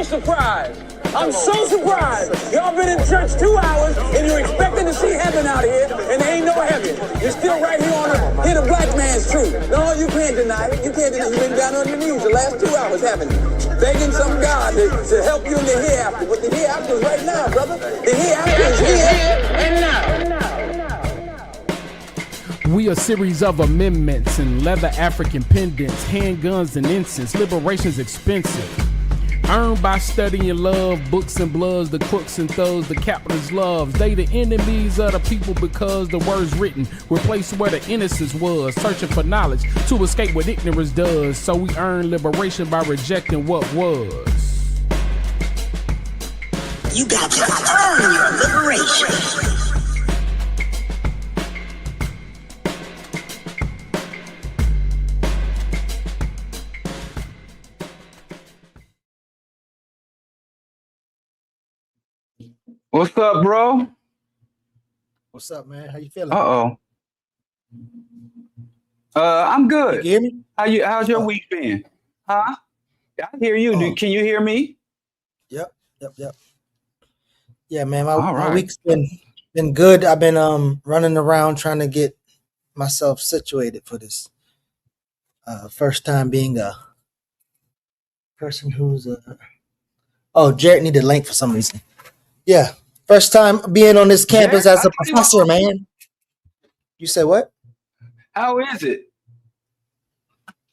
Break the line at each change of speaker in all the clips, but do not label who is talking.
so surprised. I'm so surprised. Y'all been in church 2 hours and you're expecting to see heaven out here, and there ain't no heaven. You're still right here on hear the black man's truth. No, you can't deny it. You can't deny it. You've been down on your knees the last 2 hours, haven't you? Begging some God to help you in the hereafter. But the hereafter is right now, brother. The hereafter is here and now.
We a series of amendments and leather African pendants, handguns and incense. Liberation's expensive. Earned by studying love, books and bloods, the crooks and thugs, the capitalist loves. They the enemies of the people because the words written replace where the innocence was. Searching for knowledge to escape what ignorance does. So we earn liberation by rejecting what was.
You got to earn your liberation.
What's up, bro?
What's up, man? How you feeling?
I'm good.
You hear me?
How's your week been? Huh? I hear you. Can you hear me?
Yep. Yeah, man. My
right.
week's been good. I've been running around trying to get myself situated for this. First time being a person who's Jared needed a link for some reason. Yeah. First time being on this campus as a professor, man. You said what?
How is it?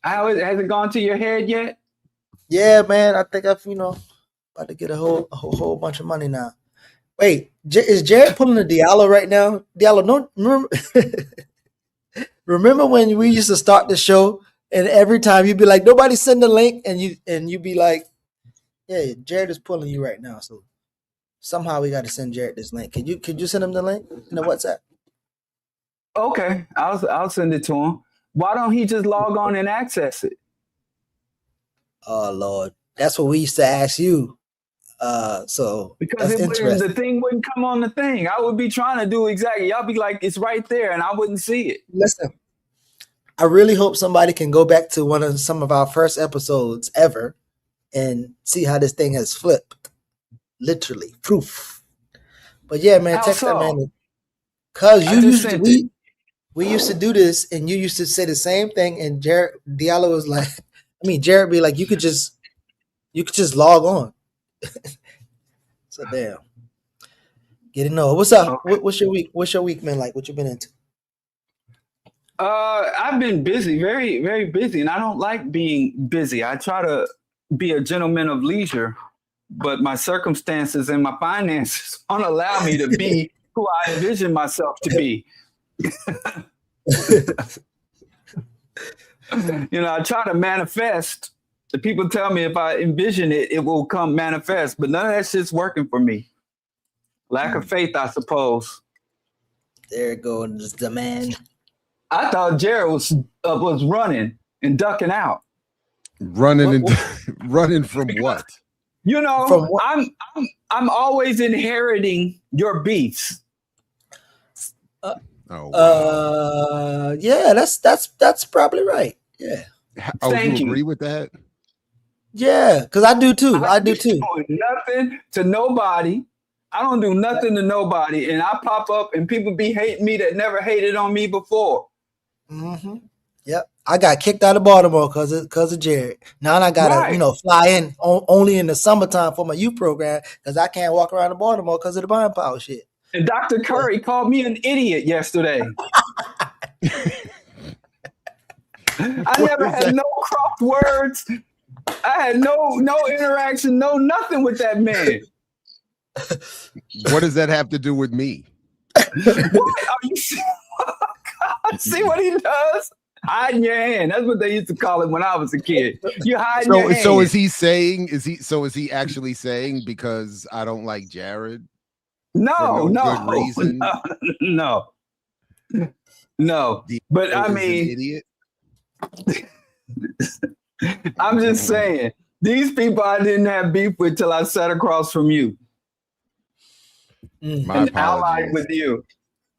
Has it gone to your head yet?
Yeah, man. I think I've about to get a whole bunch of money now. Wait, is Jared pulling the Diallo right now? Diallo, no, remember when we used to start the show and every time you'd be like, nobody send the link, and you'd be like, yeah, Jared is pulling you right now. So somehow we got to send Jared this link. Could you send him the link in the WhatsApp?
Okay, I'll send it to him. Why don't he just log on and access it?
Oh Lord, that's what we used to ask you. So
because the thing wouldn't come on the thing. I would be trying to do exactly. Y'all be like, it's right there, and I wouldn't see it.
Listen, I really hope somebody can go back to some of our first episodes ever and see how this thing has flipped. Literally proof. But yeah, man, text that man. Cause we used to do this, and you used to say the same thing, and Jared Diallo was like, Jared be like, you could just log on. So damn. Get to know. What's up? Okay. What's your week? What's your week been like? What you been into?
I've been busy, very, very busy, and I don't like being busy. I try to be a gentleman of leisure, but my circumstances and my finances don't allow me to be who I envision myself to be. I try to manifest. The people tell me if I envision it, it will come manifest, but none of that shit's working for me. Lack of faith, I suppose.
There goes the man.
I thought Jared was running and ducking out.
Running from what?
I'm always inheriting your beefs.
Yeah, that's probably right. Yeah.
You agree with that?
Yeah, because I do too. I do too.
Nothing to nobody. I don't do nothing to nobody, and I pop up and people be hating me that never hated on me before.
Mm-hmm. Yep. I got kicked out of Baltimore because of Jared. Now I gotta fly in only in the summertime for my youth program because I can't walk around in Baltimore because of the buying power shit.
And Dr. Curry called me an idiot yesterday. I never had no cross words. I had no interaction, no nothing with that man.
What does that have to do with me?
What? Are you see what he does? Hiding your hand. That's what they used to call it when I was a kid. You hiding your hand.
So is he actually saying because I don't like Jared?
No.
Good reason?
No. But I mean,
idiot.
I'm just saying, these people I didn't have beef with till I sat across from you.
My
and allied with you.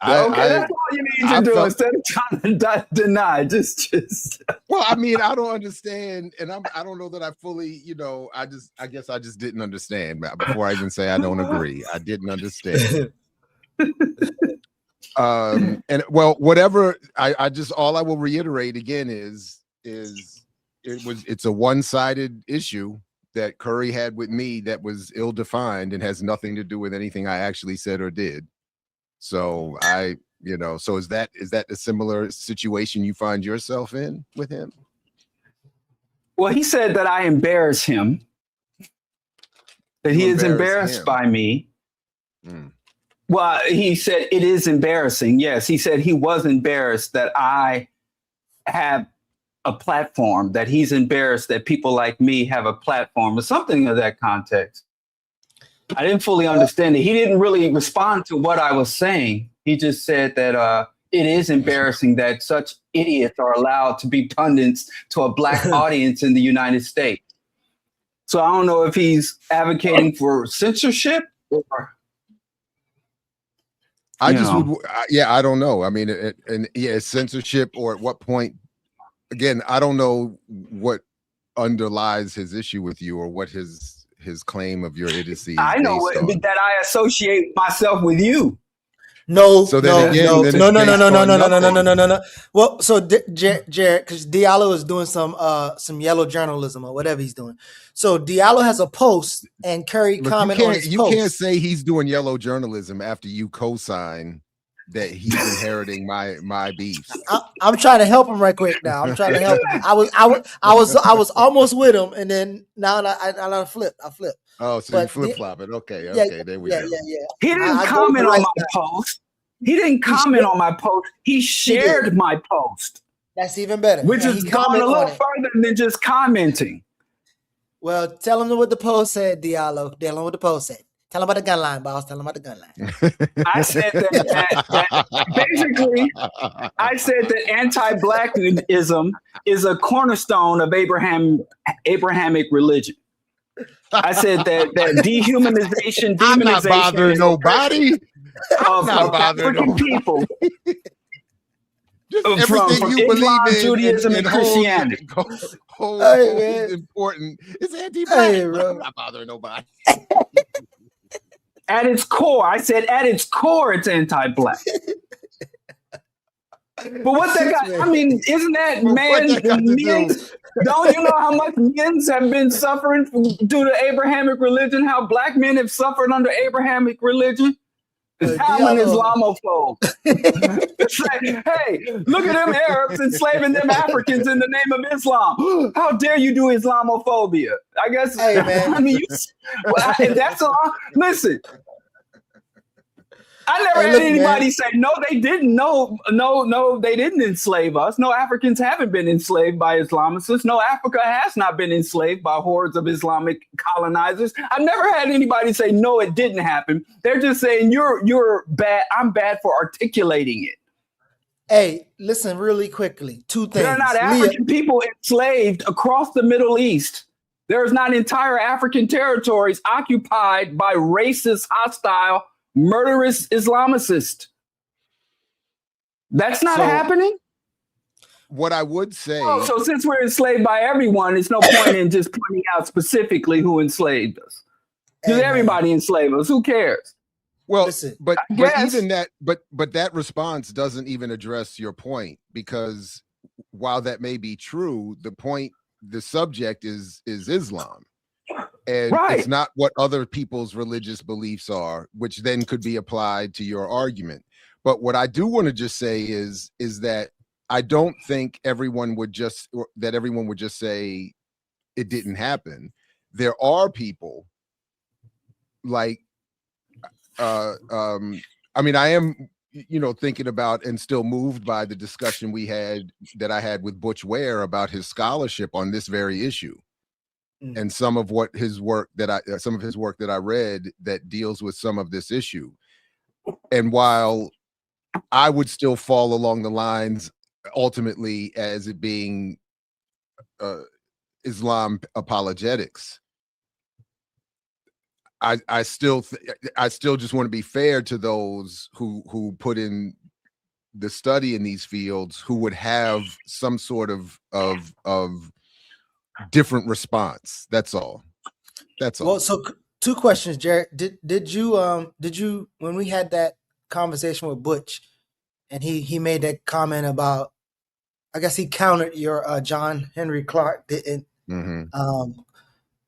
Okay, that's all you need to do instead of trying to deny. Just.
Well, I mean, I don't understand, and I don't know that I fully, I guess I just didn't understand. Before I even say I don't agree, I didn't understand. And well, whatever. I just all I will reiterate again is it's a one-sided issue that Curry had with me that was ill-defined and has nothing to do with anything I actually said or did. So so is that a similar situation you find yourself in with him?
Well, he said that I embarrass him, that he is embarrassed by me. Well, he said it is embarrassing. Yes, he said he was embarrassed that I have a platform, that he's embarrassed that people like me have a platform, or something of that context. I didn't fully understand it. He didn't really respond to what I was saying. He just said that it is embarrassing that such idiots are allowed to be pundits to a black audience in the United States. So I don't know if he's advocating for censorship or.
I don't know. I mean, censorship, or at what point? Again, I don't know what underlies his issue with you, or what his claim of your idiocy is.
I know that I associate myself with you.
No,
so
no. Well, so Jared, because Diallo is doing some yellow journalism or whatever he's doing. So Diallo has a post, and Curry comment on his post.
You can't say he's doing yellow journalism after you co-sign that he's inheriting my beefs.
I'm trying to help him right quick now. I'm trying to help him. I was almost with him, and then now I flip.
Oh, so you flip-flop it. Okay, there we go.
Yeah.
He didn't comment on my post. He didn't comment on my post. He shared my post.
That's even better.
Which is going a little further than just commenting.
Well, tell him what the post said, Diallo. Tell him what the post said. Tell him about the gun line, boss. Tell him about the gun line.
I said that basically, I said that anti-blackism is a cornerstone of Abrahamic religion. I said that demonization
I'm not bothering nobody.
Of African people.
Just everything
from
you
Islam,
believe in,
Judaism, and Christianity.
Whole important. It's anti-black. I'm not bothering nobody.
At its core, I said at its core, it's anti-black. But what that got, I mean, isn't that millions? Don't you know how much millions have been suffering due to Abrahamic religion? How black men have suffered under Abrahamic religion? I'm an Islamophobe. It's like, hey, look at them Arabs enslaving them Africans in the name of Islam. How dare you do Islamophobia? I guess.
Hey, man.
I mean, that's all. Listen. I never had anybody say, no, they didn't. No, they didn't enslave us. No, Africans haven't been enslaved by Islamists. No, Africa has not been enslaved by hordes of Islamic colonizers. I've never had anybody say, no, it didn't happen. They're just saying, you're bad. I'm bad for articulating it.
Hey, listen really quickly. Two things.
There are not African people enslaved across the Middle East. There is not entire African territories occupied by racist, hostile, murderous Islamicists. That's not happening.
What I would say.
Oh, so since we're enslaved by everyone, it's no point in just pointing out specifically who enslaved us. Because everybody enslaved us. Who cares?
Well, listen, but even that, but that response doesn't even address your point, because while that may be true, the subject is Islam. And it's not what other people's religious beliefs are, which then could be applied to your argument. But what I do want to just say is that I don't think everyone would just say it didn't happen. There are people like, I mean, I am, thinking about and still moved by the discussion that I had with Butch Ware about his scholarship on this very issue. And some of his work that I read that deals with some of this issue. And while I would still fall along the lines ultimately as it being Islam apologetics, I still just want to be fair to those who put in the study in these fields, who would have some sort of different response. That's all.
Well, so two questions, Jared. Did you when we had that conversation with Butch, and he made that comment about, I guess he countered your John Henry Clark, didn't?
Mm-hmm.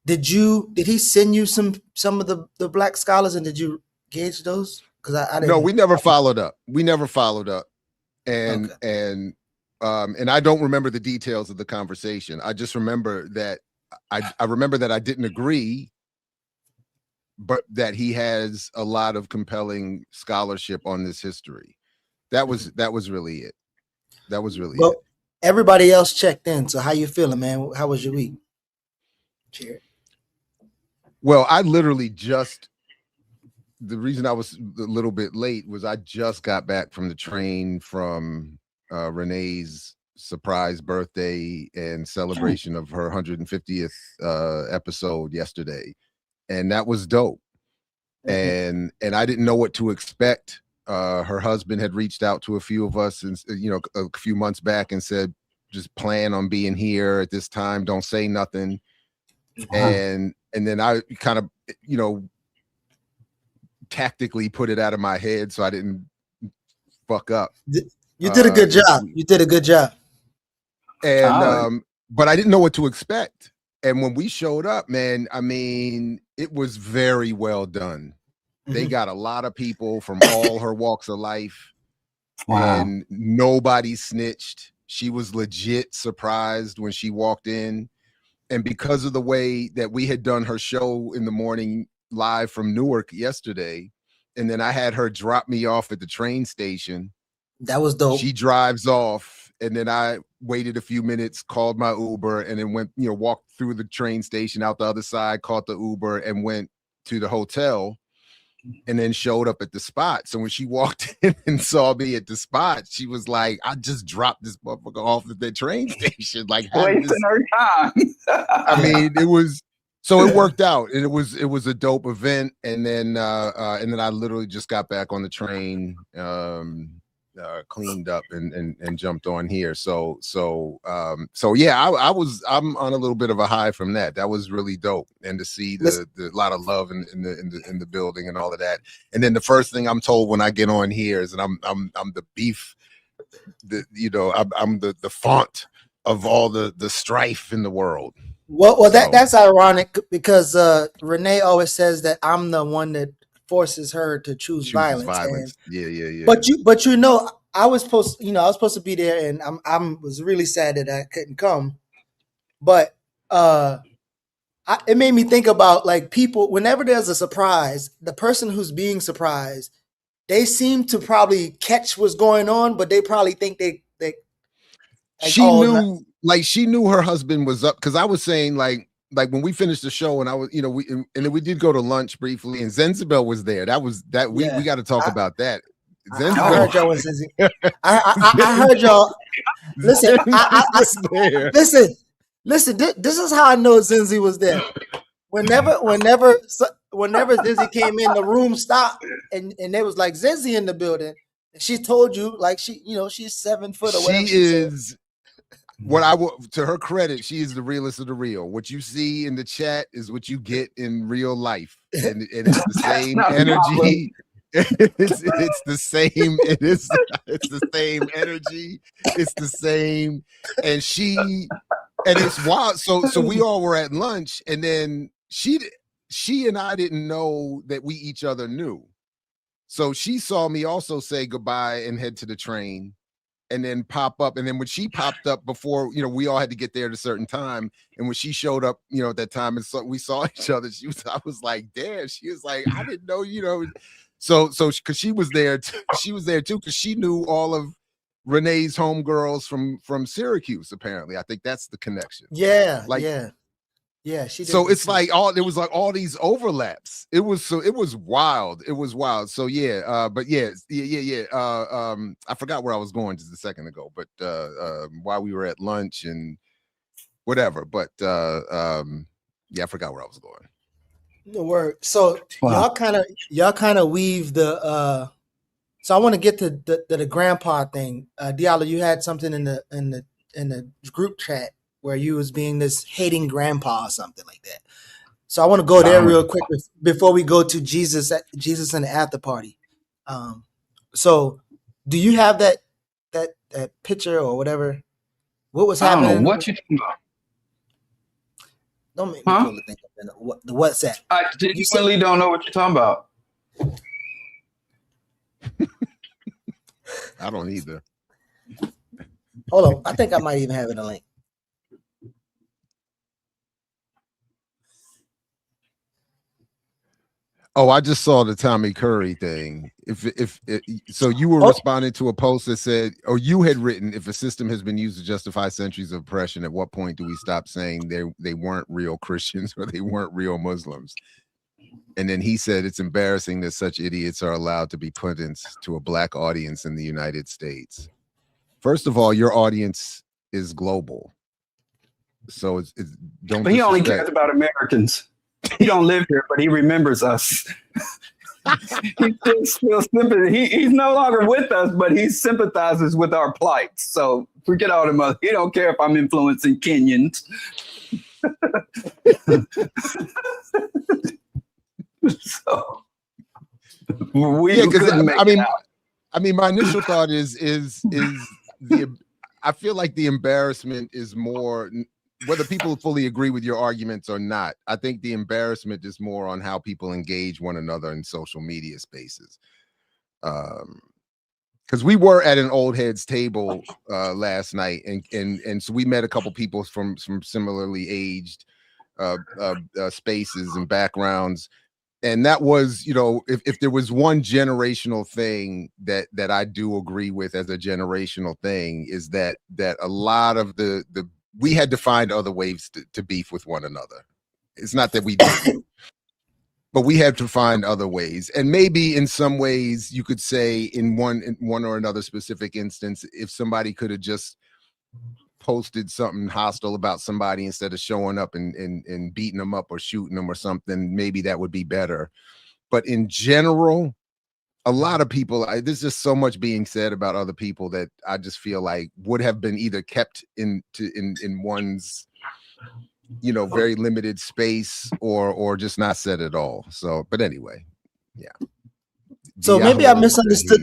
Did he send you some of the black scholars, and did you gauge those? Because I didn't.
No, we never followed up. And
okay.
And I don't remember the details of the conversation. I just remember that I remember that I didn't agree, but that he has a lot of compelling scholarship on this history. That was really it. That was really it.
Everybody else checked in. So how you feeling, man? How was your week? Cheers.
Well, I literally the reason I was a little bit late was I just got back from the train from Renee's surprise birthday and celebration of her 150th episode yesterday, and that was dope. And I didn't know what to expect. Her husband had reached out to a few of us, and a few months back, and said, just plan on being here at this time, don't say nothing. And then I kind of tactically put it out of my head so I didn't fuck up.
You did a good job. You did a good job.
And but I didn't know what to expect. And when we showed up, man, I mean, it was very well done. They got a lot of people from all her walks of life. Wow. And nobody snitched. She was legit surprised when she walked in. And because of the way that we had done her show in the morning live from Newark yesterday, and then I had her drop me off at the train station.
That was dope.
She drives off, and then I waited a few minutes, called my Uber, and then went, walked through the train station out the other side, caught the Uber, and went to the hotel, and then showed up at the spot. So when she walked in and saw me at the spot, she was like, I just dropped this motherfucker off at the train station. Like,
wasting her time.
I mean, it worked out, and it was a dope event. And then I literally just got back on the train, cleaned up and jumped on here. So yeah, I'm on a little bit of a high from that. That was really dope, and to see the lot of love in the building and all of that. And then the first thing I'm told when I get on here is that I'm the beef, I'm the font of all the strife in the world.
Well, that's ironic, because Renee always says that I'm the one that forces her to choose violence.
Yeah.
But I was supposed to be there, and I was really sad that I couldn't come. But it made me think about, like, people, whenever there's a surprise, the person who's being surprised, they seem to probably catch what's going on, but they probably think they
she knew her husband was up, because I was saying like when we finished the show, and I was, and then we did go to lunch briefly, and Zenzibel was there. We got to talk about that.
I heard y'all with Zenzi. I heard y'all. Listen, listen. This is how I know Zenzi was there. Whenever Zenzi came in, the room stopped, and there was like Zenzi in the building. And she told you, like, she's 7 foot or whatever.
She is. What I will, to her credit, she is the realest of the real. What you see in the chat is what you get in real life, and it's the same energy. It's the same. It's the same energy. It's the same, and it's wild. So we all were at lunch, and then she and I didn't know that we each other knew. So she saw me also say goodbye and head to the train, and then pop up. And then when she popped up before, we all had to get there at a certain time. And when she showed up, at that time, and so we saw each other, I was like, damn. She was like, I didn't know, So because she was there too, because she knew all of Renee's homegirls from Syracuse. Apparently, I think that's the connection.
Yeah, she did.
So it's like there was like all these overlaps. It was wild. It was wild. So yeah, but yeah. I forgot where I was going just a second ago, but while we were at lunch and whatever. But yeah, I forgot where I was going.
The word. So
Wow.
y'all kind of weave the. So I want to get to the grandpa thing. Diallo, you had something in the group chat where you was being this hating grandpa or something like that. So I want to go there real quick before we go to Jesus and the after party. So do you have that picture or whatever? What was happening?
I don't know what you talking about.
Don't make me pull the thing up in the WhatsApp.
I genuinely don't know what you're talking about.
I don't either.
Hold on. I think I might even have it a link.
Oh, I just saw the Tommy Curry thing. So you were responding to a post that said, or you had written, if a system has been used to justify centuries of oppression, at what point do we stop saying they weren't real Christians or they weren't real Muslims? And then he said, it's embarrassing that such idiots are allowed to be put into a black audience in the United States. First of all, your audience is global. So don't.
But he only cares about Americans. He don't live here, but he remembers us. He still sympathy. He's no longer with us, but he sympathizes with our plight. So forget all the mother. He don't care if I'm influencing Kenyans. So
I mean, my initial thought is I feel like the embarrassment is more, whether people fully agree with your arguments or not. I think the embarrassment is more on how people engage one another in social media spaces. Because we were at an old heads table last night, and so we met a couple people from similarly aged spaces and backgrounds. And that was, if there was one generational thing that I do agree with as a generational thing, is that a lot of we had to find other ways to beef with one another. It's not that we didn't, but we had to find other ways. And maybe in some ways you could say in one or another specific instance, if somebody could have just posted something hostile about somebody instead of showing up and beating them up or shooting them or something, maybe that would be better. But in general, a lot of people, there's just so much being said about other people that I just feel like would have been either kept in one's, very limited space or just not said at all. So, but anyway, yeah.
So maybe I misunderstood.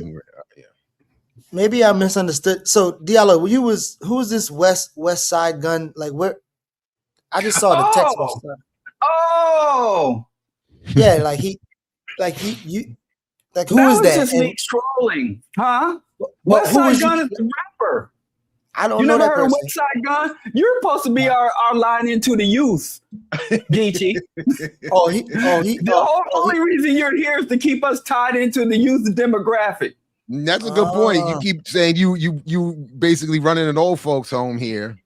Maybe I misunderstood. So Diallo, who was this West Side Gun? Like where? I just saw the text message.
Oh,
yeah, who is that?
Just me trolling, huh?
West
Side Gun is the rapper.
I don't know that person.
West Side Gun? You're supposed to be our line into the youth, Geechee. The only reason you're here is to keep us tied into the youth demographic.
That's a good point. You keep saying you basically running an old folks home here.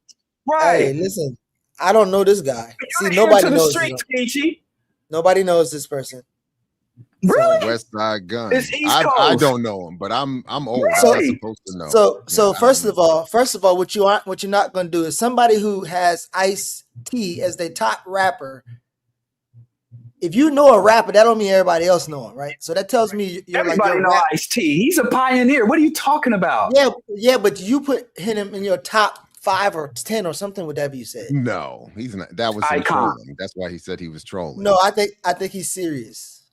Right.
Hey, listen, I don't know this guy.
See, nobody knows
Nobody knows this person.
Really?
So West Side Gun.
I
don't know him, but I'm old.
Really?
I'm not supposed to know.
So first of all, what you're not going to do is somebody who has Ice-T as their top rapper. If you know a rapper, that don't mean everybody else know him, right? So that tells me
everybody know Ice-T. He's a pioneer. What are you talking about?
Yeah, but you put him in your top 5 or 10 or something. Whatever you said.
No, he's not. That was him trolling. That's why he said he was trolling.
No, I think he's serious.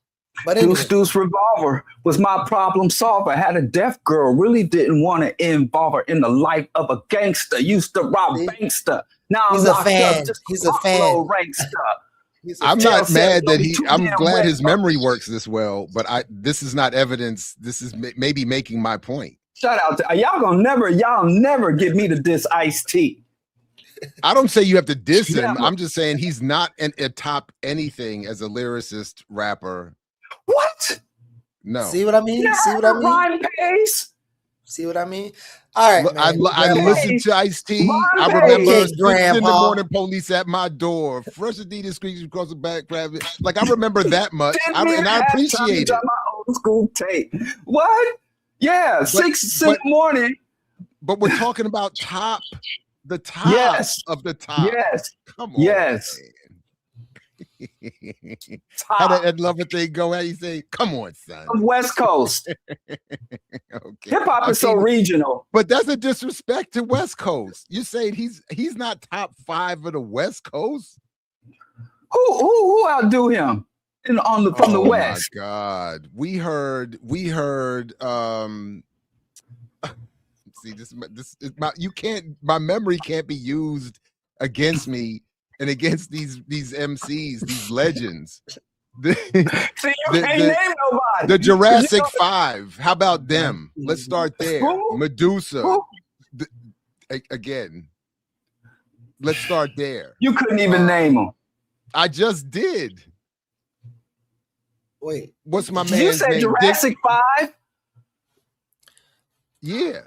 But anyway.
Deuce Revolver was my problem solver. Had a deaf girl, really didn't want to involve her in the life of a gangster. Used to rob bankster. Now I'm locked up.
He's a fan.
Rankster.
I'm not mad that I'm glad his memory works this well, but this is not evidence. This is maybe making my point.
Shout out to y'all never get me to diss Ice-T.
I don't say you have to diss him. I'm just saying he's not a top anything as a lyricist rapper.
What?
No.
See what I mean? See what I mean? All right.
I listened to Ice-T. I remember 6 in the morning, police at my door. Fresh Adidas screams across the back. Like I remember that much, and I appreciate it.
My old school tape. What? Yeah, 6 in the morning.
But we're talking about the top of the top.
Yes.
Come on.
Yes.
How did that lover thing go? How you say, come on, son?
West Coast.
Okay.
Hip hop is so regional.
But that's a disrespect to West Coast. You saying he's not top 5 of the West Coast?
Who outdo him from the West?
Oh my God. We heard see this is my memory can't be used against me and against these MCs, these legends.
See, you can't name nobody.
The Jurassic 5. How about them? Let's start there.
Who?
Medusa.
Who?
Again. Let's start there.
You couldn't even name them.
I just did.
Wait,
What's my
You
man's
said
name?
Jurassic 5?
Yeah.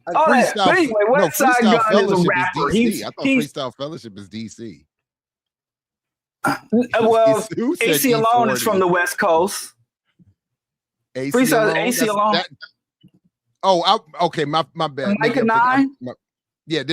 Oh, but anyway, West Side Gun is a
Fellowship
rapper.
DC. I thought Freestyle Fellowship is DC.
Well,
Who said
AC Alone is
E40?
from the West Coast.
AC
Freestyle
Alone?
AC Alone.
Okay, my bad.
Mike and Nine?
Yeah,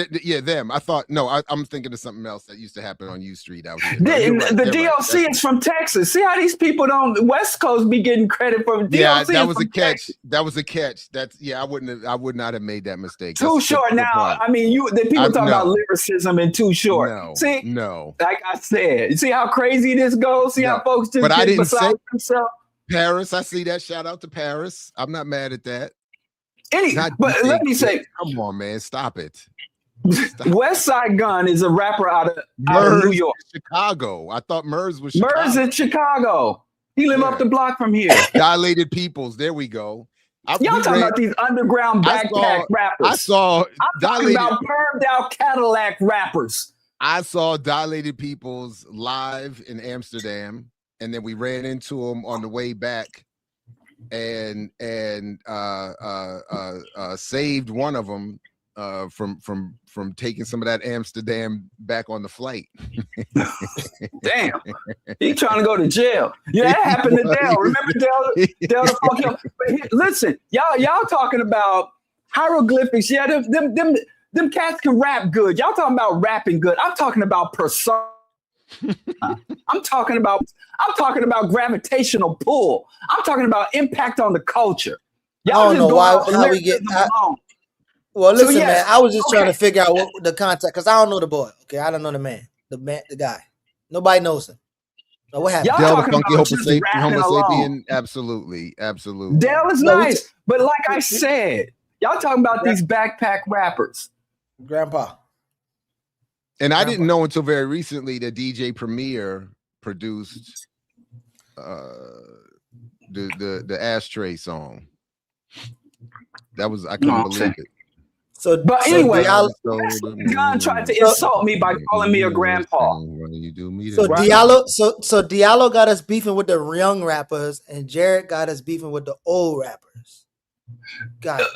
them. I thought I'm thinking of something else that used to happen on U Street out here.
The DLC is from Texas. See how these people West Coast be getting credit for DLC?
Yeah, that was a catch.
Texas.
That was a catch. I would not have made that mistake.
Too Short now. I mean, the people talk about lyricism and Too Short.
No,
see,
no.
Like I said, you see how crazy this goes? See how folks just get beside themselves?
Paris. I see that. Shout out to Paris. I'm not mad at that.
But let me say,
come on, man, stop it.
West Side Gun is a rapper out of New York,
Chicago. I thought Murs was Chicago.
Murs in Chicago. He live up the block from here.
Dilated Peoples. There we go.
Y'all talking about these underground backpack rappers? I'm talking about permed out Cadillac rappers.
I saw Dilated Peoples live in Amsterdam, and then we ran into him on the way back, and saved one of them from taking some of that Amsterdam back on the flight.
Damn, he trying to go to jail. Yeah, that happened to Dell. Remember Dell the fuck. Listen, y'all talking about hieroglyphics. Yeah, them cats can rap good. Y'all talking about rapping good. I'm talking about persona. I'm talking about gravitational pull. I'm talking about impact on the culture.
Y'all just how we get. Well, listen, man. I was just trying to figure out what the contact, because I don't know the boy. Okay, I don't know the guy. Nobody knows him. So what happened?
Y'all
Del the
talking
Funky
about just rapping
Homo sapien, absolutely.
Dell is nice, but like I said, y'all talking about these backpack rappers.
Grandpa.
And I didn't know until very recently that DJ Premier produced the Ashtray song. That was I couldn't believe it.
But anyway, Gun tried to insult me by calling me a grandpa.
So Diallo got us beefing with the young rappers, and Jared got us beefing with the old rappers.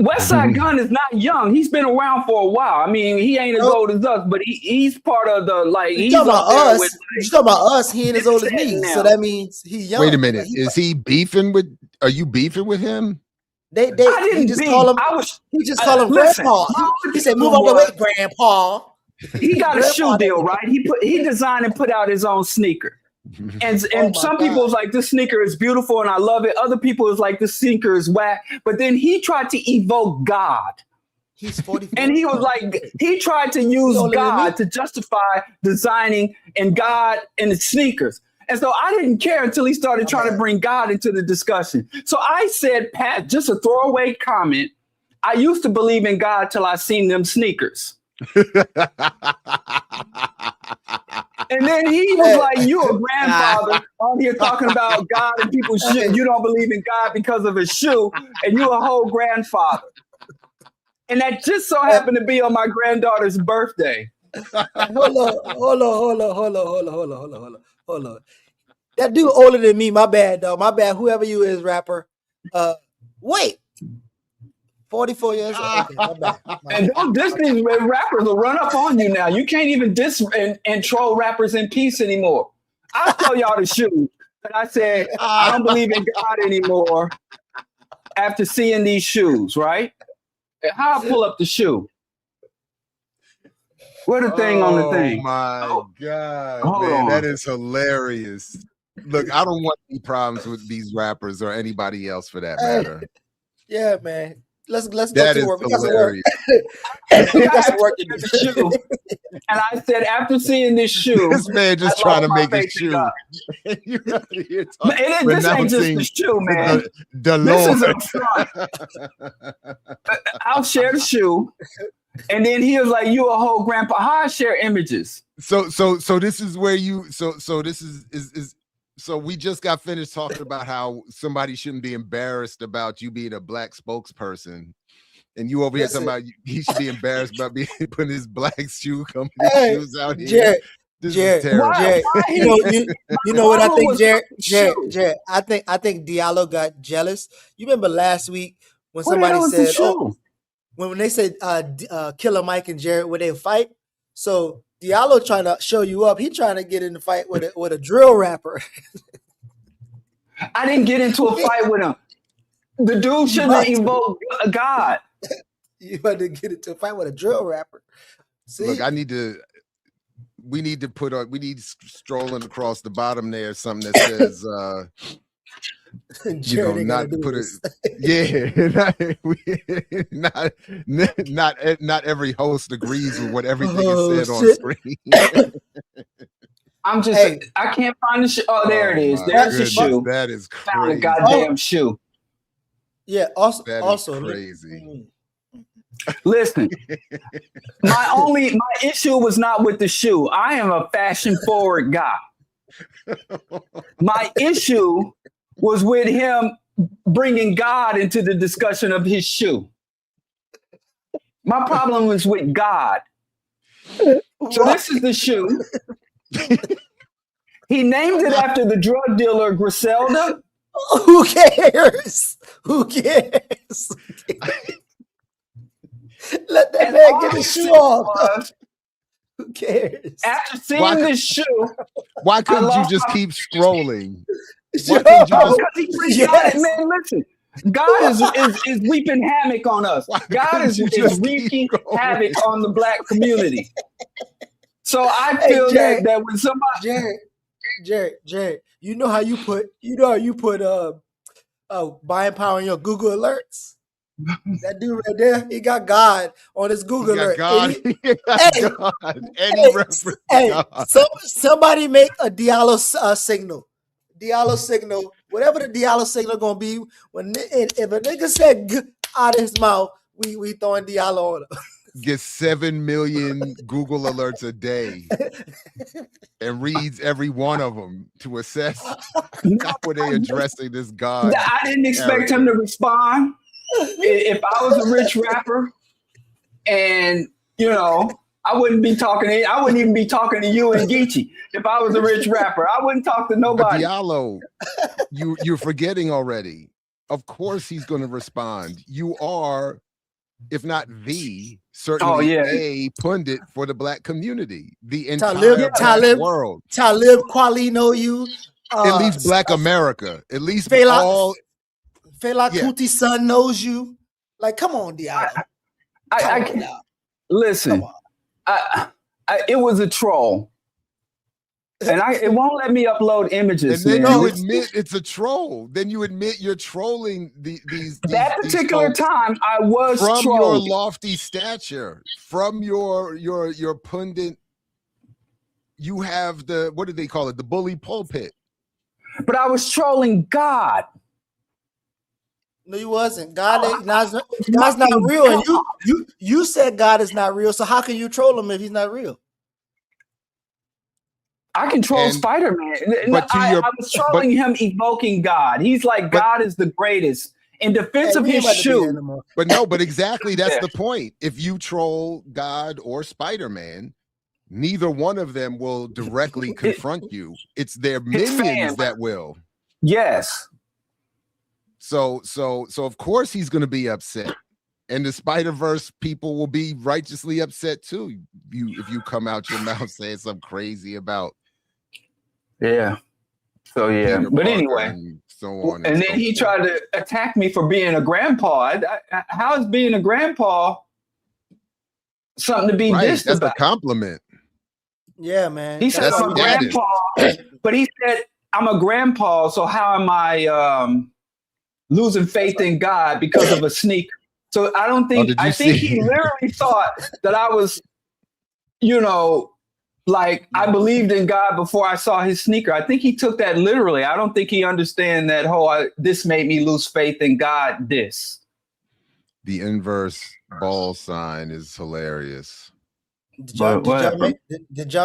West Side Gun is not young. He's been around for a while. I mean, he ain't as old as us, but he's part of the He's
talking about us. You talking about us? He ain't as old as me, so that means he's young.
Wait a minute, is he beefing with? Are you beefing with him?
He just call him grandpa. He said, "Move on the way, grandpa."
He got a shoe deal, right? He designed and put out his own sneaker. And some people was like, this sneaker is beautiful and I love it. Other people was like, this sneaker is whack. But then he tried to evoke God.
He's 44.
And he was like, he tried to use God to justify designing and God in the sneakers. And so I didn't care until he started trying to bring God into the discussion. So I said, Pat, just a throwaway comment. I used to believe in God till I seen them sneakers. And then he was like, you a grandfather on here talking about God and people's shit. You don't believe in God because of his shoe, and you a whole grandfather. And that just so happened to be on my granddaughter's birthday.
Hold on. That dude older than me. My bad, dog. My bad. Whoever you is, rapper. Wait. 44 years old. Okay, my bad.
And don't diss these rappers will run up on you now. You can't even diss and troll rappers in peace anymore. I'll tell y'all the shoes. But I said, I don't believe in God anymore after seeing these shoes, right? How I pull up the shoe? What a thing on the thing.
Oh my God,
Hold
man,
on.
that is hilarious. Look, I don't want any problems with these rappers or anybody else for that matter.
Yeah, man. Let's go
That
to
is
work. We got some work.
hilarious.
We got some work to do.
The shoe. And I said, after seeing this shoe,
This man just
I
trying to
lost my
make a
faith in
shoe.
God.
You're out here
But this ain't just
renouncing
the shoe, man.
the
This is
Lord.
a front. I'll share the shoe. And then he was like, "You a whole grandpa." How I share images?
So this is where you so this is so we just got finished talking about how somebody shouldn't be embarrassed about you being a black spokesperson, and you over here talking about he should be embarrassed about being putting his black shoe company shoes out here.
Jared,
This
Jared,
is terrible.
Jared, you know what I think, Jared? I think Diallo got jealous. You remember last week when somebody said, "Oh," when they said Killer Mike and Jared when they fight. So Diallo trying to show you up. He trying to get in the fight with a drill rapper.
I didn't get into a fight with him. The dude shouldn't invoke God.
You had to get into a fight with a drill rapper. See?
Look, we need strolling across the bottom there something that says
Jared ain't
not
gonna do
put it.
this.
Not every host agrees with what everything is said on
shit.
screen.
I'm just,
Hey.
I can't find the shoe. Oh, there it is.
my
There's the
goodness,
shoe.
That is
Found the
crazy.
goddamn shoe.
Yeah. Also,
That is
also
crazy.
Listen, my issue was not with the shoe. I am a fashion forward guy. My issue was with him bringing God into the discussion of his shoe. My problem was with God. So this is the shoe. He named it after the drug dealer Griselda.
Who cares? Who cares? Let that
And
man
all
get
I
his shoe
said
off.
was,
Who cares?
after seeing this shoe,
Why couldn't you
lost
just
my-
keep scrolling?
Yo,
Why couldn't you just-
because he
yes.
man, listen. God is reaping hamic on us.
Why
God
couldn't
is
you just keep
reaping
going?
havoc on the black community. So I
Hey,
feel
Jared.
that when somebody
Jared, you know how you put buying power in your Google alerts? That dude right there, he got God on his Google
He
alert.
got God.
And
He got
Hey,
God. And he
hey,
referenced
hey,
God.
somebody make a Diallo signal. Diallo signal, whatever the Diallo signal gonna be. If a nigga said out of his mouth, we throwing Diallo on him.
Get 7 million Google alerts a day and reads every one of them to assess how are they addressing this God.
I didn't expect him to respond. If I was a rich rapper, and I wouldn't be talking. I wouldn't even be talking to you and Geechee. If I was a rich rapper, I wouldn't talk to
But
nobody.
Diallo, you're forgetting already. Of course he's going to respond. You are, if not the, certainly a pundit for the black community. The entire black world.
Talib Kweli know you.
At least Black America. At least
Fela
all.
Kuti's son knows you. Like, come on, Diallo.
Listen. It was a troll. And it won't let me upload images.
And then
man.
you admit it's a troll. Then you admit you're trolling these
that particular
folks
time. I was
from
trolling.
your lofty stature, from your pundit. You have what do they call it? The bully pulpit.
But I was trolling God.
No, you wasn't. God's not real, and you said God is not real. So how can you troll him if he's not real?
I control Spider-Man.
But
I was trolling him evoking God. He's like, God is the greatest. In defense of his shoe.
But exactly that's the point. If you troll God or Spider-Man, neither one of them will directly confront you. It's their minions that will.
Yes.
So of course he's going to be upset. And the Spider-Verse people will be righteously upset too. If you come out your mouth saying something crazy about.
Yeah. So yeah.
Peter
But
Parker
anyway.
and so on.
And then he tried to attack me for being a grandpa. How is being a grandpa something to be
Right.
dissed
That's
about.
a compliment.
Yeah, man.
He said,
That's
I'm a
status.
grandpa, but he said, I'm a grandpa, so how am I losing faith in God because of a sneaker? So I don't think,
did you
I think
see-
he literally thought that I was, like I believed in God before I saw his sneaker. I think he took that literally. I don't think he understand that this made me lose faith in God.
The inverse ball sign is hilarious.
Did y'all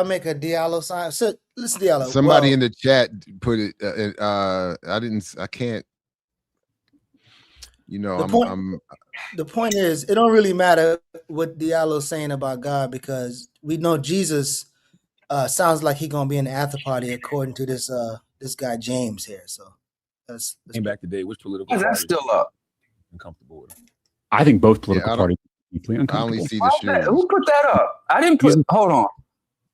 make a Diallo sign? So listen, Diallo.
Somebody in the chat put it. I can't.
The point is, it don't really matter what Diallo's saying about God, because we know Jesus sounds like he's gonna be in the after party according to this guy James here. So that's
came back today. Which political
Is that
party
still up?
uncomfortable with?
I think both political parties are deeply
I
uncomfortable.
only see the shoes.
Who put that up? I didn't put. Hold on.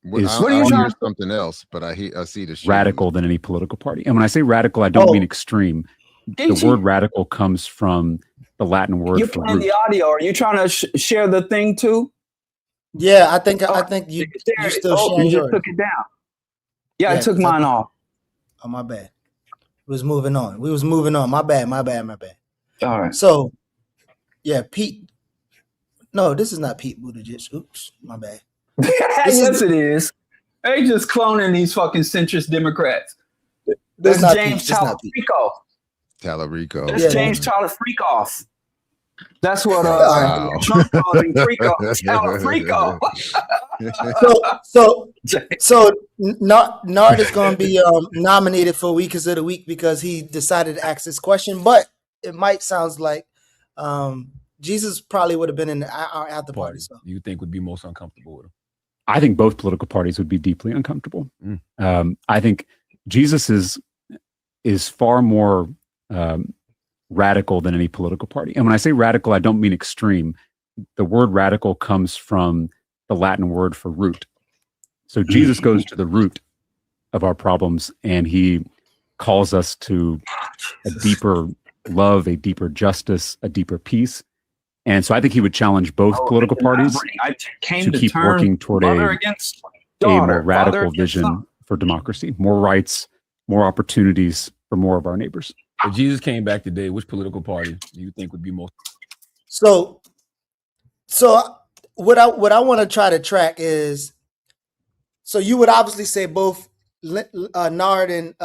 What
are you
I
trying
hear
to-
something else, but I see the shoes.
Radical than any political party. And when I say radical, I don't mean extreme. The word radical comes from the Latin word
You're
for
playing
root.
the audio. Are you trying to share the thing too?
Yeah, I think you still sharing
you just
yours.
took it down. Yeah, I took mine off.
Oh, my bad. We was moving on. My bad.
All right.
So, yeah, Pete. No, this is not Pete Buttigieg. Oops, my bad.
Yes, it is. They just cloning these fucking centrist Democrats. That's
not
James
Pete. It's not Pete.
Talarico.
That's James Tyler Freakoff. That's what
Wow.
Trump calls him, Freakoff. Tyler Freakoff.
So Nard is going to be nominated for Weakest of the Week because he decided to ask this question, but it might sounds like Jesus probably would have been in our after party. So
You think would be most uncomfortable with him?
I think both political parties would be deeply uncomfortable. I think Jesus is far more radical than any political party. And when I say radical, I don't mean extreme. The word radical comes from the Latin word for root. So Jesus goes to the root of our problems, and he calls us to a deeper love, a deeper justice, a deeper peace. And so I think he would challenge both political parties to keep working toward a more radical vision for democracy, more rights, more opportunities for more of our neighbors.
If Jesus came back today, which political party do you think would be most?
So what I want to try to track is, so you would obviously say both Nard and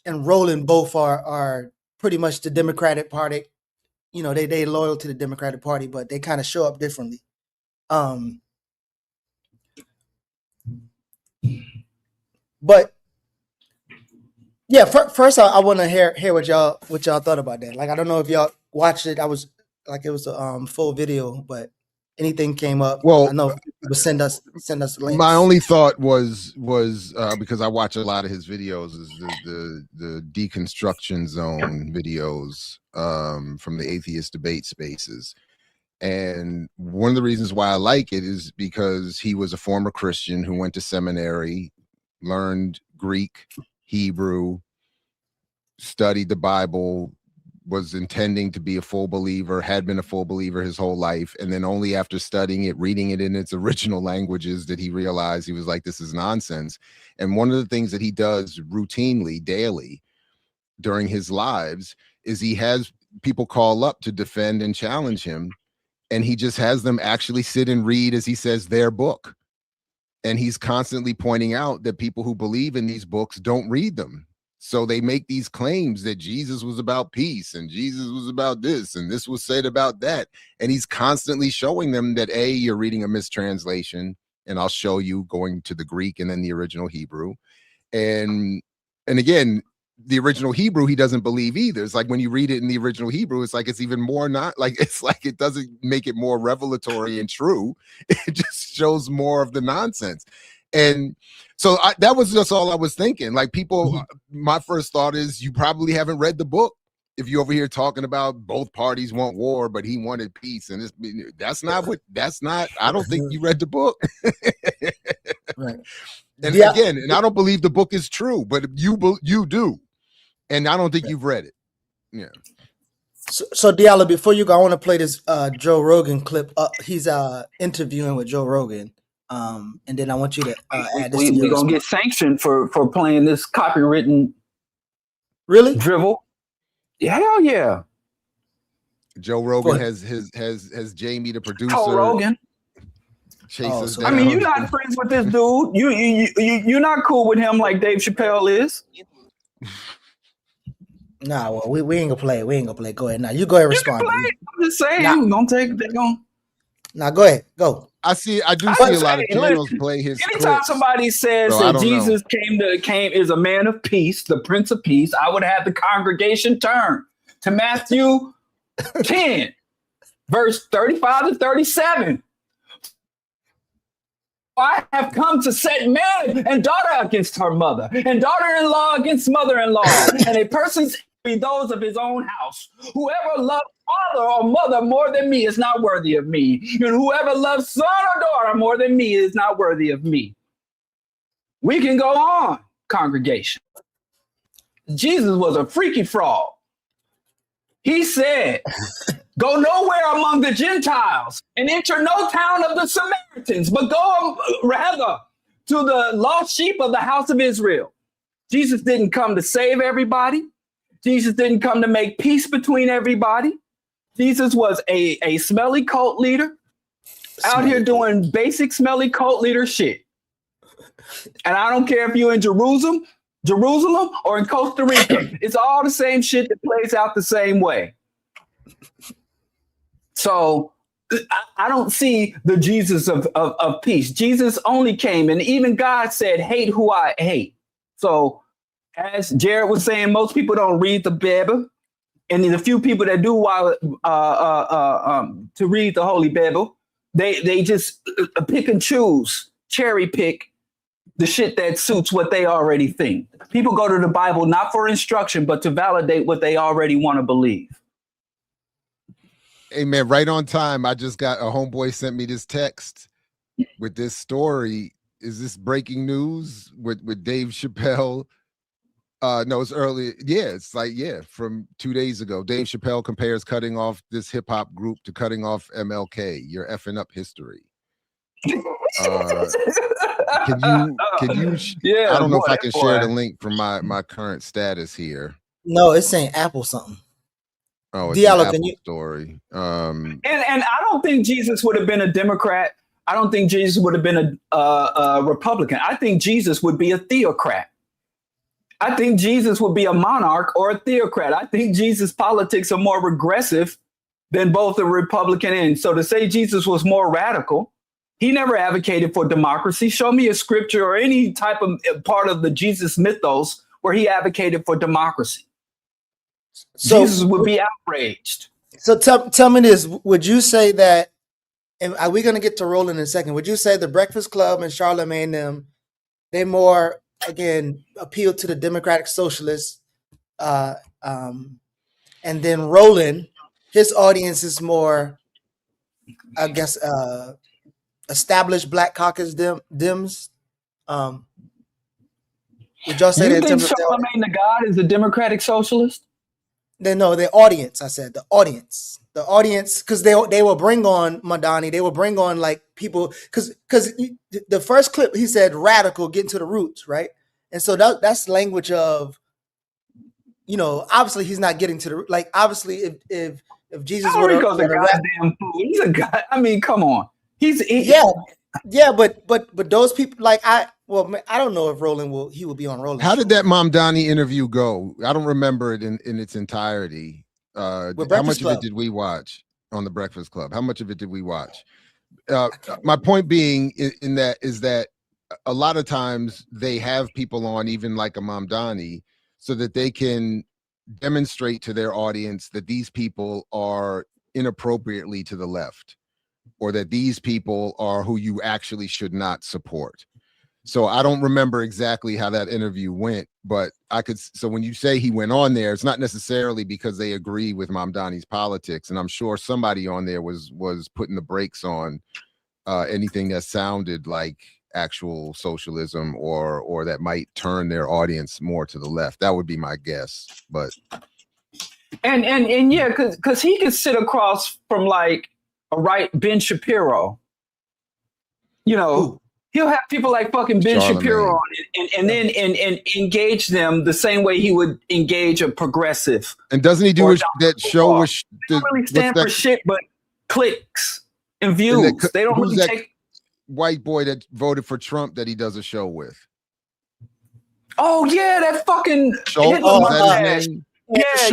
Roland both are pretty much the Democratic Party. You know, they loyal to the Democratic Party, but they kind of show up differently. But yeah, first I want to hear what y'all thought about that. Like, I don't know if y'all watched it. I was like, it was a full video, but anything came up.
Well,
I know people send us links.
My only thought was because I watch a lot of his videos, is the deconstruction zone videos from the atheist debate spaces. And one of the reasons why I like it is because he was a former Christian who went to seminary, learned Greek, Hebrew, studied the Bible, was intending to be a full believer, had been a full believer his whole life. And then only after studying it, reading it in its original languages, did he realize, he was like, this is nonsense. And one of the things that he does routinely, daily, during his lives, is he has people call up to defend and challenge him. And he just has them actually sit and read, as he says, their book. And he's constantly pointing out that people who believe in these books don't read them. So they make these claims that Jesus was about peace and Jesus was about this and this was said about that. And he's constantly showing them that, A, you're reading a mistranslation, and I'll show you going to the Greek and then the original Hebrew. And again, the original Hebrew, he doesn't believe either. It's like when you read it in the original Hebrew, it's like it's even more not like, it's like it doesn't make it more revelatory and true. It just shows more of the nonsense. And so that was just all I was thinking. Like, people, my first thought is, you probably haven't read the book if you're over here talking about both parties want war, but he wanted peace. And I don't think you read the book.
Right.
And again, and I don't believe the book is true, but you do. And I don't think you've read it. Yeah.
So Diallo, before you go, I want to play this Joe Rogan clip. He's interviewing with Joe Rogan, and then I want you to add this to your
We're gonna get sanctioned for playing this copywritten
really
drivel. Hell yeah.
Joe Rogan has Jamie the producer.
Joe Rogan.
Chases
I mean, you're not friends with this dude. You're not cool with him like Dave Chappelle is.
Nah, well, we ain't gonna play. We ain't gonna play. Go ahead. Now you go ahead and respond.
I'm just saying. I'm gonna take. They're gonna.
Now go ahead. Go.
I do see a lot of channels play his.
Anytime
clips.
somebody says
So
that Jesus came is a man of peace, the Prince of Peace, I would have the congregation turn to Matthew 10, verse 35 to 37. I have come to set man and daughter against her mother, and daughter-in-law against mother-in-law, and a person's enemy those of his own house. Whoever loves father or mother more than me is not worthy of me, and whoever loves son or daughter more than me is not worthy of me. We can go on, congregation. Jesus was a freaky fraud. He said, go nowhere among the Gentiles and enter no town of the Samaritans, but go rather to the lost sheep of the house of Israel. Jesus didn't come to save everybody. Jesus didn't come to make peace between everybody. Jesus was a smelly cult leader out here doing basic smelly cult leader shit. And I don't care if you're in Jerusalem or in Costa Rica. It's all the same shit that plays out the same way. So I don't see the Jesus of peace. Jesus only came, and even God said, hate who I hate. So as Jared was saying, most people don't read the Bible. And the few people that do to read the Holy Bible, they just pick and choose, cherry pick the shit that suits what they already think. People go to the Bible not for instruction, but to validate what they already want to believe.
Hey man, right on time. I just got a homeboy sent me this text with this story. Is this breaking news with Dave Chappelle? No, it's early. Yeah, it's like, from 2 days ago. Dave Chappelle compares cutting off this hip hop group to cutting off MLK. You're effing up history. Can you I don't know if I can share the link from my current status here.
No, it's saying Apple something.
Oh, it's
Diallo,
an Apple
can you
story.
And I don't think Jesus would have been a Democrat. I don't think Jesus would have been a Republican. I think Jesus would be a theocrat. I think Jesus would be a monarch or a theocrat. I think Jesus' politics are more regressive than both a Republican and. So to say Jesus was more radical, he never advocated for democracy. Show me a scripture or any type of part of the Jesus mythos where he advocated for democracy. So Jesus would be outraged.
So tell me this. Would you say that, and are we going to get to Roland in a second, would you say the Breakfast Club and Charlamagne them, they more, again, appeal to the Democratic Socialists, and then Roland, his audience is more, I guess, established Black Caucus Dems? Would y'all say
you
that?
Think Charlamagne the God is a Democratic Socialist?
No, the audience. I said the audience, because they will bring on Madani. They will bring on like people because the first clip he said radical, getting to the roots, right? And so that's language of, obviously he's not getting to the like. Obviously, if Jesus would have
a goddamn fool, he's a guy. I mean, come on, but those people like I don't know if Roland will be on Roland.
How did that Mamdani interview go? I don't remember it in its entirety. How much of it did we watch on the Breakfast Club? How much of it did we watch? My point being in that is that a lot of times they have people on, even like a Mamdani, so that they can demonstrate to their audience that these people are inappropriately to the left, or that these people are who you actually should not support. So I don't remember exactly how that interview went, but so when you say he went on there, it's not necessarily because they agree with Mamdani's politics. And I'm sure somebody on there was putting the brakes on anything that sounded like actual socialism or that might turn their audience more to the left. That would be my guess. But
And yeah, because he can sit across from like a right Ben Shapiro. You know,
Ooh.
he'll have people like fucking Ben Shapiro
Charlemagne.
on it, and then engage them the same way he would engage a progressive.
And doesn't he do
Or
that show
Paul.
with
They don't really stand for shit but clicks and views. They don't
who's
really
that
take.
white boy that voted for Trump that he does a show with?
Oh yeah, that fucking
Schultz,
Hitler
is that
mustache.
his name?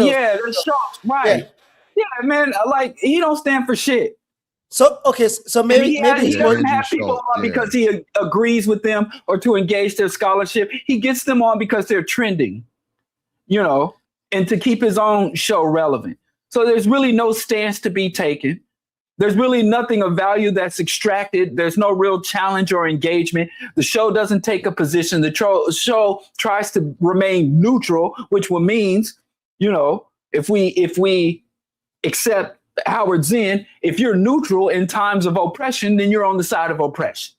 Yeah, that's Schultz, right? Yeah, man, like he don't stand for shit.
So okay, so maybe
he
maybe
doesn't have people on because he agrees with them or to engage their scholarship. He gets them on because they're trending, you know, and to keep his own show relevant. So there's really no stance to be taken. There's really nothing of value that's extracted. There's no real challenge or engagement. The show doesn't take a position. The show tries to remain neutral, which means, you know, if we accept Howard Zinn, if you're neutral in times of oppression, then you're on the side of oppression.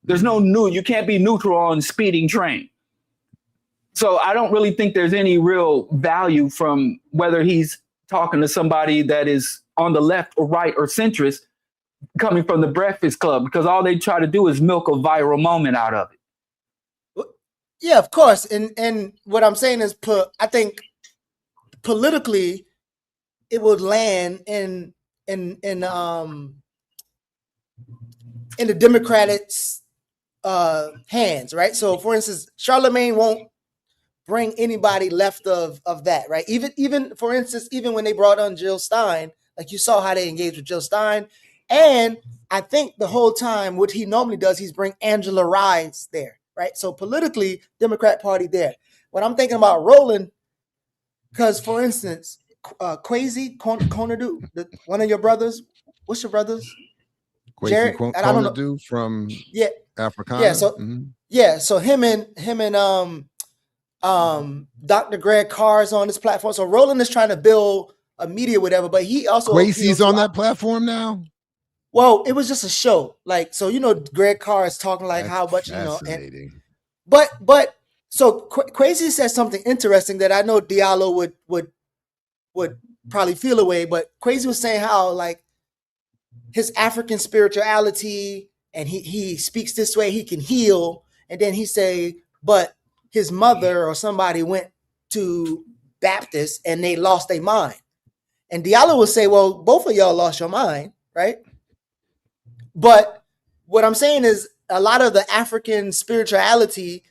There's no you can't be neutral on speeding train. So I don't really think there's any real value from whether he's talking to somebody that is on the left or right or centrist coming from the Breakfast Club, because all they try to do is milk a viral moment out of it.
Yeah, of course. And what I'm saying is, I think politically, it would land in the Democrats' hands, right? So, for instance, Charlemagne won't bring anybody left of that, right? Even for instance, even when they brought on Jill Stein, like you saw how they engaged with Jill Stein, and I think the whole time what he normally does, he's bring Angela Rye there, right? So politically, Democrat Party there. When I'm thinking about Roland, because for instance, Kwesi Konadu, one of your brothers, what's your brothers?
Kwesi Konadu from Africana.
Yeah, so him and Dr. Greg Carr is on this platform. So Roland is trying to build a media, whatever, but he also
Kwesi's on that platform now.
Well, it was just a show, like, so you know, Greg Carr is talking like
That's
how much, you know, but so Kwesi said something interesting that I know Diallo would probably feel away, but Kwesi was saying how like his African spirituality and he speaks this way, he can heal, and then he say, but his mother or somebody went to Baptist and they lost their mind. And Diallo would say, well, both of y'all lost your mind, right? But what I'm saying is a lot of the African spirituality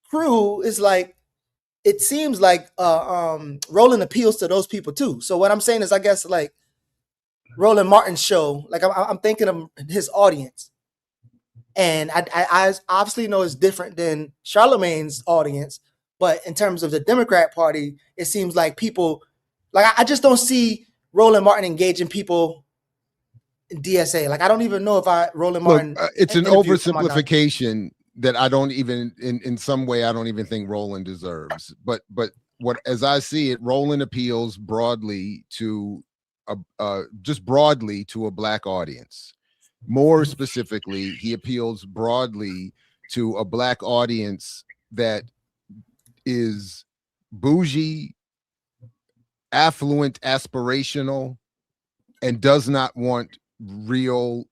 crew is like, it seems like Roland appeals to those people too. So what I'm saying is, I guess like Roland Martin's show, like I'm thinking of his audience. And I obviously know it's different than Charlemagne's audience, but in terms of the Democrat Party, it seems like people, like I just don't see Roland Martin engaging people in DSA. Like I don't even know if Roland Martin.
It's an oversimplification that I don't even, in some way, I don't even think Roland deserves. But what, as I see it, Roland appeals broadly to just broadly to a Black audience. More specifically, he appeals broadly to a Black audience that is bougie, affluent, aspirational, and does not want real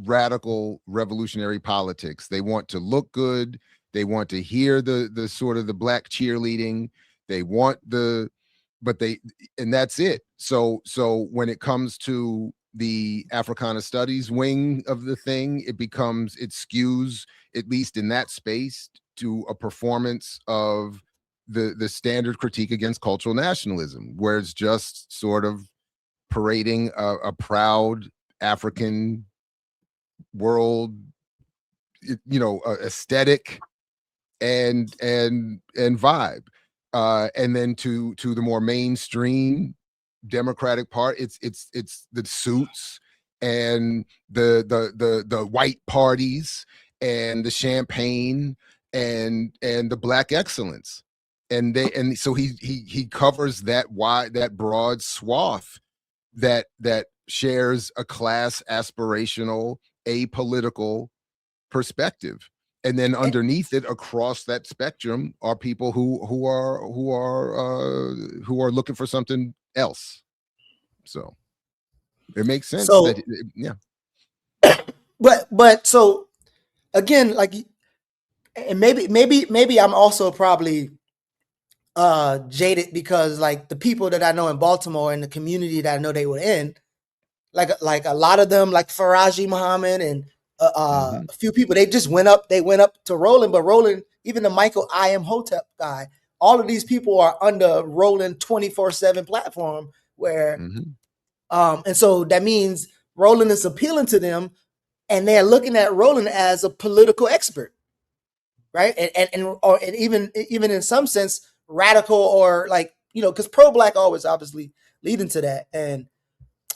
radical revolutionary politics. They want to look good. They want to hear the sort of the Black cheerleading. They want and that's it. So when it comes to the Africana Studies wing of the thing, it skews, at least in that space, to a performance of the standard critique against cultural nationalism, where it's just sort of parading a proud African world, aesthetic and vibe, and then to the more mainstream Democratic part, it's the suits and the white parties and the champagne and the Black excellence, and so he covers that broad swath that shares a class aspirational apolitical perspective. And then underneath it, across that spectrum, are people who are looking for something else. So it makes sense.
So-
Yeah.
But so again, like, and maybe I'm also probably jaded because like the people that I know in Baltimore and the community that I know they were in, like a lot of them, like Faraji Muhammad and a few people, they went up to Roland, but Roland, even the Michael I Am Hotep guy, all of these people are under Roland 24/7 platform where and so that means Roland is appealing to them and they're looking at Roland as a political expert, right? And even in some sense radical, or like, you know, because pro-black always obviously leading to that.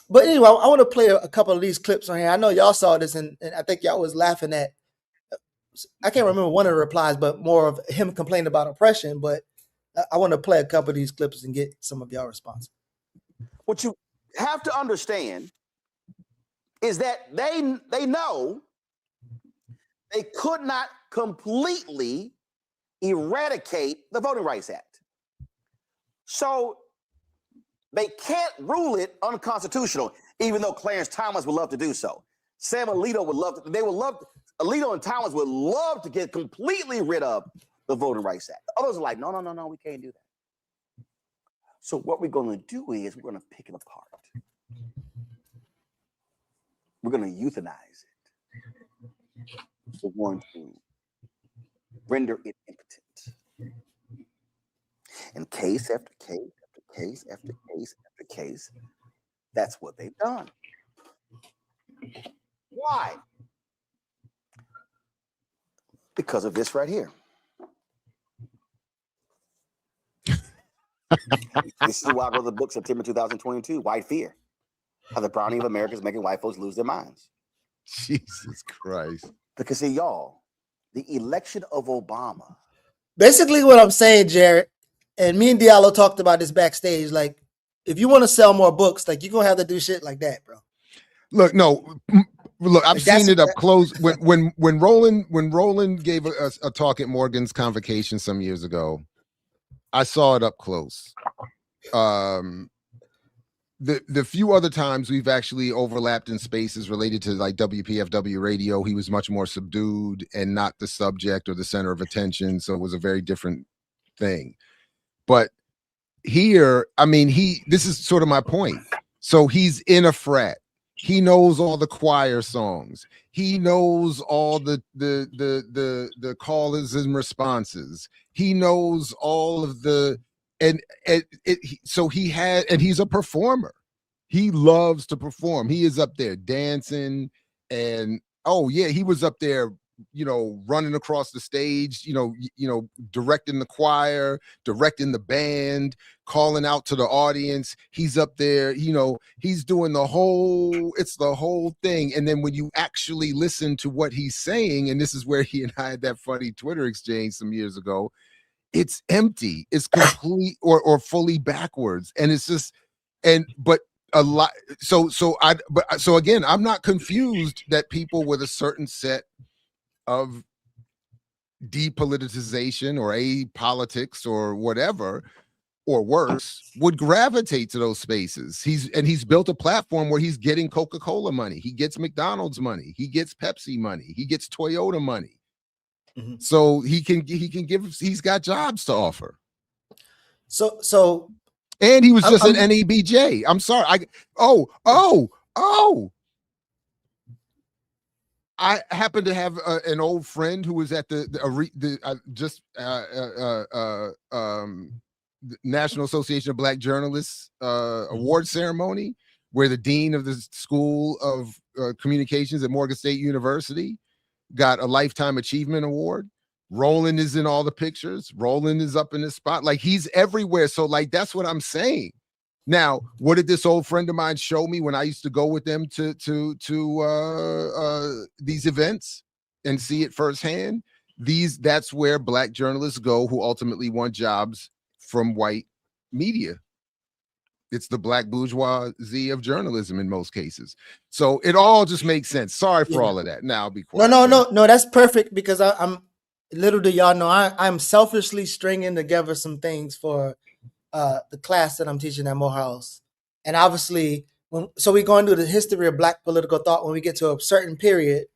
But anyway, I want to play a couple of these clips on here. I know y'all saw this, and I think y'all was laughing at, I can't remember one of the replies, but more of him complaining about oppression. But I want to play a couple of these clips and get some of y'all response.
What you have to understand is that they know they could not completely eradicate the Voting Rights Act. So they can't rule it unconstitutional, even though Clarence Thomas would love to do so. Sam Alito would love to, Alito and Thomas would love to get completely rid of the Voting Rights Act. Others are like, no, we can't do that. So what we're going to do is we're going to pick it apart. We're going to euthanize it. We're going to render it impotent. And case after case after case after case after case, that's what they've done. Why? Because of this right here. This is why I wrote the book September 2022, White Fear. How the browning of America is making white folks lose their minds.
Jesus Christ.
Because see, y'all, the election of Obama.
Basically what I'm saying, Jared, and me and Diallo talked about this backstage, like, if you want to sell more books, like, you're going to have to do shit like that, bro.
Look, I've seen it up close. When Roland gave a talk at Morgan's Convocation some years ago, I saw it up close. The few other times we've actually overlapped in spaces related to like WPFW radio, he was much more subdued and not the subject or the center of attention. So it was a very different thing. But here, I mean, this is sort of my point. So he's in a frat. He knows all the choir songs. He knows all the callers and responses. He knows all of the he's a performer. He loves to perform. He is up there dancing, and oh yeah, he was up there, you know, running across the stage, you know, directing the choir, directing the band, calling out to the audience. He's up there, you know, he's doing the whole thing. And then when you actually listen to what he's saying, and this is where he and I had that funny Twitter exchange some years ago, it's empty, it's complete or fully backwards. And it's just, but a lot. So again, I'm not confused that people with a certain set of depoliticization or apolitics or whatever, or worse, would gravitate to those spaces. He's built a platform where he's getting Coca-Cola money, he gets McDonald's money, he gets Pepsi money, he gets Toyota money. So he can give, he's got jobs to offer.
So
and he was just an NEBJ. I'm sorry. I happen to have an old friend who was at the National Association of Black Journalists award ceremony, where the dean of the School of Communications at Morgan State University got a Lifetime Achievement Award. Roland is in all the pictures. Roland is up in the spot. Like, he's everywhere. So like, that's what I'm saying. Now, what did this old friend of mine show me when I used to go with them to these events and see it firsthand? That's where Black journalists go who ultimately want jobs from white media. It's the black bourgeoisie of journalism in most cases. So it all just makes sense. Sorry for all of that. Now I'll be quiet.
No, that's perfect, because I'm little do y'all know I'm selfishly stringing together some things for the class that I'm teaching at Morehouse, and obviously, so we go into the history of Black political thought. When we get to a certain period,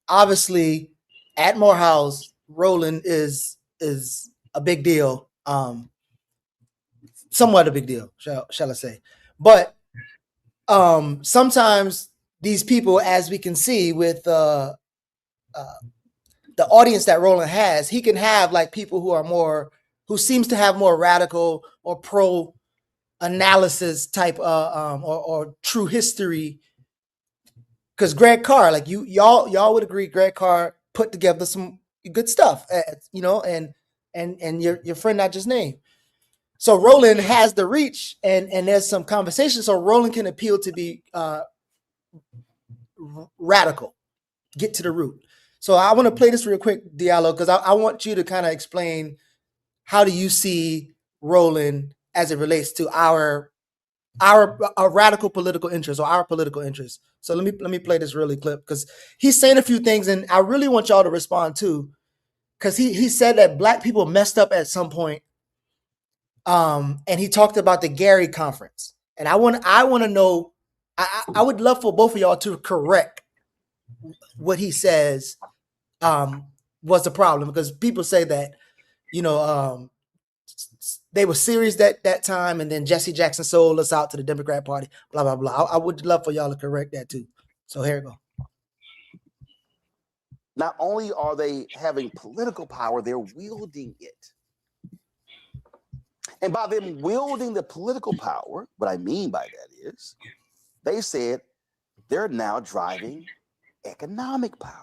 obviously, at Morehouse, Roland is a big deal, somewhat a big deal, shall I say? But sometimes these people, as we can see with the audience that Roland has, he can have like people who seems to have more radical or pro analysis type or true history. Because Greg Carr, like y'all would agree, Greg Carr put together some good stuff, and your friend not just named. So Roland has the reach, and there's some conversation. So Roland can appeal to be radical, get to the root. So I want to play this real quick, Diallo, because I want you to kind of explain how do you see Roland as it relates to our radical political interests or our political interests. So let me play this really clip because he's saying a few things, and I really want y'all to respond too, because he said that Black people messed up at some point, and he talked about the Gary conference, and I want to know. I would love for both of y'all to correct what he says was the problem, because people say that they were serious that time, and then Jesse Jackson sold us out to the Democrat Party, blah, blah, blah. I would love for y'all to correct that too. So here we go.
Not only are they having political power, they're wielding it. And by them wielding the political power, what I mean by that is they said they're now driving economic power.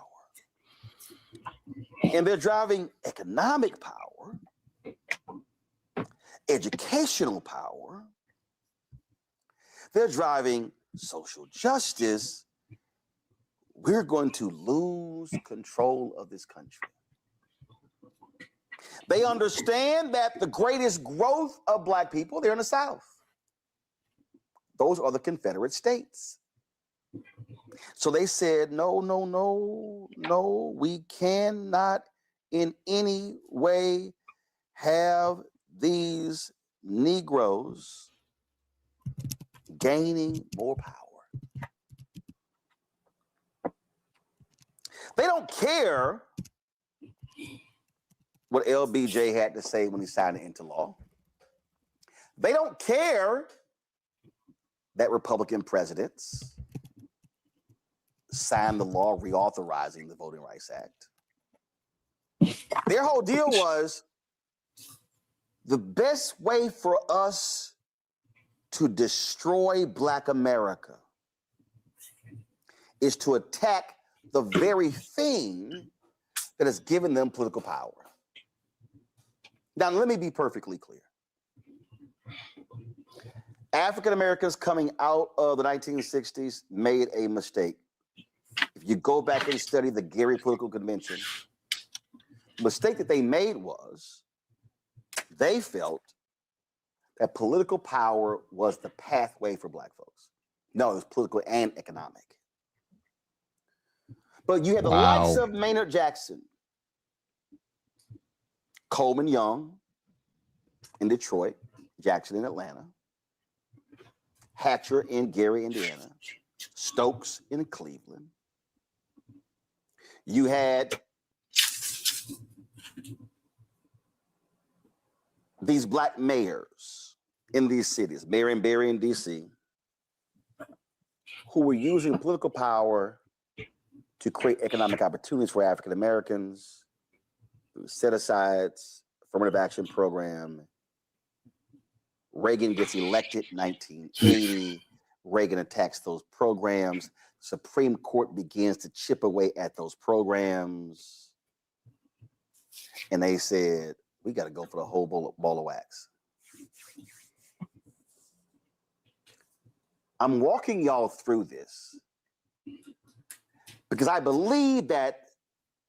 And they're driving economic power, educational power. They're driving social justice. We're going to lose control of this country. They understand that the greatest growth of Black people, they're in the South. Those are the Confederate States. So they said, no, we cannot in any way have these Negroes gaining more power. They don't care what LBJ had to say when he signed it into law. They don't care that Republican presidents signed the law reauthorizing the Voting Rights Act. Their whole deal was the best way for us to destroy Black America is to attack the very thing that has given them political power. Now, let me be perfectly clear. African Americans coming out of the 1960s made a mistake. If you go back and study the Gary Political Convention, the mistake that they made was they felt that political power was the pathway for Black folks. No, it was political and economic. But you had the likes of Maynard Jackson, Coleman Young in Detroit, Jackson in Atlanta, Hatcher in Gary, Indiana, Stokes in Cleveland. You had these Black mayors in these cities, Marion Barry in DC, who were using political power to create economic opportunities for African Americans, set-asides, affirmative action program. Reagan gets elected in 1980. Reagan attacks those programs. Supreme Court begins to chip away at those programs. And they said, we got to go for the whole ball of wax. I'm walking y'all through this because I believe that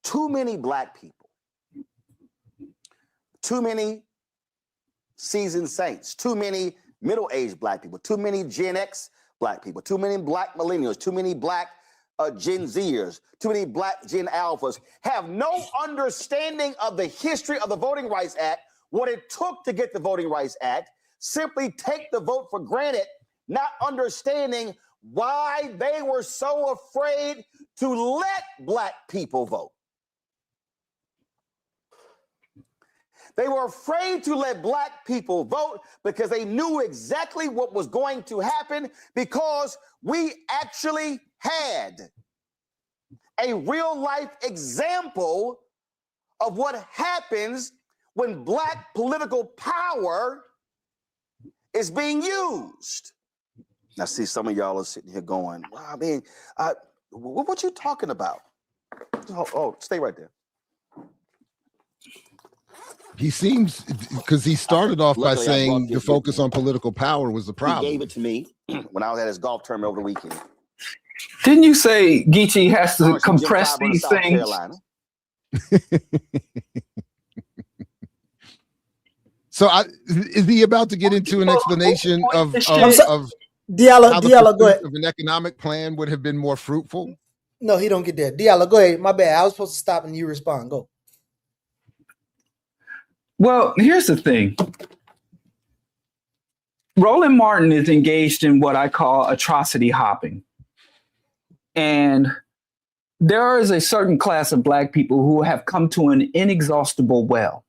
too many Black people, too many seasoned saints, too many middle-aged Black people, too many Gen X Black people, too many Black millennials, too many Black Gen Zers, too many Black Gen Alphas have no understanding of the history of the Voting Rights Act, what it took to get the Voting Rights Act, simply take the vote for granted, not understanding why they were so afraid to let black people vote. They were afraid to let black people vote because they knew exactly what was going to happen, because we actually had a real life example of what happens when black political power is being used. Now, see, some of y'all are sitting here going, well, I mean, what you talking about? Oh, stay right there.
He seems, because he started off by saying the focus on political power was the problem.
He gave it to me when I was at his golf tournament over the weekend.
Didn't you say Geechee has to compress these things?
So is he about to get into an explanation of
Diallo,
how the
Diallo, go ahead.
of an economic plan would have been more fruitful?
No, he don't get there. Diallo, go ahead. My bad. I was supposed to stop and you respond. Go.
Well, here's the thing. Roland Martin is engaged in what I call atrocity hopping. And there is a certain class of black people who have come to an inexhaustible well.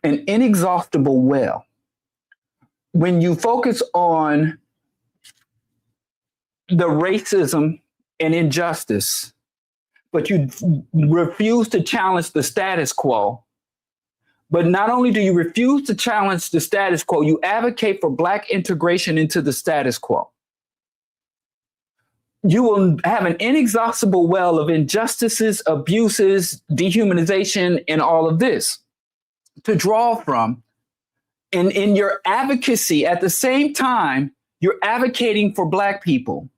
An inexhaustible well. When you focus on the racism and injustice, but you refuse to challenge the status quo, but not only do you refuse to challenge the status quo, you advocate for black integration into the status quo. You will have an inexhaustible well of injustices, abuses, dehumanization, and all of this to draw from. And in your advocacy, at the same time, you're advocating for black people.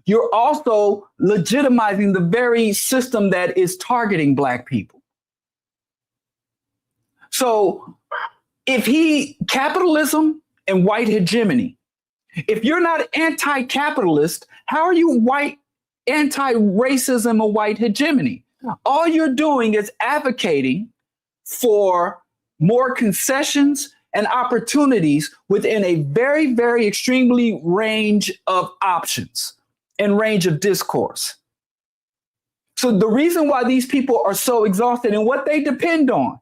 You're also legitimizing the very system that is targeting black people. So if capitalism and white hegemony, if you're not anti-capitalist, how are you anti-racism or white hegemony? All you're doing is advocating for more concessions and opportunities within a very, very extremely range of options and range of discourse. So the reason why these people are so exhausted and what they depend on,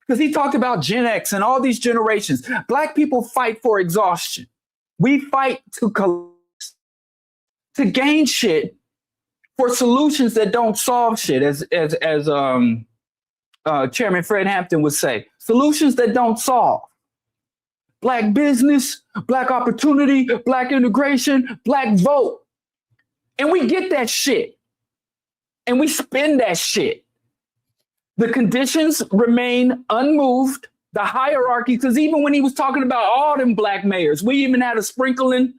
because he talked about Gen X and all these generations, black people fight for exhaustion. We fight to gain shit for solutions that don't solve shit, as Chairman Fred Hampton would say, solutions that don't solve. Black business, black opportunity, black integration, black vote. And we get that shit. And we spend that shit. The conditions remain unmoved. The hierarchy, because even when he was talking about all them black mayors, we even had a sprinkling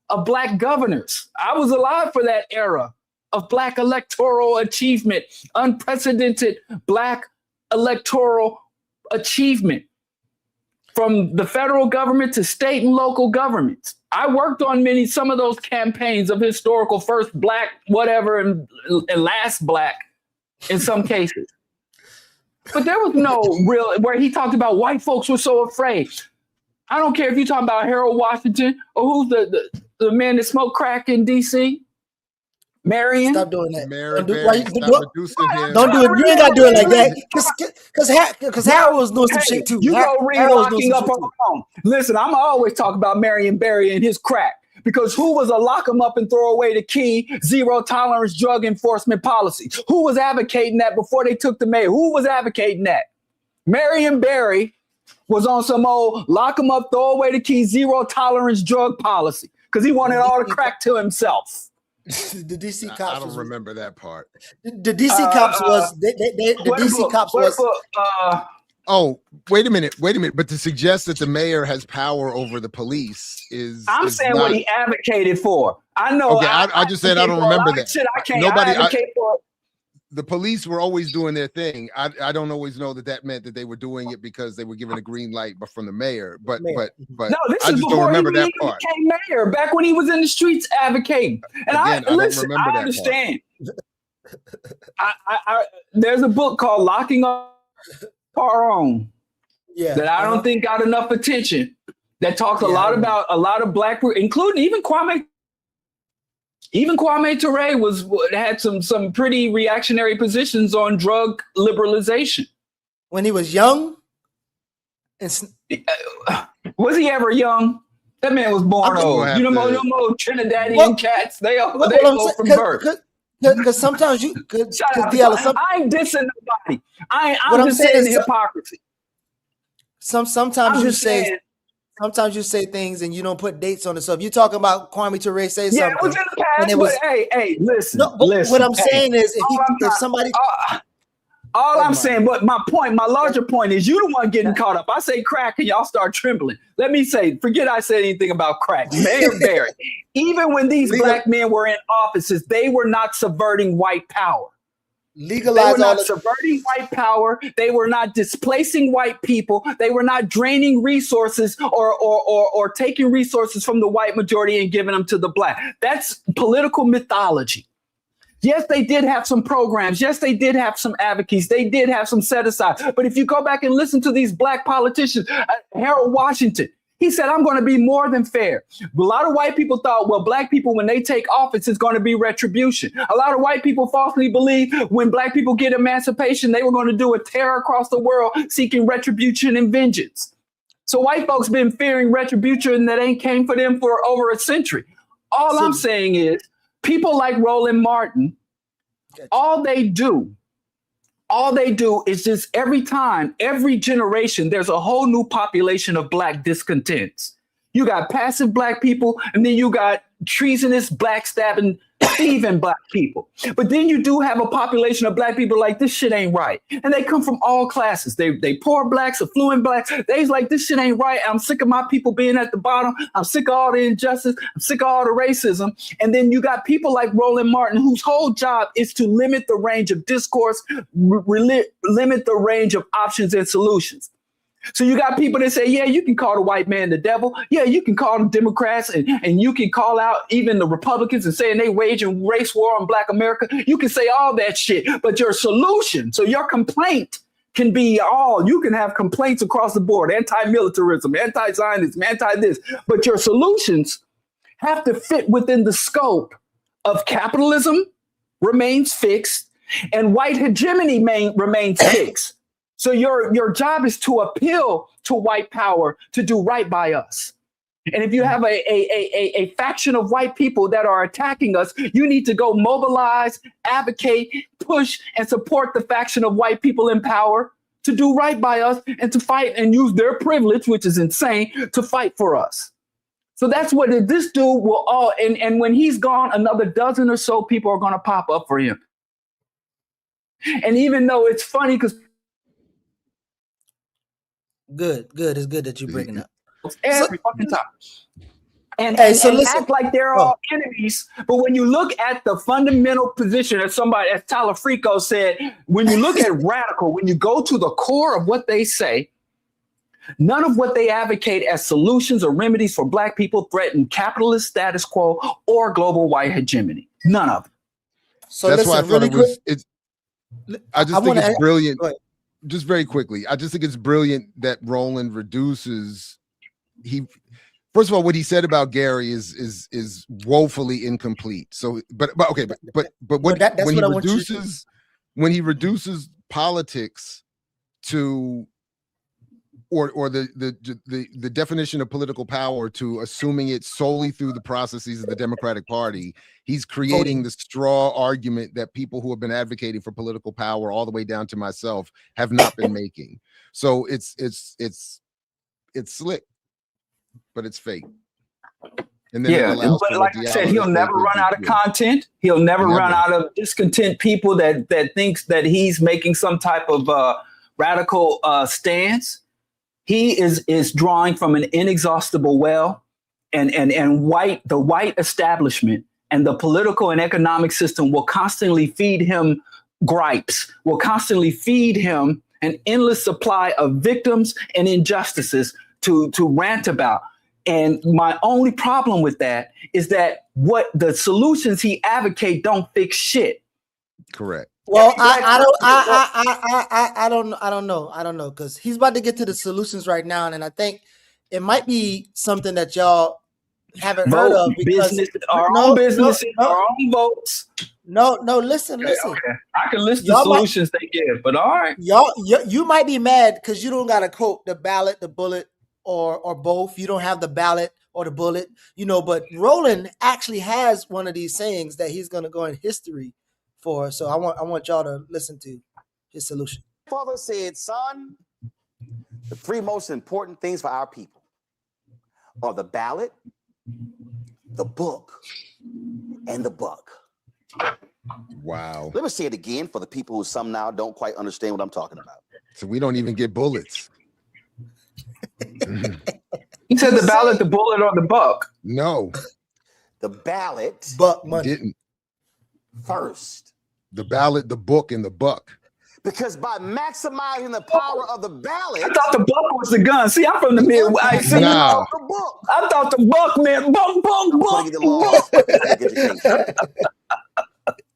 of black governors. I was alive for that era of black electoral achievement, unprecedented black electoral achievement from the federal government to state and local governments. I worked on some of those campaigns of historical first black, whatever, and last black in some cases. But there was no real, where he talked about white folks were so afraid. I don't care if you're talking about Harold Washington or who's the man that smoked crack in D.C. Marion.
Stop doing that.
Don't
do it. You ain't got to do it like that. Because Harold was doing some shit too.
You go read Locking Up on the Phone. Listen, I'm always talk about Marion Barry and his crack. Because who was a lock 'em up and throw away the key, zero tolerance drug enforcement policy? Who was advocating that before they took the mayor? Who was advocating that? Marion Barry was on some old lock 'em up, throw away the key, zero tolerance drug policy because he wanted all the crack to himself.
The DC cops.
I don't remember that part.
The DC cops was the DC cops was.
Oh, wait a minute. But to suggest that the mayor has power over the police
I'm saying what he advocated for. I know.
Okay, I just said I don't remember that.
Shit, I can't advocate for.
The police were always doing their thing. I don't always know that meant that they were doing it because they were given a green light from the mayor. But
no, this
I
is
just don't remember that
he
part.
Became mayor back when he was in the streets advocating. And
Again,
I understand. There's a book called Locking Up Our Own. that I don't think got enough attention. That talks a lot about a lot of black, including even Kwame. Even Kwame Ture had some pretty reactionary positions on drug liberalization
when he was young.
Was he ever young? That man was born old. You know, them old Trinidadian cats. They go from birth.
Because sometimes you could.
I ain't dissing nobody. I'm just saying the hypocrisy.
Sometimes you say. Sometimes you say things and you don't put dates on it. So if you're talking about Kwame Ture say something,
it was in the past. But hey, listen.
No, listen. What I'm saying is, if somebody,
all I'm saying, but my larger point is, you the one getting caught up. I say crack and y'all start trembling. Let me say, forget I said anything about crack. Mayor Barrett, even when these black men were in offices, they were not subverting white power. They were not subverting white power. They were not displacing white people. They were not draining resources or taking resources from the white majority and giving them to the black. That's political mythology. Yes, they did have some programs. Yes, they did have some advocates. They did have some set aside. But if you go back and listen to these black politicians, Harold Washington, he said, I'm going to be more than fair. A lot of white people thought, well, black people, when they take office, it's going to be retribution. A lot of white people falsely believe when black people get emancipation, they were going to do a terror across the world seeking retribution and vengeance. So white folks been fearing retribution that ain't came for them for over a century. All I'm saying is people like Roland Martin, all they do is just every generation, there's a whole new population of black discontents. You got passive black people, and then you got treasonous, backstabbing, thieving black people. But then you do have a population of black people like, this shit ain't right. And they come from all classes. They poor blacks, affluent blacks. They's like, this shit ain't right. I'm sick of my people being at the bottom. I'm sick of all the injustice. I'm sick of all the racism. And then you got people like Roland Martin, whose whole job is to limit the range of discourse, limit the range of options and solutions. So you got people that say, yeah, you can call the white man the devil. Yeah, you can call them Democrats and you can call out even the Republicans and saying they waging race war on black America. You can say all that shit, but your solution, so your complaint can be you can have complaints across the board, anti-militarism, anti-Zionism, anti-this, but your solutions have to fit within the scope of capitalism remains fixed and white hegemony remains fixed. So your job is to appeal to white power to do right by us. And if you have a faction of white people that are attacking us, you need to go mobilize, advocate, push, and support the faction of white people in power to do right by us and to fight and use their privilege, which is insane, to fight for us. So that's what this dude will and when he's gone, another dozen or so people are going to pop up for him. And even though it's funny because
Good. It's good that you bring it up.
Every fucking time. And
listen,
act like they're all enemies. But when you look at the fundamental position, as Talafrico said, when you look at radical, when you go to the core of what they say, none of what they advocate as solutions or remedies for black people threaten capitalist status quo or global white hegemony. None of them.
So that's why I thought I just think it's brilliant. Just very quickly, I just think it's brilliant that Roland reduces. First of all, what he said about Gary is woefully incomplete. So, but when he reduces politics to or the definition of political power to assuming it solely through the processes of the Democratic Party, he's creating the straw argument that people who have been advocating for political power all the way down to myself have not been making. So it's slick, but it's fake. And then
but like I said, he'll never run out of content. He'll never run out of discontent people that thinks that he's making some type of radical stance. He is drawing from an inexhaustible well, and the white establishment and the political and economic system will constantly feed him gripes, will constantly feed him an endless supply of victims and injustices to rant about. And my only problem with that is that what the solutions he advocates don't fix shit.
Correct.
Well, I don't know because he's about to get to the solutions right now, and I think it might be something that y'all haven't heard of because
business, our own businesses, our own votes.
No, listen.
Okay. I can list the solutions they give, but all right.
You might be mad because you don't got to quote the ballot, the bullet, or both. You don't have the ballot or the bullet, but Roland actually has one of these sayings that he's going to go in history for. So I want y'all to listen to his solution.
Father said, son, the three most important things for our people are the ballot, the book, and the buck.
Wow.
Let me say it again for the people who some now don't quite understand what I'm talking about.
So we don't even get bullets.
He said the ballot, the bullet, or the buck.
No.
The ballot.
Buck money.
Didn't.
First.
The ballot, the book, and the buck.
Because by maximizing the power of the ballot.
I thought the buck was the gun. See, I'm from the Midwest.
Nah.
I thought the buck meant buck.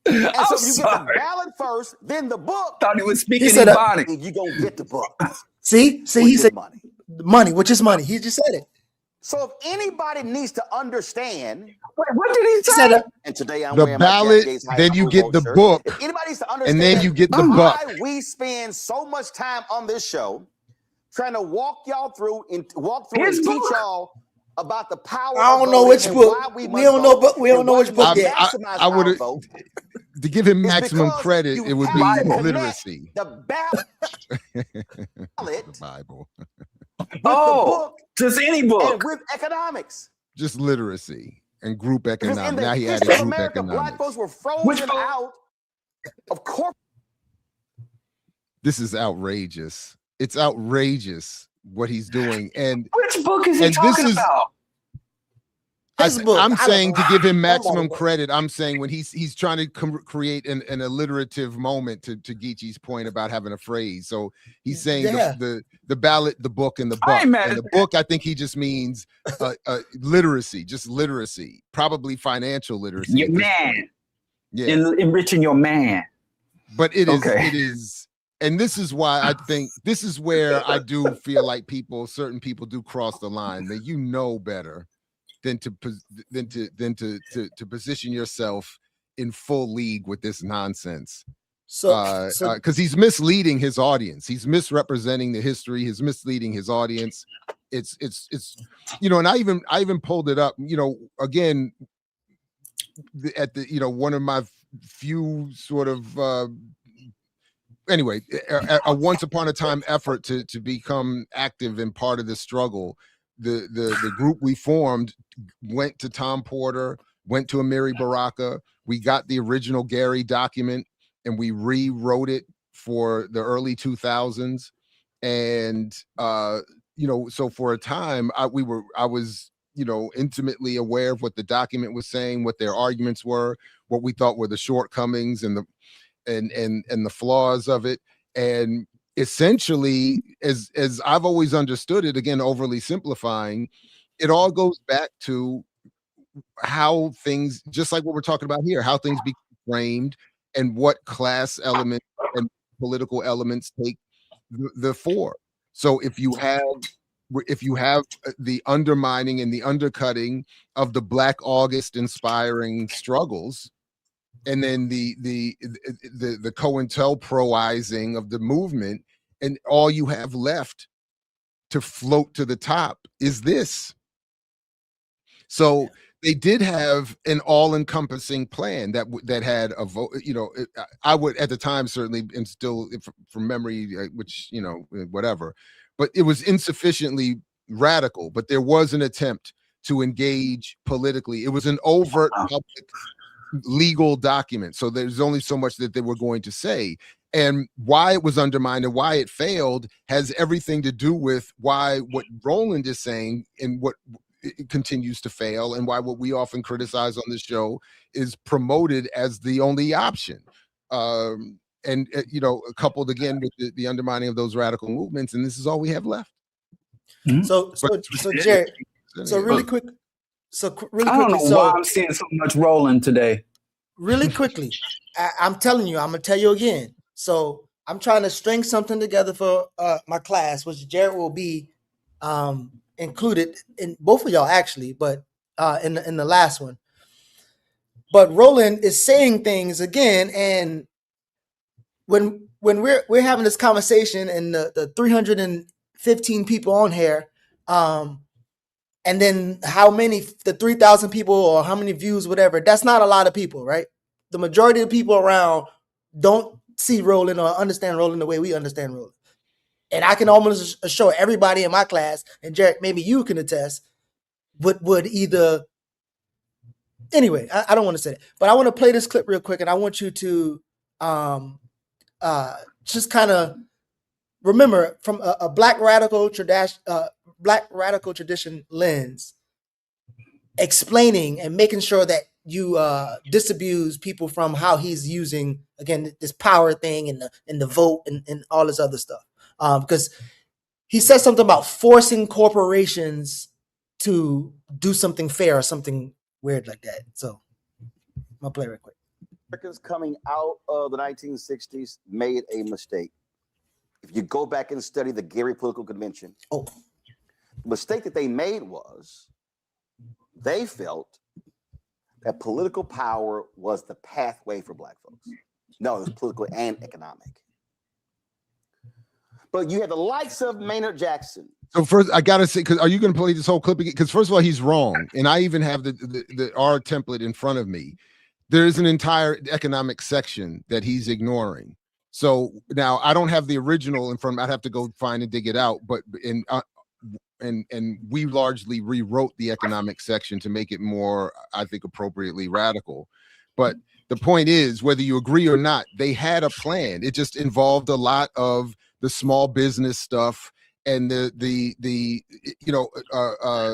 And so you get the ballot first, then the book.
Thought he was speaking Ebonics.
And you gonna get the book.
See, he said money, which is money. He just said it.
So if anybody needs to understand,
what did he say?
And today I'm
the
wearing
ballot,
my Jack
then you get the book,
if anybody needs to understand,
and then you get the
why
buck.
we spend so much time on this show trying to walk y'all through and
His
and
book.
teach y'all about the power.
I don't know which book. We don't know, but we don't know which book yet.
I would to give him maximum credit. It would be literacy.
The ballot.
The Bible.
Oh, just any book.
And with economics.
Just literacy and group economics. Now he added
group
group
America,
economics.
Black folks were frozen out of corporate.
This is outrageous. It's outrageous what he's doing. And
which book is he talking about?
I'm saying to give him maximum credit. I'm saying when he's trying to create an alliterative moment to Geechee's point about having a phrase. So he's saying the ballot, the book, and the buck. And the book, I think he just means literacy, just literacy, probably financial literacy.
Your man. Yeah. Enriching your man.
But it is. And this is why I think this is where I do feel like certain people do cross the line, that you know better than to position yourself in full league with this nonsense. So because he's misleading his audience, he's misrepresenting the history, he's misleading his audience. It's and I even pulled it up. Again, at the one of my few sort of anyway, a once upon a time effort to become active and part of this struggle. The group we formed went to Tom Porter, went to Amiri Baraka. We got the original Gary document and we rewrote it for the early 2000s. And so for a time I was intimately aware of what the document was saying, what their arguments were, what we thought were the shortcomings and the flaws of it. And essentially, as I've always understood it, again, overly simplifying, it all goes back to how things, just like what we're talking about here, how things become framed and what class elements and political elements take the fore. So if you have the undermining and the undercutting of the Black August inspiring struggles, and then the COINTELPROizing of the movement, and all you have left to float to the top is this. So they did have an all-encompassing plan that had a vote. I would at the time certainly, and still from memory, which whatever, but it was insufficiently radical. But there was an attempt to engage politically. It was an overt public legal document, so there's only so much that they were going to say. And why it was undermined and why it failed has everything to do with why what Roland is saying and what it continues to fail, and why what we often criticize on this show is promoted as the only option. Coupled again with the undermining of those radical movements, and this is all we have left.
Mm-hmm. So Jared, really quick. I
don't know why I'm seeing so much Roland today.
really quickly, I'm telling you, I'm gonna tell you again. So I'm trying to string something together for my class, which Jared will be included in both of y'all actually, but in the last one. But Roland is saying things again, and when we're having this conversation, and the 315 people on here, and then how many, the 3,000 people or how many views, whatever, that's not a lot of people, right? The majority of the people around don't see Roland or understand Roland the way we understand Roland. And I can almost assure everybody in my class, and Jared, maybe you can attest, would either, anyway, I don't want to say it, but I want to play this clip real quick, and I want you to just kind of remember from a black radical tradition lens, explaining and making sure that you disabuse people from how he's using, again, this power thing and the vote and all this other stuff. Because he says something about forcing corporations to do something fair or something weird like that. So I'm gonna play real quick.
Americans coming out of the 1960s made a mistake. If you go back and study the Gary Political Convention, the mistake that they made was they felt that political power was the pathway for black folks. No, it was political and economic. But you had the likes of Maynard Jackson.
So first, I gotta say, because are you going to play this whole clip again? Because first of all, he's wrong, and I even have our template in front of me. There is an entire economic section that he's ignoring. So now I don't have the original in front of me. I'd have to go find and dig it out. But and we largely rewrote the economic section to make it more, I think, appropriately radical. But the point is, whether you agree or not, they had a plan. It just involved a lot of the small business stuff and the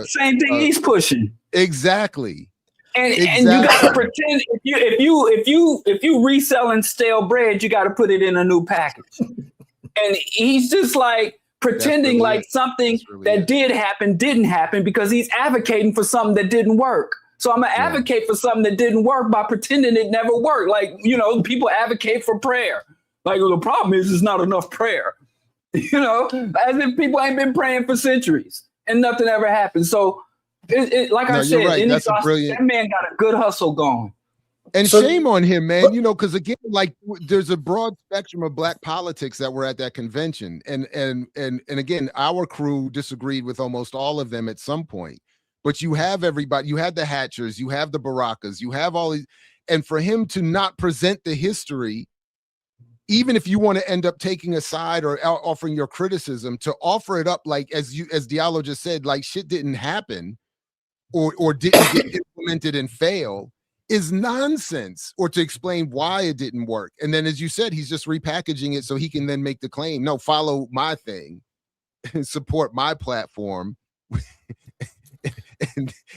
same thing he's pushing.
Exactly.
And you gotta pretend if you reselling stale bread, you gotta put it in a new package. And he's just like pretending like something that did happen didn't happen because he's advocating for something that didn't work. So I'm gonna advocate for something that didn't work by pretending it never worked. Like, people advocate for prayer. Like, well, the problem is there's not enough prayer. As if people ain't been praying for centuries and nothing ever happened. So like I said,
right.
That man got a good hustle going.
And shame on him, man. Because again, like there's a broad spectrum of black politics that were at that convention. And again, our crew disagreed with almost all of them at some point. But you have everybody, you have the Hatchers, you have the Barakas, you have all these, and for him to not present the history, even if you want to end up taking a side or offering your criticism, to offer it up like as Diallo just said, like shit didn't happen or didn't get implemented and fail is nonsense, or to explain why it didn't work. And then, as you said, he's just repackaging it so he can then make the claim, no, follow my thing and support my platform.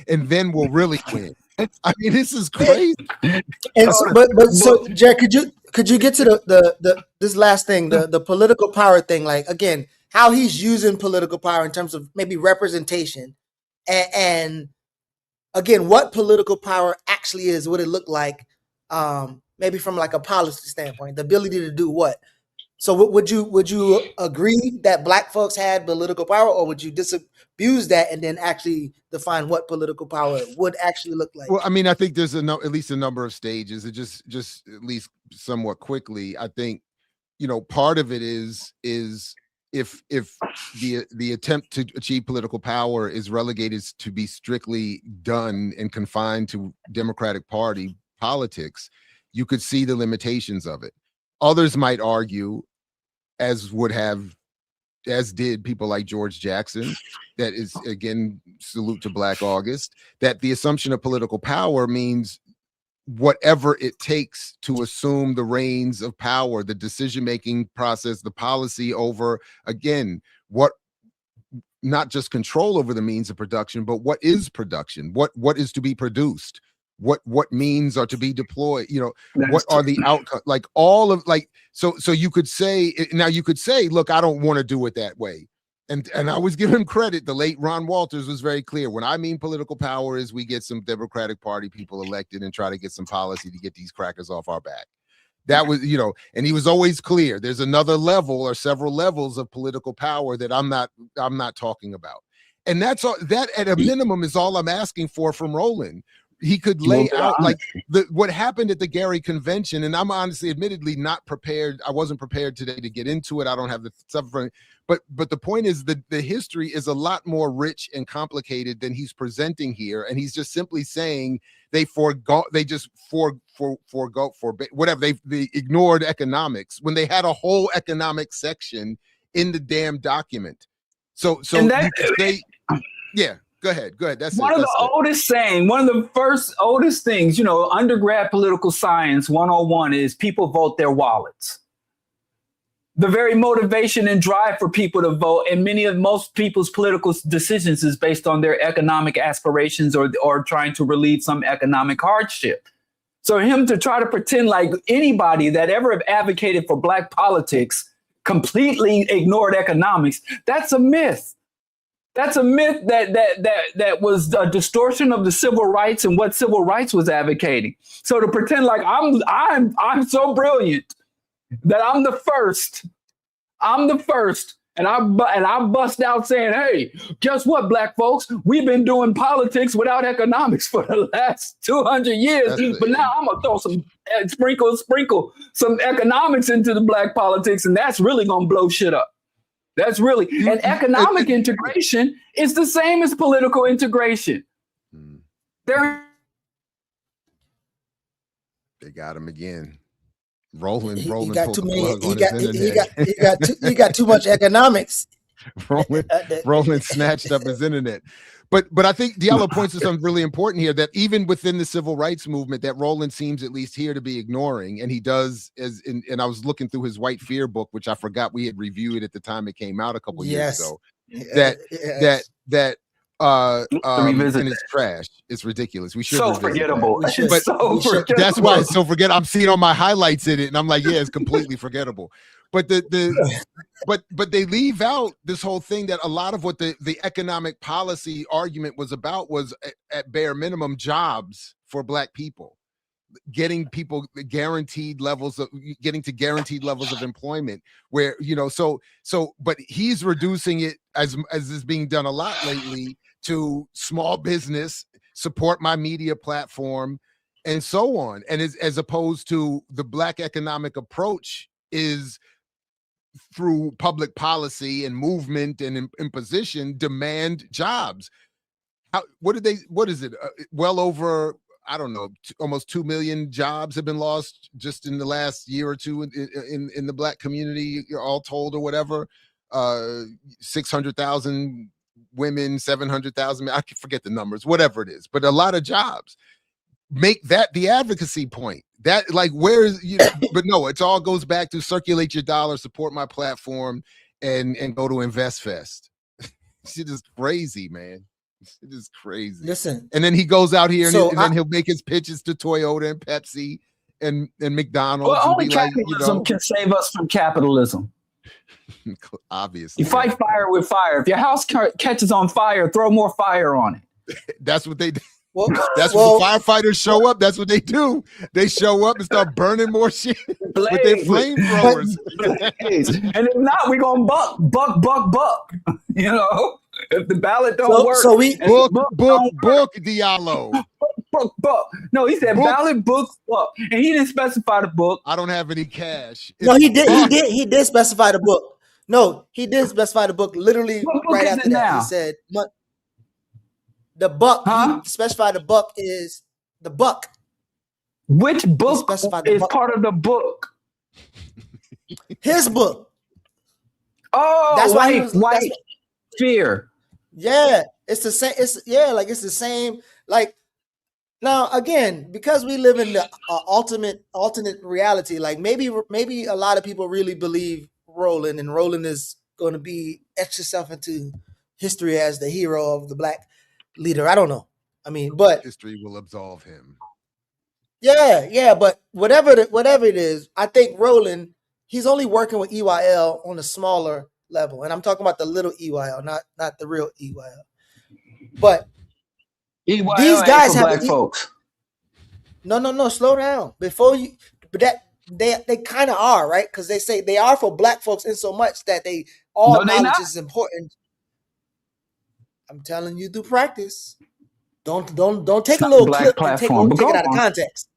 and then we'll really win. I mean, this is crazy.
And so Jack, could you get to the this last thing, the political power thing? Like, again, how he's using political power in terms of maybe representation, and again, what political power actually is, what it looked like, maybe from like a policy standpoint, the ability to do what. So would you agree that black folks had political power, or would you disabuse that and then actually define what political power would actually look like?
Well, I mean, I think there's at least a number of stages. It just at least somewhat quickly. I think, part of it is if the attempt to achieve political power is relegated to be strictly done and confined to Democratic Party politics, you could see the limitations of it. Others might argue, as did people like George Jackson, that is, again, salute to Black August, that the assumption of political power means whatever it takes to assume the reins of power, the decision-making process, the policy over, again, what, not just control over the means of production, but what is production, what is to be produced, what means are to be deployed, what are the outcomes, like all of, like, so you could say, now you could say, look, I don't want to do it that way. And I always give him credit. The late Ron Walters was very clear. When I mean political power is we get some Democratic Party people elected and try to get some policy to get these crackers off our back. That was, and he was always clear. There's another level or several levels of political power that I'm not talking about. And that's all, that at a minimum is all I'm asking for from Roland. He could lay out like what happened at the Gary convention. And I'm honestly, admittedly, not prepared. I wasn't prepared today to get into it. I don't have the stuff for but the point is that the history is a lot more rich and complicated than he's presenting here. And he's just simply saying they forego whatever, they ignored economics when they had a whole economic section in the damn document. So yeah. Go ahead. That's
one of the oldest saying, one of the first oldest things, undergrad political science 101 is people vote their wallets. The very motivation and drive for people to vote and most people's political decisions is based on their economic aspirations or trying to relieve some economic hardship. So him to try to pretend like anybody that ever advocated for Black politics completely ignored economics, that's a myth. That's a myth that was a distortion of the civil rights and what civil rights was advocating. So to pretend like I'm so brilliant that I'm the first, and I bust out saying, hey, guess what, Black folks? We've been doing politics without economics for the last 200 years, but now I'm gonna throw some sprinkle some economics into the Black politics, and that's really gonna blow shit up. That's really, and economic integration is the same as political integration.
They got him again. Roland
He
pulled
got
the
too many.
plug on his internet.
He got too much economics.
Roland snatched up his internet. But I think Diallo points to something really important here, that even within the civil rights movement that Roland seems at least here to be ignoring, and he does, and I was looking through his White Fear book, which I forgot we had reviewed at the time it came out a couple years ago. And it's trash. It's ridiculous. We should
so forgettable.
That's why it's so forgettable. I'm seeing all my highlights in it, and I'm like, yeah, it's completely forgettable. But but they leave out this whole thing that a lot of what the economic policy argument was about was at bare minimum jobs for Black people, getting people guaranteed levels of employment, where but he's reducing it as is being done a lot lately to small business, support my media platform, and so on. And as opposed to the Black economic approach is through public policy and movement and imposition, demand jobs. What is it? Well over, I don't know, almost 2 million jobs have been lost just in the last year or two in the Black community, all told, or whatever. 600,000 women, 700,000, I forget the numbers, whatever it is, but a lot of jobs. Make that the advocacy point. That, like, where is, but no, it all goes back to circulate your dollar, support my platform, and go to InvestFest. Shit is crazy, man. It is crazy.
Listen,
and then he goes out here and then he'll make his pitches to Toyota and Pepsi and McDonald's.
Well, only
and be
capitalism
like,
can save us from capitalism.
Obviously,
you fight fire with fire. If your house catches on fire, throw more fire on it.
That's what they do. When the firefighters show up, that's what they do. They show up and start burning more shit with their flamethrowers.
And if not, we're gonna buck. If the ballot don't work.
So we book Diallo.
Book. No, he said ballot, book. And he didn't specify the book.
I don't have any cash.
No, he did. He did specify the book. No, he did specify the book. Literally right after that, now? He said the buck. He specified the buck is the buck.
Which book is part of the book?
His book.
Oh, that's why he was White Fear.
Yeah, it's the same. It's the same. Like, now again, because we live in the alternate reality. Like maybe a lot of people really believe Roland, and Roland is going to be etch yourself into history as the hero of the Black leader. I don't know. I mean, but
history will absolve him.
Yeah. But whatever it is, I think Roland, he's only working with EYL on a smaller level, and I'm talking about the little EYL, not the real EYL. But
EYL
these guys
for
have
black folks.
No, slow down. Before you, but that they kind of are, right? Because they say they are for black folks in so much that all knowledge is important. I'm telling you through practice. Don't take a little clip and take it out of context.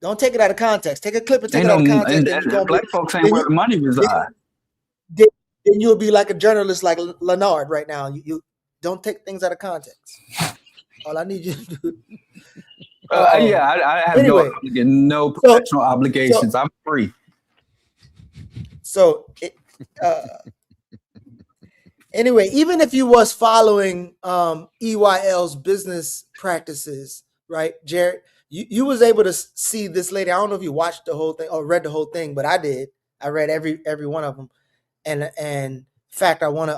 Don't take it out of context. Take a clip and take it out of context.
And black folks ain't where the money resides.
Then you'll be like a journalist like Leonard right now. You don't take things out of context. All I need you to do.
I have no professional obligations. I'm free.
So, anyway, even if you was following EYL's business practices, right, Jared, you was able to see this lady. I don't know if you watched the whole thing or read the whole thing, but I did. I read every one of them, and in fact, I want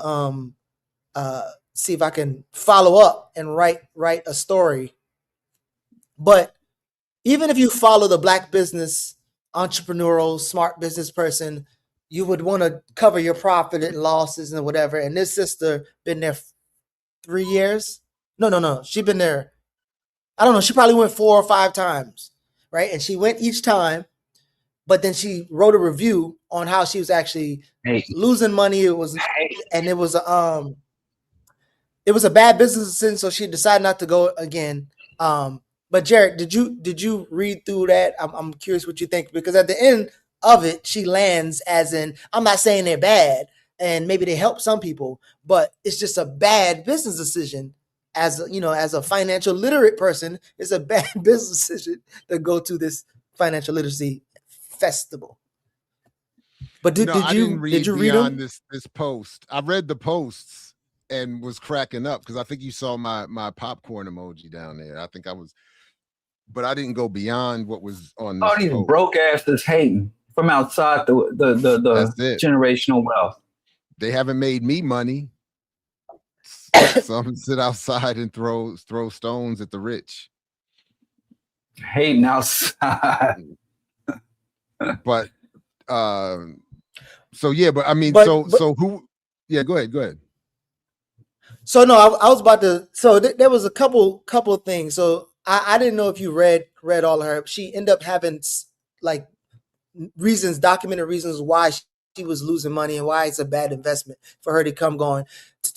to see if I can follow up and write a story. But even if you follow the black business entrepreneurial smart business person, you would want to cover your profit and losses and whatever. And this sister been there 3 years. No. She been there. I don't know. She probably went 4 or 5 times, right? And she went each time, but then she wrote a review on how she was actually losing money. It was a bad business decision, so she decided not to go again. But Jared, did you read through that? I'm curious what you think, because at the end of it, she lands as in, I'm not saying they're bad, and maybe they help some people, but it's just a bad business decision. As a financial literate person, it's a bad business decision to go to this financial literacy festival. But did you read on
this post? I read the posts and was cracking up because I think you saw my popcorn emoji down there. I think I was, but I didn't go beyond what was on this
all these
post.
broke asses hating from outside the generational wealth.
They haven't made me money. So I'm gonna sit outside and throw stones at the rich.
Hating outside.
But so yeah, but I mean, so who? Yeah, go ahead.
So no, I was about to. So there was a couple of things. So I didn't know if you read all of her. She ended up having like documented reasons why she was losing money and why it's a bad investment for her to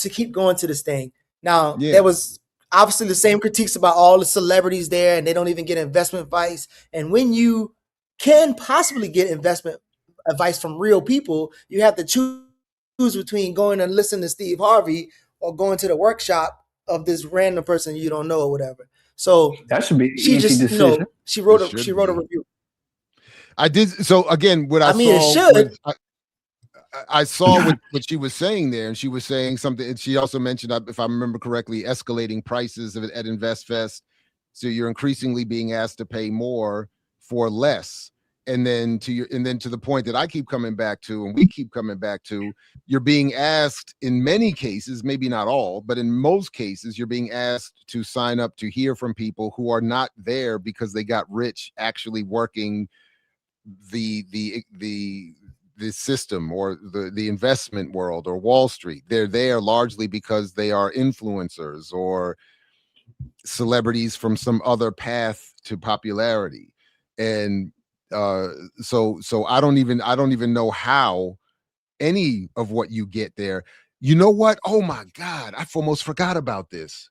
keep going to this thing. Now, There was obviously the same critiques about all the celebrities there, and they don't even get investment advice. And when you can possibly get investment advice from real people, you have to choose between going and listening to Steve Harvey or going to the workshop of this random person you don't know or whatever. So
that should be an easy decision.
She wrote a review.
I did. So again, what I saw what she was saying there, and she was saying something, and she also mentioned, if I remember correctly, escalating prices at InvestFest. So you're increasingly being asked to pay more for less. And then to the point that I keep coming back to, and we keep coming back to, you're being asked in many cases, maybe not all, but in most cases, you're being asked to sign up to hear from people who are not there because they got rich actually working the system or the investment world or Wall Street. They're there largely because they are influencers or celebrities from some other path to popularity. And so I don't even know how any of what you get there. You know what? Oh my God, I almost forgot about this.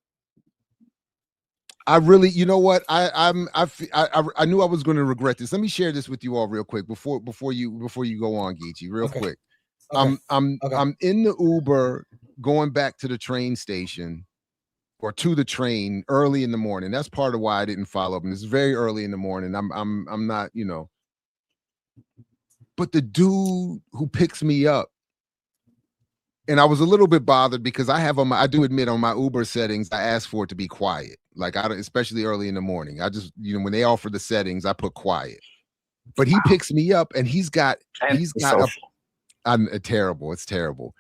I really, you know what? I knew I was going to regret this. Let me share this with you all real quick before you go on, Geechee, real quick. Okay. I'm in the Uber going back to the train station or to the train early in the morning. That's part of why I didn't follow up. And it's very early in the morning. I'm not, but the dude who picks me up, and I was a little bit bothered because I do admit on my Uber settings, I ask for it to be quiet. Like especially early in the morning. I just, when they offer the settings, I put quiet. But he picks me up and he's got terrible. It's terrible.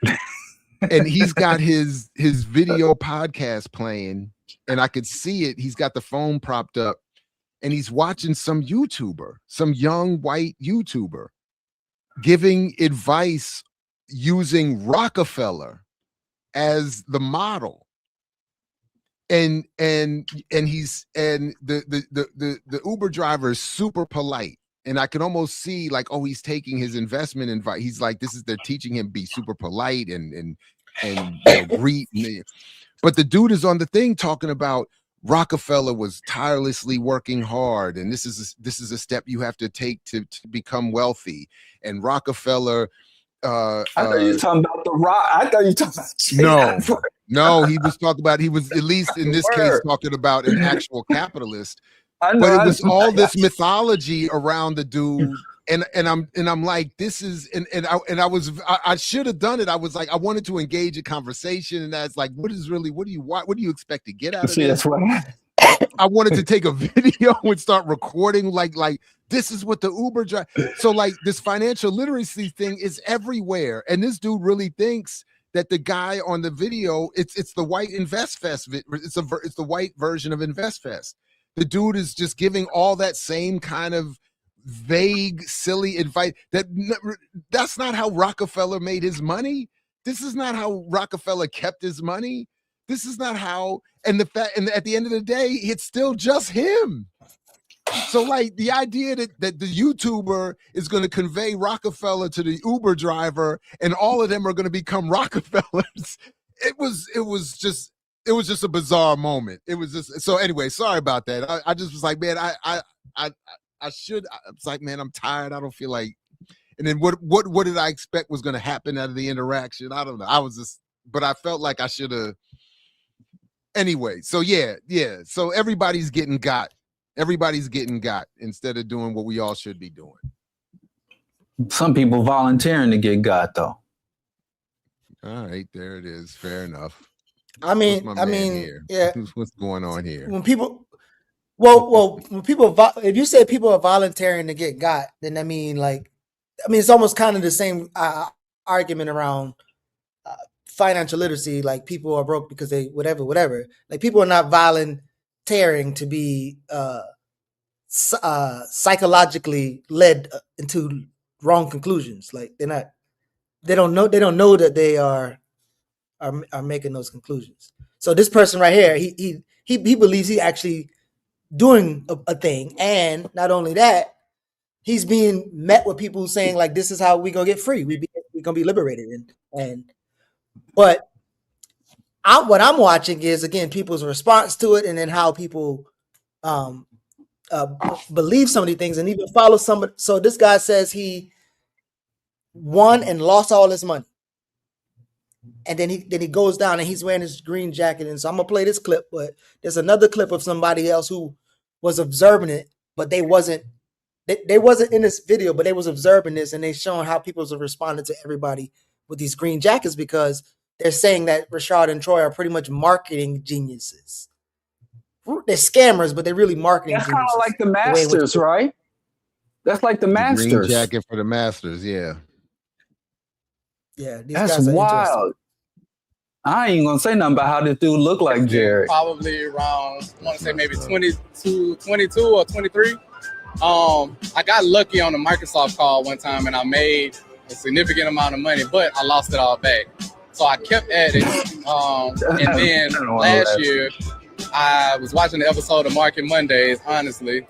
And he's got his video podcast playing, and I could see it. He's got the phone propped up, and he's watching some YouTuber, some young white YouTuber, giving advice using Rockefeller as the model, and he's the Uber driver is super polite, and I can almost see like, oh, he's taking his investment invite. He's like, they're teaching him be super polite and greet. But the dude is on the thing talking about Rockefeller was tirelessly working hard, and this is a step you have to take to become wealthy. And Rockefeller.
I thought you were talking about The Rock. I thought you were talking about
No, he was talking about, he was at least in this case talking about an actual capitalist. But it was all this mythology around the dude, and I'm like, this is I should have done it. I was like, I wanted to engage a conversation, and that's like, what do you expect to get out of this?
That's right.
I wanted to take a video and start recording like this is what the Uber drive. So like this financial literacy thing is everywhere, and this dude really thinks that the guy on the video, it's the white InvestFest. It's the white version of InvestFest. The dude is just giving all that same kind of vague, silly advice. That's not how Rockefeller made his money. This is not how Rockefeller kept his money. This is not how. And at the end of the day, it's still just him. So like the idea that the YouTuber is going to convey Rockefeller to the Uber driver and all of them are going to become Rockefellers, it was just a bizarre moment. It was just, so anyway, sorry about that. I just was like, man, I was like, man, I'm tired. I don't feel like. And then what did I expect was going to happen out of the interaction? I don't know. But I felt like I should have. Anyway, so yeah. So everybody's getting got instead of doing what we all should be doing.
Some people volunteering to get got though.
All right, there it is. Fair enough.
I mean, yeah.
What's going on here?
When people, when people, if you say people are volunteering to get got, then it's almost kind of the same argument around financial literacy. Like people are broke because they whatever. Like people are not volunteering to be psychologically led into wrong conclusions. Like they don't know that they are making those conclusions. So this person right here, he believes he actually doing a thing, and not only that, he's being met with people saying like, this is how we gonna get free. We gonna be liberated. But what I'm watching is, again, people's response to it, and then how people believe some of these things and even follow somebody. So this guy says he won and lost all his money. And then he goes down and he's wearing his green jacket. And so I'm gonna play this clip, but there's another clip of somebody else who was observing it, but they wasn't in this video, but they was observing this, and they showing how people are responding to everybody with these green jackets, because they're saying that Rashad and Troy are pretty much marketing geniuses. They're scammers, but they're really marketing
That's
geniuses.
kind of like the Masters, right? That's like the Masters.
Green jacket for the Masters, yeah.
Yeah, these
That's
guys are
wild. I ain't gonna say nothing about how this dude look like Jared.
Probably around, I want to say maybe 22 or 23. I got lucky on a Microsoft call one time, and I made a significant amount of money, but I lost it all back. So I kept at it. And then last year, I was watching the episode of Market Mondays, honestly,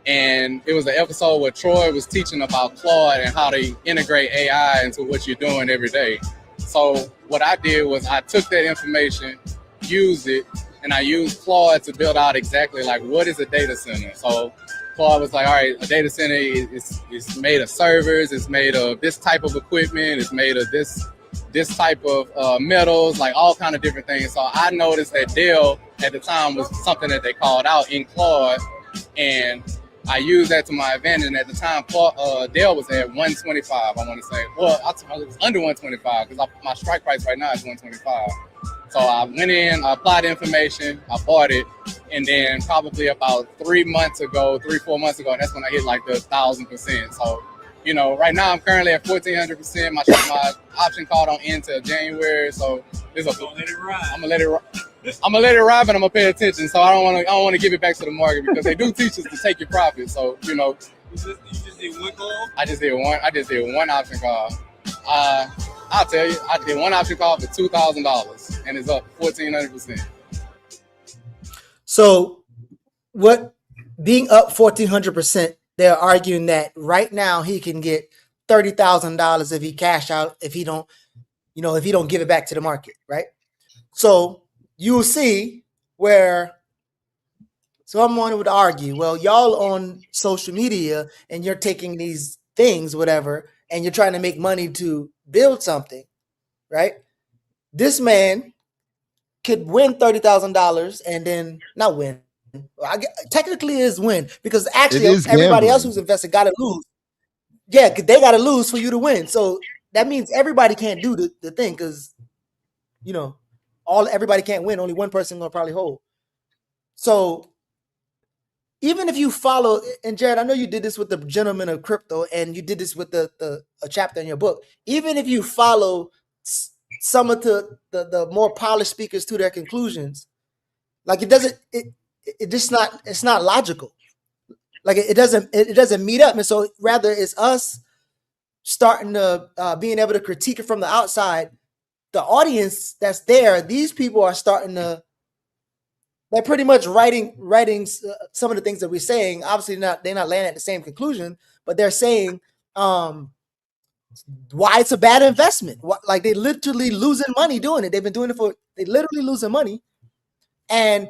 and it was an episode where Troy was teaching about Claude and how to integrate AI into what you're doing every day. So what I did was I took that information, used it, and I used Claude to build out exactly like what is a data center. So Claude was like, all right, a data center is made of servers, it's made of this type of equipment, it's made of this type of metals, like all kind of different things. So I noticed that Dell at the time was something that they called out in Claude, and I used that to my advantage. And at the time, Dell was at 125, I want to say. Well, I was under 125 because my strike price right now is 125. So I went in, I applied the information, I bought it, and then probably about 3 4 months ago, that's when I hit like the 1,000%. So, you know, right now I'm currently at 1,400%. My option call don't end till January, so I'm gonna let it ride. I'm gonna let it ride, but I'm gonna pay attention. So I don't want to give it back to the market, because they do teach us to take your profit. So, you know, you just did one call. I just did one option call. I'll tell you, I did one option call for $2,000 and it's up 1,400%.
So what being up 1,400%, they're arguing that right now he can get $30,000 if he cash out, if he don't give it back to the market, right? So you'll see where someone would argue, well, y'all on social media and you're taking these things, whatever, and you're trying to make money to build something, right? This man could win $30,000 and then not win. Technically, it is win because actually everybody else who's invested got to lose. Yeah, they got to lose for you to win. So that means everybody can't do the thing because, everybody can't win. Only one person gonna probably hold. So even if you follow, and Jared, I know you did this with the Gentleman of Crypto, and you did this with a chapter in your book. Even if you follow some of the more polished speakers to their conclusions, like it's not logical. Like it doesn't meet up. And so rather it's us starting to being able to critique it from the outside. The audience that's there, these people are starting to, they're pretty much writing some of the things that we're saying. Obviously they're not landing at the same conclusion, but they're saying why it's a bad investment. Like they literally losing money doing it. They've been doing it they literally losing money. And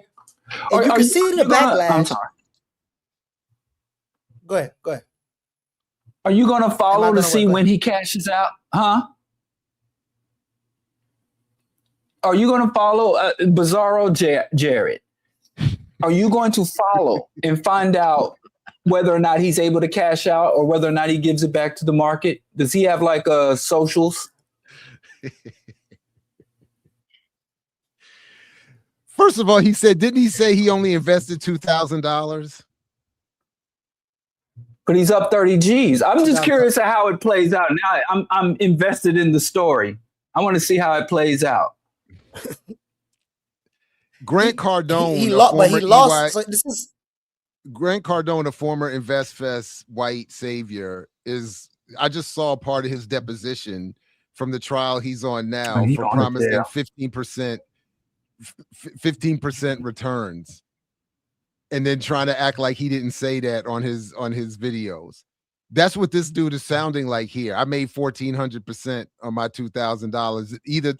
you can see the backlash.
I'm sorry.
Go ahead.
Are you going to follow to see when he cashes out? Huh? Are you going to follow Bizarro Jared? Are you going to follow and find out whether or not he's able to cash out or whether or not he gives it back to the market? Does he have like socials?
First of all, didn't he say he only invested $2,000?
But he's up 30 G's. I'm just curious of how it plays out. Now I'm invested in the story. I want to see how it plays out.
Grant Cardone,
he lost. So this is
Grant Cardone, a former InvestFest white savior, I just saw part of his deposition from the trial he's on now for promising 15% returns, and then trying to act like he didn't say that on his videos. That's what this dude is sounding like here. I made 1,400% on my $2,000. Either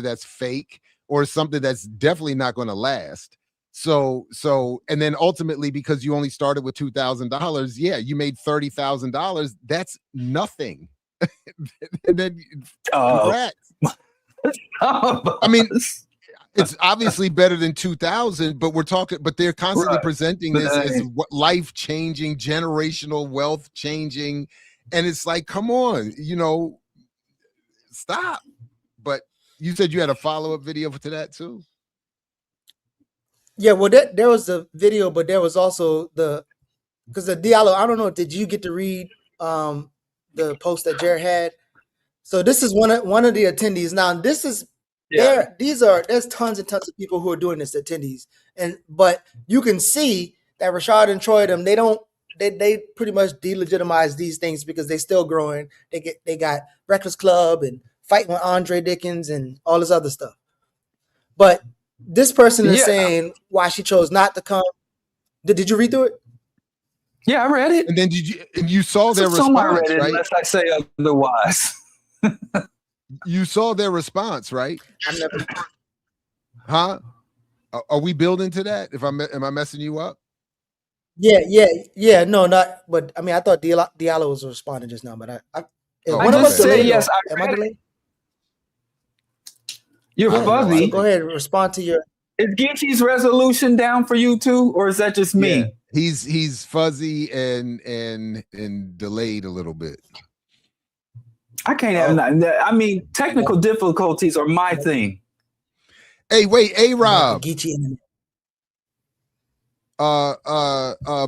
that's fake or something that's definitely not going to last. So, and then ultimately, because you only started with $2,000, yeah, you made $30,000. That's nothing. And then, congrats. I mean, it's obviously better than 2,000, but they're constantly presenting this as life-changing, generational wealth-changing, and it's like, come on, stop. But you said you had a follow-up video to that too?
Yeah, well, there was the video, but there was also because the Diallo, I don't know, did you get to read the post that Jared had? So this is one of the attendees. Now, this is there's tons and tons of people who are doing this attendees, but you can see that Rashad and Troy, they pretty much delegitimize these things because they still growing. They got Breakfast Club and fighting with Andre Dickens and all this other stuff. But this person is saying why she chose not to come. Did you read through it?
Yeah, I read it.
And then you saw their response, right?
Unless I say otherwise.
You saw their response, right? Huh? Are we building to that? Am I messing you up?
Yeah. No, not. But I mean, I thought Diallo was responding just now, but I
just say yes.
Am I delayed?
You're fuzzy.
Go ahead and respond to your.
Is Geechee's resolution down for you too, or is that just me?
Yeah. He's fuzzy and delayed a little bit.
I can't have nothing. I mean, technical difficulties are my thing.
Hey, wait, A-Rob.
Geechee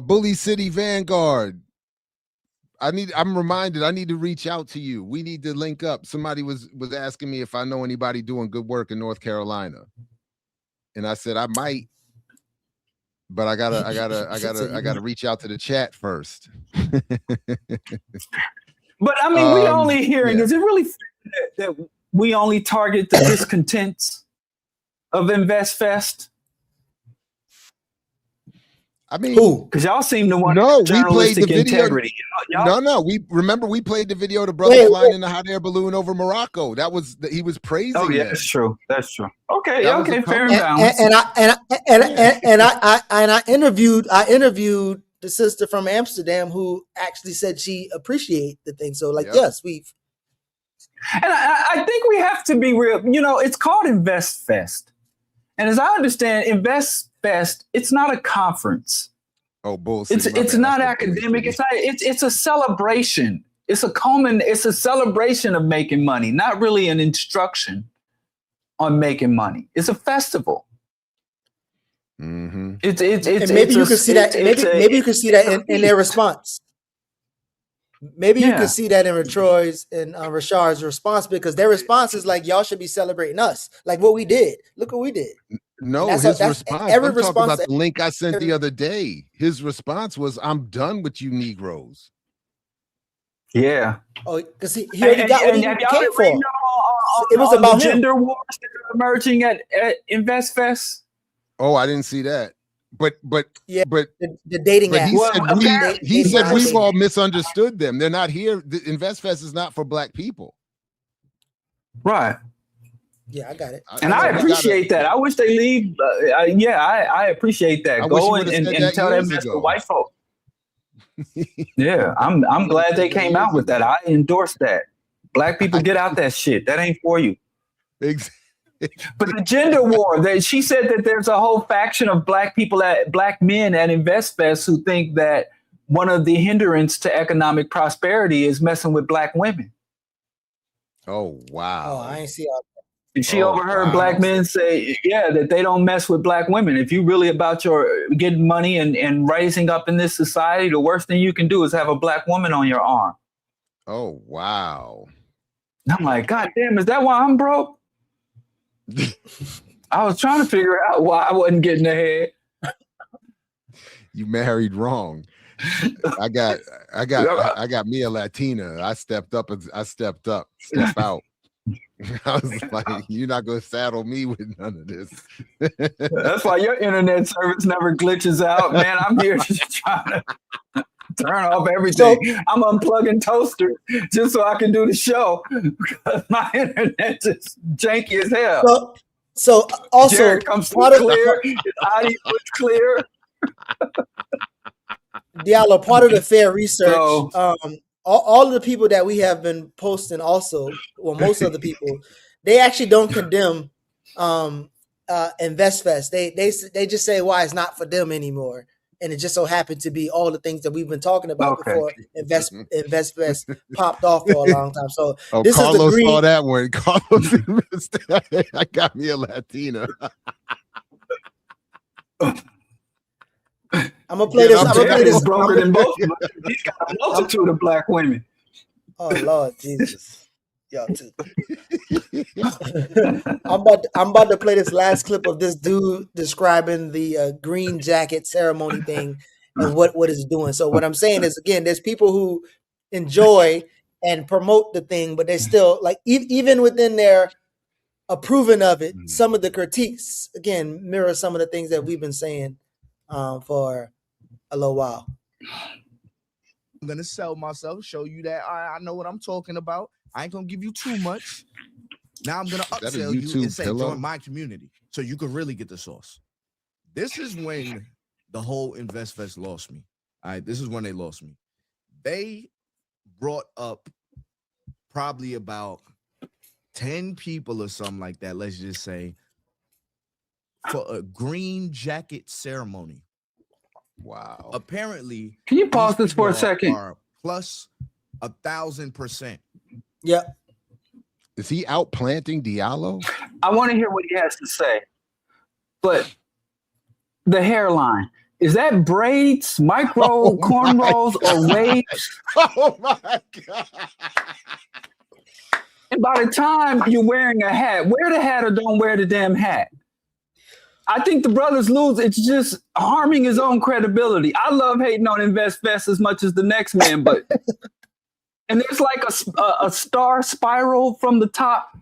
Bully City Vanguard. I'm reminded I need to reach out to you. We need to link up. Somebody was asking me if I know anybody doing good work in North Carolina. And I said I might, but I gotta reach out to the chat first.
But I mean, we only hearing, is it really fair that we only target the discontents of InvestFest?
I mean,
Who?
Because y'all seem to want
no, we played the
journalistic
video.
integrity.
No, we played the video of the brother flying in a hot air balloon over Morocco. That was he was praising.
Oh yeah,
them.
that's true. That's true. Okay,
That was
okay,
a
fair
compliment.
and balanced.
I interviewed the sister from Amsterdam who actually said she appreciate the thing. So like, yes, we've.
And I think we have to be real. You know, it's called InvestFest, and as I understand, InvestFest, it's not a conference.
Oh, bullshit!
It's not academic. It's not. It's a celebration. It's a celebration of making money, not really an instruction on making money. It's a festival.
Mm-hmm.
Maybe you can see that. Maybe you can see that in their response. Maybe you can see that in Troy's and Rashard's response, because their response is like, y'all should be celebrating us, like what we did. Look what we did.
No, his response. I'm talking about the link I sent the other day. His response was, "I'm done with you Negroes."
Yeah.
Oh, because he already got what he came for. It was about
the gender wars that are emerging at InvestFest.
Oh, I didn't see that. But
the dating app.
He said we've all misunderstood them. They're not here. The InvestFest is not for black people.
Right.
Yeah, I got it.
And I appreciate that. I wish they leave. I appreciate that. Go and tell that mess to white folk. Yeah, I'm glad they came out with that. I endorse that. Black people, get out that shit. That ain't for you.
Exactly.
But the gender war, she said that there's a whole faction of black men at InvestFest who think that one of the hindrance to economic prosperity is messing with black women.
Oh, wow.
Oh, I ain't see all that.
And she overheard black men say, that they don't mess with black women. If you really about your getting money and raising up in this society, the worst thing you can do is have a black woman on your arm.
Oh, wow.
And I'm like, God damn, is that why I'm broke? I was trying to figure out why I wasn't getting ahead.
You married wrong. I got me a Latina. I stepped out. I was like, you're not gonna saddle me with none of this.
That's why your internet service never glitches out, man. I'm here just trying to turn off everything. I'm unplugging toasters just so I can do the show because my internet just janky as hell.
So also,
Jared comes through clear. His audio is clear.
Diallo, part of the fair research. All of the people that we have been posting, also, well, most of the people, they actually don't condemn InvestFest. They just say why it's not for them anymore. And it just so happened to be all the things that we've been talking about before InvestFest popped off for a long time. So this
Carlos
is the green.
Saw that one. Carlos, I got me a Latina.
I'm gonna play this. I'm gonna play this.
Broker than both of us. He's got a multitude of black women.
Oh Lord Jesus, y'all too. I'm about to play this last clip of this dude describing the green jacket ceremony thing and what it's doing. So what I'm saying is, again, there's people who enjoy and promote the thing, but they still like even within their approving of it, some of the critiques again mirror some of the things that we've been saying for a little while.
I'm gonna sell myself, show you that I know what I'm talking about. I ain't gonna give you too much. Now I'm gonna upsell you and say join my community so you can really get the sauce. This is when the whole InvestFest lost me. All right, this is when they lost me. They brought up probably about 10 people or something like that, let's just say, for a green jacket ceremony.
Wow.
Apparently,
can you pause this for a second?
Plus 1,000%.
Yeah.
Is he out planting Diallo?
I want to hear what he has to say. But the hairline, is that braids, micro cornrows, or waves?
Oh my God.
And by the time you're wearing a hat, wear the hat or don't wear the damn hat. I think the brothers lose. It's just harming his own credibility. I love hating on InvestFest as much as the next man, but and there's like a star spiral from the top.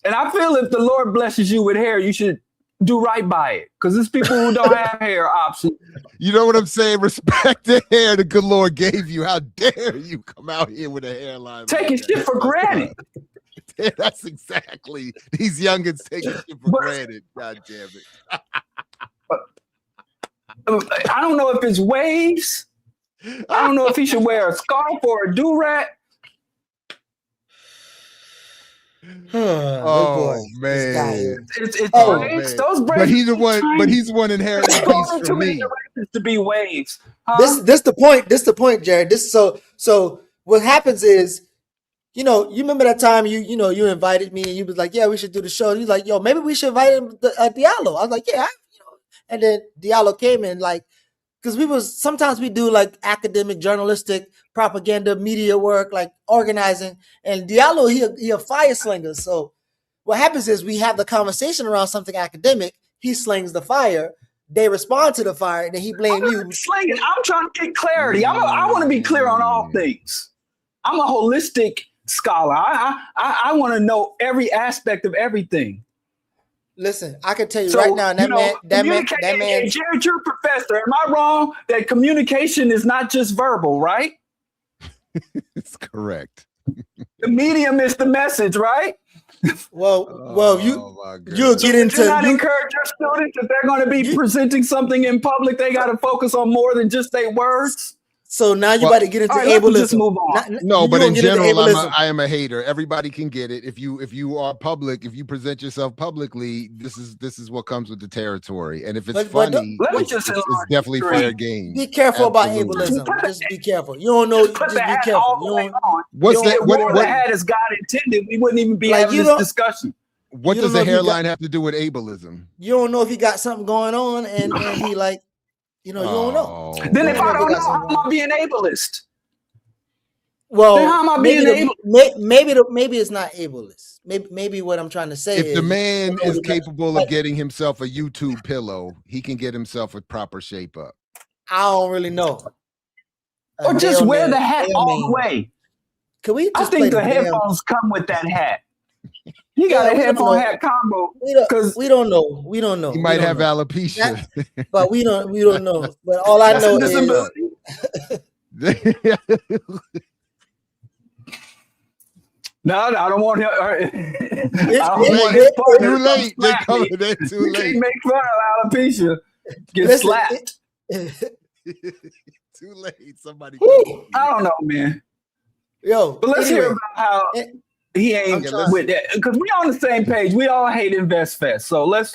And I feel if the Lord blesses you with hair, you should do right by it, because there's people who don't have hair options.
You know what I'm saying? Respect the hair the good Lord gave you. How dare you come out here with a hairline?
Taking
like
shit for granted.
Yeah, that's exactly these youngins taking shit for granted. God damn it.
I don't know if it's waves. I don't know if he should wear a scarf or a do-rag.
Oh man!
It's waves. Those braids.
But he's the one. But he's the one inheriting piece from me.
To be waves. Huh?
This the point. This the point, Jared. This so what happens is, you remember that time you invited me and you was like, yeah, we should do the show. And he's like, yo, maybe we should invite him Diallo. I was like, yeah, and then Diallo came in like, because sometimes we do like academic, journalistic, propaganda, media work, like organizing, and Diallo, he a fire slinger. So what happens is we have the conversation around something academic, he slings the fire, they respond to the fire, and then he blame you.
Slinging. I'm trying to get clarity. I want to be clear on all things. I'm a holistic scholar. I want to know every aspect of everything.
Listen, I can tell you right now, that man.
Jared, you're a professor. Am I wrong that communication is not just verbal, right?
It's correct.
The medium is the message, right?
Well, you'll get into.
Do not encourage your students if they're going to be presenting something in public. They got to focus on more than just their words.
So now you got to get into ableism.
Just move on.
No, but in general, I am a hater. Everybody can get it. If you are public, if you present yourself publicly, this is what comes with the territory. And if it's funny, it's definitely fair game.
Be careful about ableism. Just be careful. You don't know. Just be careful.
What's that? What the hat as God intended? We wouldn't even be having this discussion.
What does the hairline have to do with ableism?
You don't know if he got something going on, and he like. You don't know.
Then if I don't know, how am I being ableist?
Well,
then how am I being
ableist? Maybe it's not ableist. Maybe what I'm trying to say
is, the man is capable of getting himself a YouTube pillow, he can get himself a proper shape up.
I don't really know.
Or just wear the hat all the way.
Can we?
I think the headphones come with that hat. You got a headphone hat combo because
we don't know. We don't know.
He might have alopecia,
but we don't know. But all I know is
no, I don't want him.
Too late. They're too late.
You can't make fun of alopecia. Get slapped.
Too late. Somebody.
I don't know, man.
Yo,
but let's hear about how. He ain't with that because we on the same page. We all hate InvestFest, so let's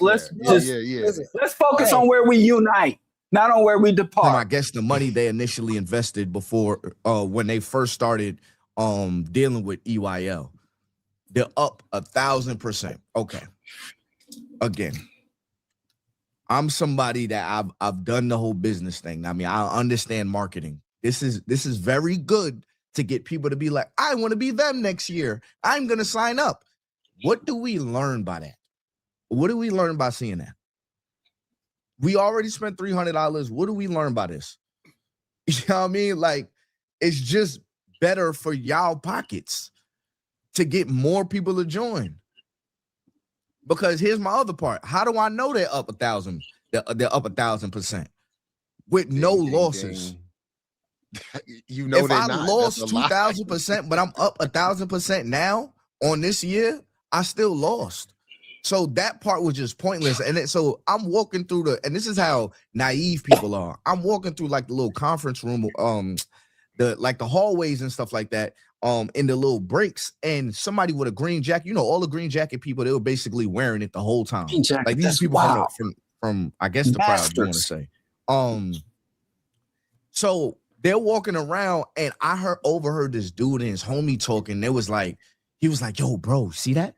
focus on where we unite, not on where we depart.
I guess the money they initially invested before, when they first started dealing with EYL, they're up 1,000%. Okay, again, I'm somebody that I've done the whole business thing. I mean, I understand marketing. This is very good. To get people to be like, I want to be them next year. I'm going to sign up. What do we learn by that? What do we learn by seeing that? We already spent $300. What do we learn by this? You know what I mean? Like, it's just better for y'all pockets to get more people to join. Because here's my other part. How do I know they're up 1,000? They're up 1,000% with no losses.
You know,
if I lost 2,000%, but I'm up 1,000% now on this year, I still lost. So that part was just pointless. And so I'm walking through and this is how naive people are. I'm walking through like the little conference room, the hallways and stuff like that, in the little breaks, and somebody with a green jacket, all the green jacket people, they were basically wearing it the whole time. Like these people from I guess the crowd, you want to say. So they're walking around, and I overheard this dude and his homie talking. He was like, yo, bro, see that,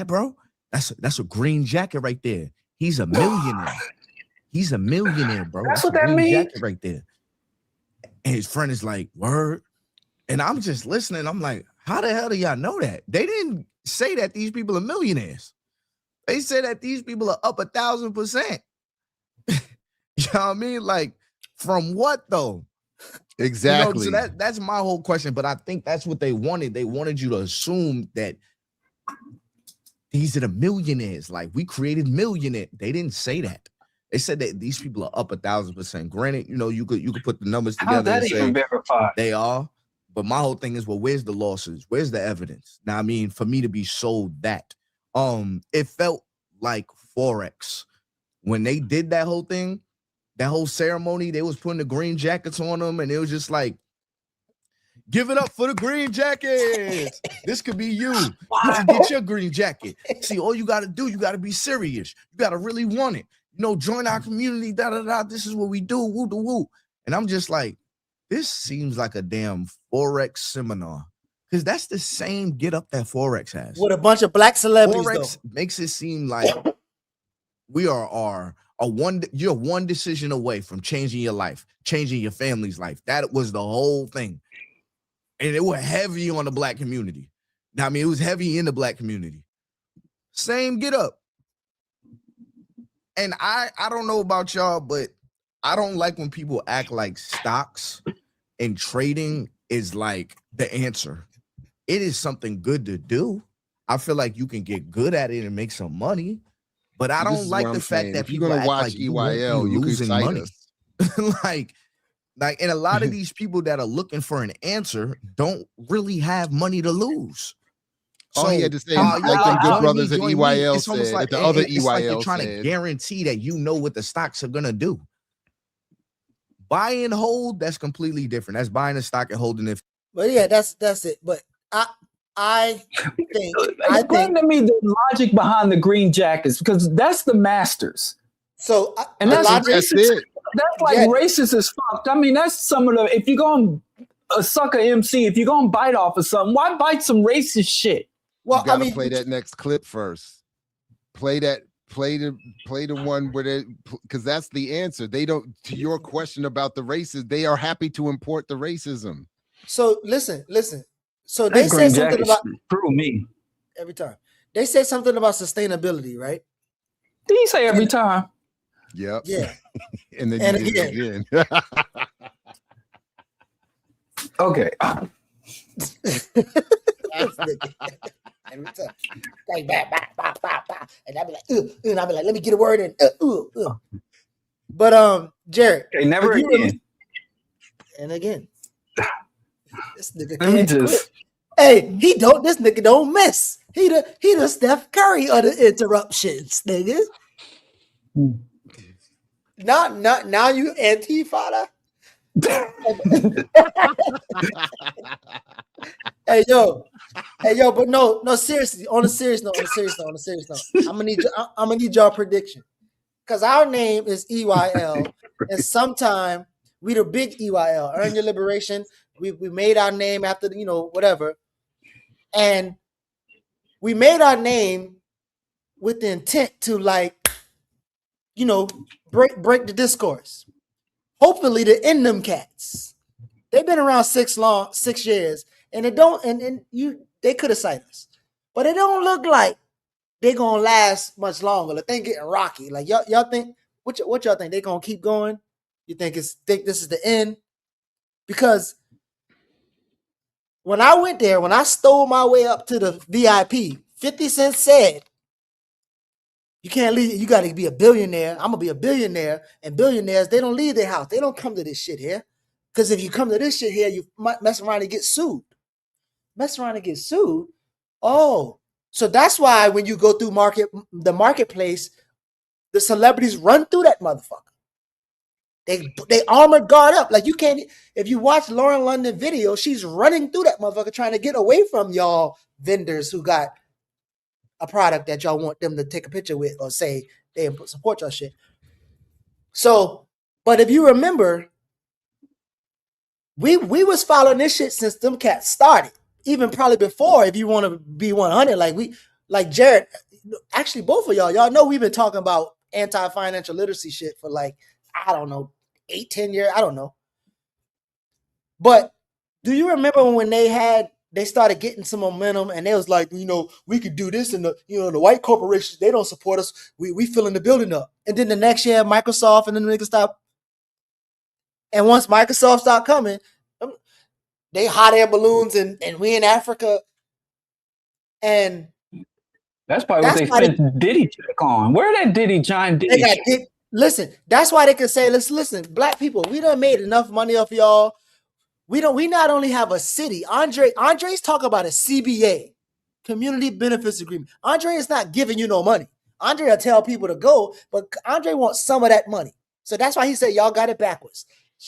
bro? That's a green jacket right there. He's a millionaire. He's a millionaire, bro.
That's what that means.
Jacket right there. And his friend is like, word. And I'm just listening. I'm like, how the hell do y'all know that? They didn't say that these people are millionaires. They said that these people are up 1,000%. You know what I mean? Like, from what though?
Exactly.
So that's my whole question. But I think that's what they wanted. They wanted you to assume that these are the millionaires. Like, we created millionaire. They didn't say that. They said that these people are up 1,000%. Granted, you could put the numbers together.
How's that
and
even
say
verified?
they are. But my whole thing is, well, where's the losses? Where's the evidence? Now, I mean, for me to be sold that, it felt like Forex when they did that whole thing, that whole ceremony. They was putting the green jackets on them, and it was just like, give it up for the green jackets. This could be you. You can get your green jacket. See, all you got to do, you got to be serious. You got to really want it. Join our community. Da da da. This is what we do. Woo da woo. And I'm just like, this seems like a damn Forex seminar, because that's the same get up that Forex has
with a bunch of black celebrities.
Forex makes it seem like we are you're one decision away from changing your life, changing your family's life. That was the whole thing, and it was heavy on the black community. Now, I mean, it was heavy in the black community. Same get up, and I don't know about y'all, but I don't like when people act like stocks and trading is like the answer. It is something good to do. I feel like you can get good at it and make some money, but I don't like the fact that people act like
EYL, you
losing
can
money. like, and a lot of these people that are looking for an answer don't really have money to lose.
All he had to say, like them good brothers at EYL said,
like
the other
it's like
EYL
you're trying to guarantee that you know what the stocks are gonna do. Buy and hold, that's completely different. That's buying a stock and holding it.
But yeah, that's it. But I think
explain to me the logic behind the green jackets, because that's the masters.
So
and that's
racist.
That's like racist as fuck. I mean, that's some of the, if you're going to suck a MC, if you're going to bite off of something, why bite some racist shit?
Well, you gotta play that next clip first. Play the one where they, because that's the answer. They don't, to your question about the races, they are happy to import the racism.
So listen. So they said something about
prove me
every time. They said something about sustainability, right?
Did he say every time?
Yep.
Yeah.
and then you did it again.
Okay.
Every time. Like, and I'd be like, and I'd be like, let me get a word in. But Jared.
Okay, never again.
And again. This nigga
Let me
can't
just
quit. Hey, this nigga don't miss. He the Steph Curry of the interruptions, nigga. Now you Antifa. Hey yo, but no, seriously. On a serious note, I'm gonna need y'all prediction, because our name is EYL, and sometime we the big EYL, Earn Your Liberation. We made our name after whatever, and we made our name with the intent to break the discourse. Hopefully to end them cats. They've been around 6 years, and they could have cited us, but it don't look like they're gonna last much longer. The thing getting rocky. Like y'all think what y'all think? They gonna keep going? You think this is the end? Because when I went there, when I stole my way up to the VIP, 50 Cent said, you can't leave. You got to be a billionaire. I'm gonna be a billionaire, and billionaires, they don't leave their house. They don't come to this shit here, because if you come to this shit here, you might mess around and get sued. Oh, so that's why when you go through the marketplace, the celebrities run through that motherfucker. They armored guard up. Like, you can't. If you watch Lauren London video, she's running through that motherfucker trying to get away from y'all vendors who got a product that y'all want them to take a picture with or say they support your shit. So, but if you remember, we was following this shit since them cats started, even probably before. If you want to be 100, like Jared, actually both of y'all know we've been talking about anti-financial literacy shit for I don't know, 8-10 years. I don't know. But do you remember when they started getting some momentum, and they was like, we could do this, and the white corporations, they don't support us. We filling the building up. And then the next year, Microsoft and then the niggas stop. And once Microsoft start coming, they hot air balloons and we in Africa. And
that's probably what they spent Diddy check on. Where that Diddy giant Diddy check?
Listen, that's why they can say, listen, black people, we done made enough money off y'all. We not only have a city. Andre's talking about a CBA, community benefits agreement. Andre is not giving you no money. Andre will tell people to go, but Andre wants some of that money. So that's why he said y'all got it backwards.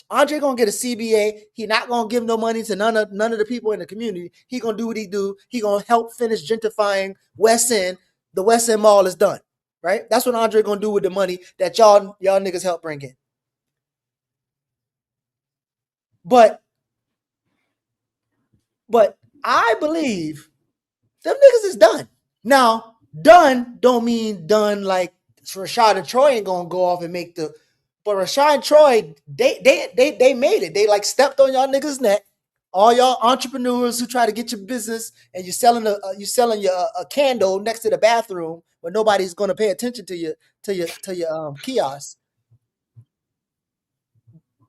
Andre gonna get a CBA. He not gonna give no money to none of the people in the community. He gonna do what he do. He gonna help finish gentrifying West End. The West End Mall is done. Right? That's what Andre gonna do with the money that y'all niggas help bring in. But I believe them niggas is done. Now, done don't mean done like Rashad and Troy ain't gonna go off and make the. But Rashad and Troy, they made it. They like stepped on y'all niggas' neck. All y'all entrepreneurs who try to get your business and you're selling a candle next to the bathroom where nobody's going to pay attention to your kiosk.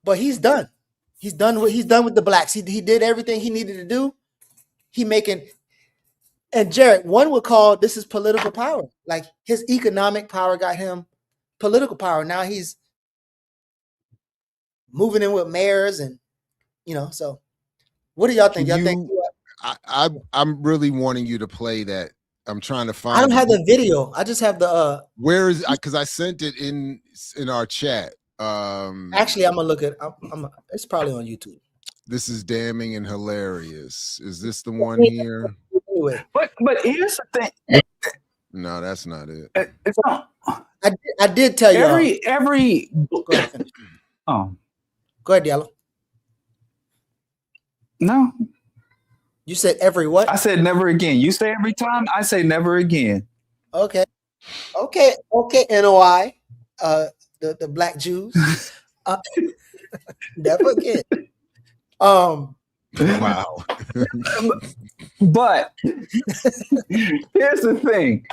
But he's done. He's done with the blacks. He did everything he needed to do. And Jared, one would call this is political power. Like his economic power got him political power. Now he's moving in with mayors and so. What do y'all think?
I'm really wanting you to play that. I'm trying to find.
I don't have the video. I just have the.
Where is? Because I sent it in our chat.
Actually, I'm gonna look at. It's probably on YouTube.
This is damning and hilarious. Is this the one here?
But here's the thing.
No, that's not it.
It's not.
I did tell you.
Every.
Go ahead, finish.
Oh.
Go ahead, Diallo.
No.
You said every what?
I said never again. You say every time. I say never again.
Okay. NOI. The Black Jews. Never again.
Wow.
But here's the thing.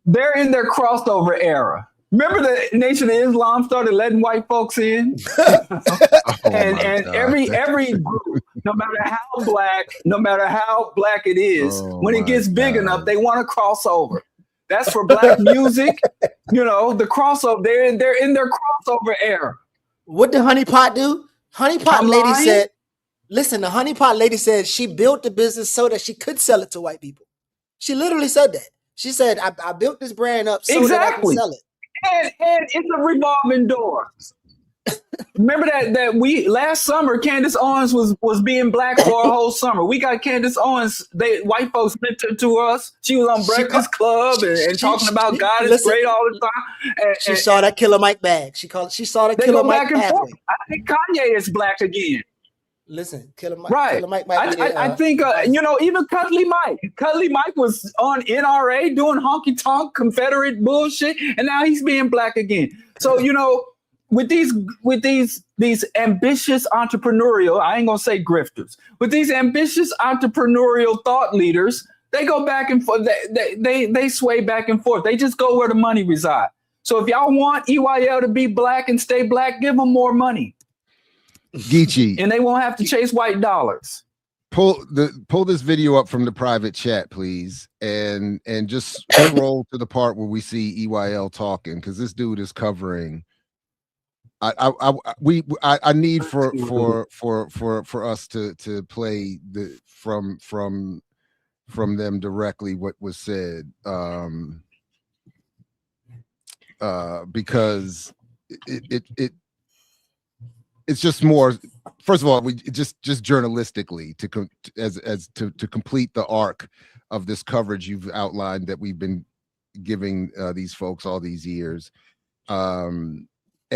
They're in their crossover era. Remember the Nation of Islam started letting white folks in? and every group, no matter how black it is, when it gets big enough, they want to cross over. That's for black music. The crossover, they're in their crossover era.
What did Honey Pot do? Honey Pot lady said, listen, the Honey Pot lady said she built the business so that she could sell it to white people. She literally said that. She said, I built this brand up so that I can sell it.
And it's a revolving door. Remember that we last summer Candace Owens was being black for a whole summer. We got Candace Owens. White folks mentored to us. She was on Breakfast Club and talking about God is great all the time. And
she saw that Killer Mike bag. She saw that Killer Mike bag.
I think Kanye is black again.
Listen, Killer Mike.
Right.
Killer Mike
I think even Cuddly Mike was on NRA doing honky tonk Confederate bullshit, and now he's being black again. So with these ambitious entrepreneurial, I ain't gonna say grifters, but these ambitious entrepreneurial thought leaders, they go back and forth. They sway back and forth. They just go where the money resides. So if y'all want EYL to be black and stay black, give them more money.
Geechee.
And they won't have to chase white dollars.
Pull this video up from the private chat, please, and just scroll to the part where we see EYL talking, because this dude is covering. I need for us to play the from them directly what was said, because it's just more. First of all, we just journalistically to complete the arc of this coverage you've outlined that we've been giving these folks all these years, and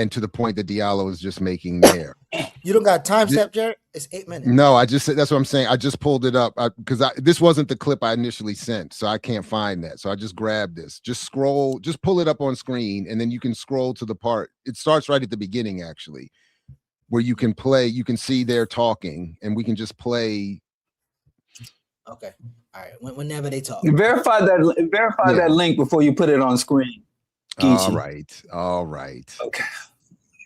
to the point that Diallo is just making there.
You don't got a timestamp, Jared? It's 8 minutes.
No, I just said that's what I'm saying. I just pulled it up because this wasn't the clip I initially sent, so I can't find that. So I just grabbed this. Just scroll, just pull it up on screen, and then you can scroll to the part. It starts right at the beginning, actually, where you can play. You can see they're talking, and we can just play.
Okay. All right. Whenever they talk,
verify that link before you put it on screen.
All right.
Okay.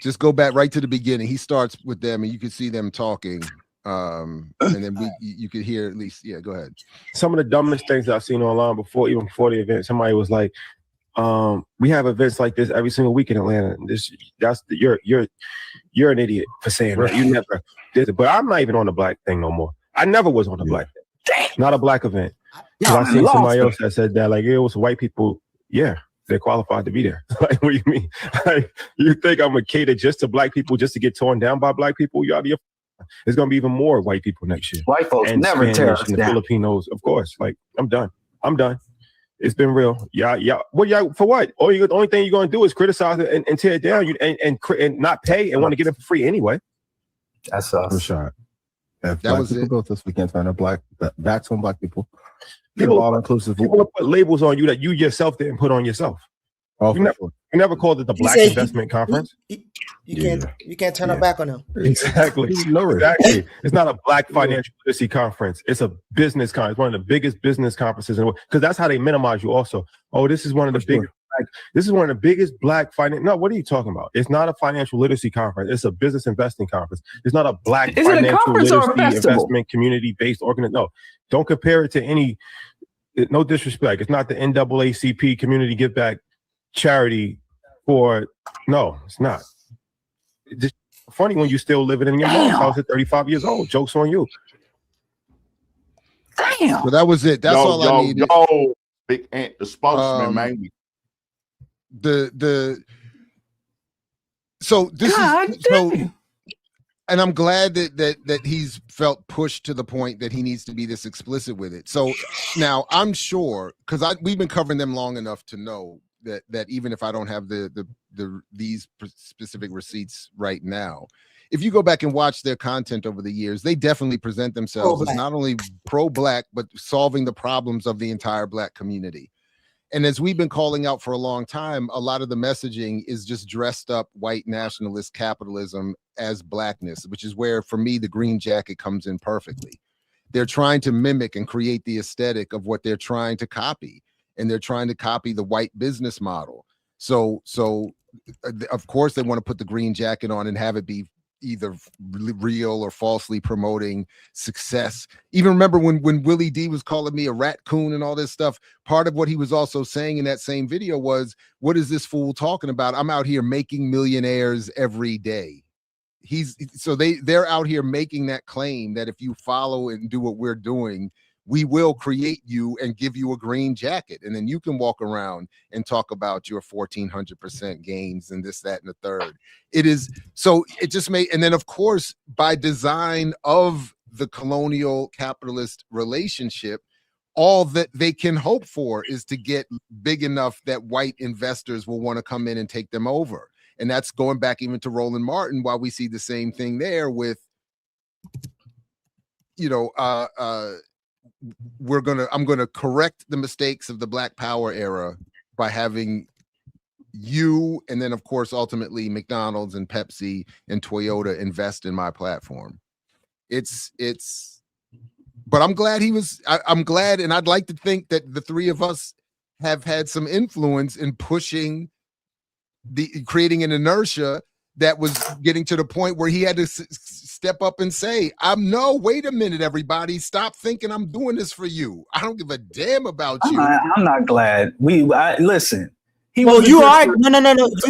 Just go back right to the beginning. He starts with them, and you can see them talking. And then you could hear at least. Yeah, go ahead.
Some of the dumbest things I've seen online even before the event. Somebody was like, "We have events like this every single week in Atlanta." You're an idiot for saying that. You never did it. But I'm not even on the black thing no more. I never was on the black thing. Not a black event. I seen somebody else that said that, like, it was white people. Yeah, they're qualified to be there. Like, what do you mean? Like, you think I'm gonna cater just to black people just to get torn down by black people? There's gonna be even more white people next year.
White folks
and
never
Spanish
tear us
and the
down.
Filipinos, of course. Like, I'm done. It's been real. Yeah. What? Yeah. For what? The only thing you're gonna do is criticize it and tear it down. And not pay and want to get it for free anyway.
That's us.
Rashad. If
That
black
was
people
it.
built this, we can't turn backs on black people. People all inclusive.
People will put labels on you that you yourself didn't put on yourself.
Oh,
You never called it the Black
said
Investment Conference.
You can't turn our back on them.
Exactly. Exactly. It's not a Black financial literacy conference. It's a business conference. It's one of the biggest business conferences in the world. Because that's how they minimize you also. Oh, this is one of the biggest. This is one of the biggest Black finance. No, what are you talking about? It's not a financial literacy conference. It's a business investing conference. It's not a Black
Is it a
financial
conference or a
literacy
festival?
investment community-based organization. No, don't compare it to any. No disrespect. It's not the NAACP Community Give Back charity for. No, it's not. It's just funny when you still living in your mom's house at 35 years old. Joke's on you.
Damn.
So that was it. That's all I needed.
Big Ant, the spokesman, man.
So and I'm glad that he's felt pushed to the point that he needs to be this explicit with it. So now I'm sure, because we've been covering them long enough to know that even if I don't have these specific receipts right now, if you go back and watch their content over the years, they definitely present themselves as not only pro-Black, but solving the problems of the entire Black community. And as we've been calling out for a long time, a lot of the messaging is just dressed up white nationalist capitalism as Blackness, which is where, for me, the green jacket comes in perfectly. They're trying to mimic and create the aesthetic of what they're trying to copy. And they're trying to copy the white business model. So of course, they want to put the green jacket on and have it be either real or falsely promoting success. Even remember when Willie D was calling me a raccoon and all this stuff, part of what he was also saying in that same video was, what is this fool talking about? I'm out here making millionaires every day. They're out here making that claim that if you follow and do what we're doing, we will create you and give you a green jacket. And then you can walk around and talk about your 1,400% gains and this, that, and the third. It just made, and then of course, by design of the colonial capitalist relationship, all that they can hope for is to get big enough that white investors will want to come in and take them over. And that's going back even to Roland Martin, while we see the same thing there with, I'm gonna correct the mistakes of the Black Power era by having you, and then of course ultimately McDonald's and Pepsi and Toyota invest in my platform. But I'm glad I'm glad, and I'd like to think that the three of us have had some influence in pushing creating an inertia that was getting to the point where he had to step up and say, wait a minute, everybody, stop thinking I'm doing this for you. I don't give a damn about you.
I'm not glad. Listen.
No. You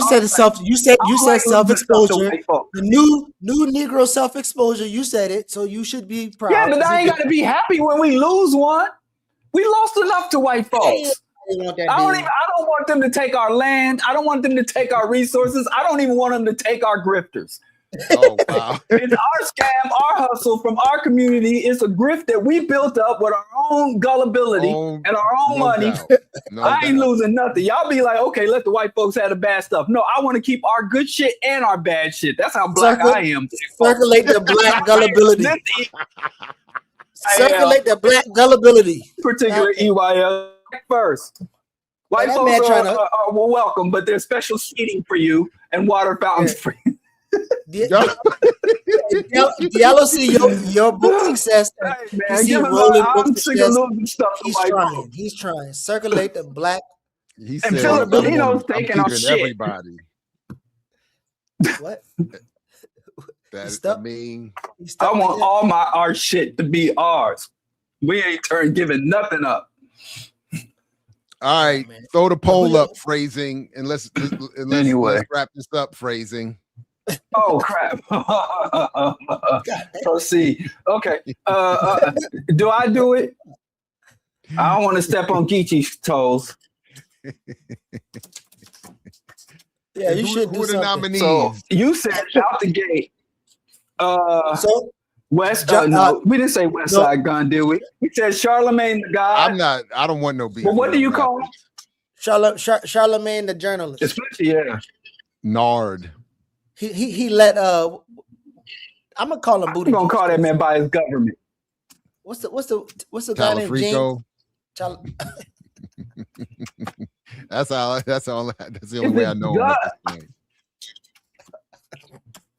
said self-exposure. The new Negro self-exposure. You said it, so you should be proud.
Yeah, but I ain't got to be happy when we lose one. We lost enough to white folks. I don't want them to take our land. I don't want them to take our resources. I don't even want them to take our grifters.
Oh, wow.
It's our scam, our hustle from our community. It's a grift that we built up with our own gullibility and our own money. I ain't losing nothing. Y'all be like, okay, let the white folks have the bad stuff. No, I want to keep our good shit and our bad shit. That's how Black I am.
Circulate the Black gullibility. Circulate the Black gullibility.
Particular EYL first. White folks are welcome, but there's special seating for you and water fountains for you.
Diallo see your book success. He's trying. Circulate the Black.
He
and Filipinos taking our shit.
Everybody.
What?
That
stuck?
I mean,
I want all our shit to be ours. We ain't giving nothing up.
All right, throw the poll up, phrasing, and let's wrap this up, phrasing.
Oh crap! Proceed. Okay. Do I do it? I don't want to step on Geechee's toes.
Yeah, you should do
who are the
something.
nominees?
So you said out the gate.
So
West. No, we didn't say West Side Gun, did we? We said Charlemagne the God.
I don't want no beef.
Well, what do you call him?
Charlemagne the journalist.
Especially, yeah.
Nard.
He let I'm gonna call him Booty.
I'm gonna call that man by his government.
What's the guy named James?
That's the only way I know him.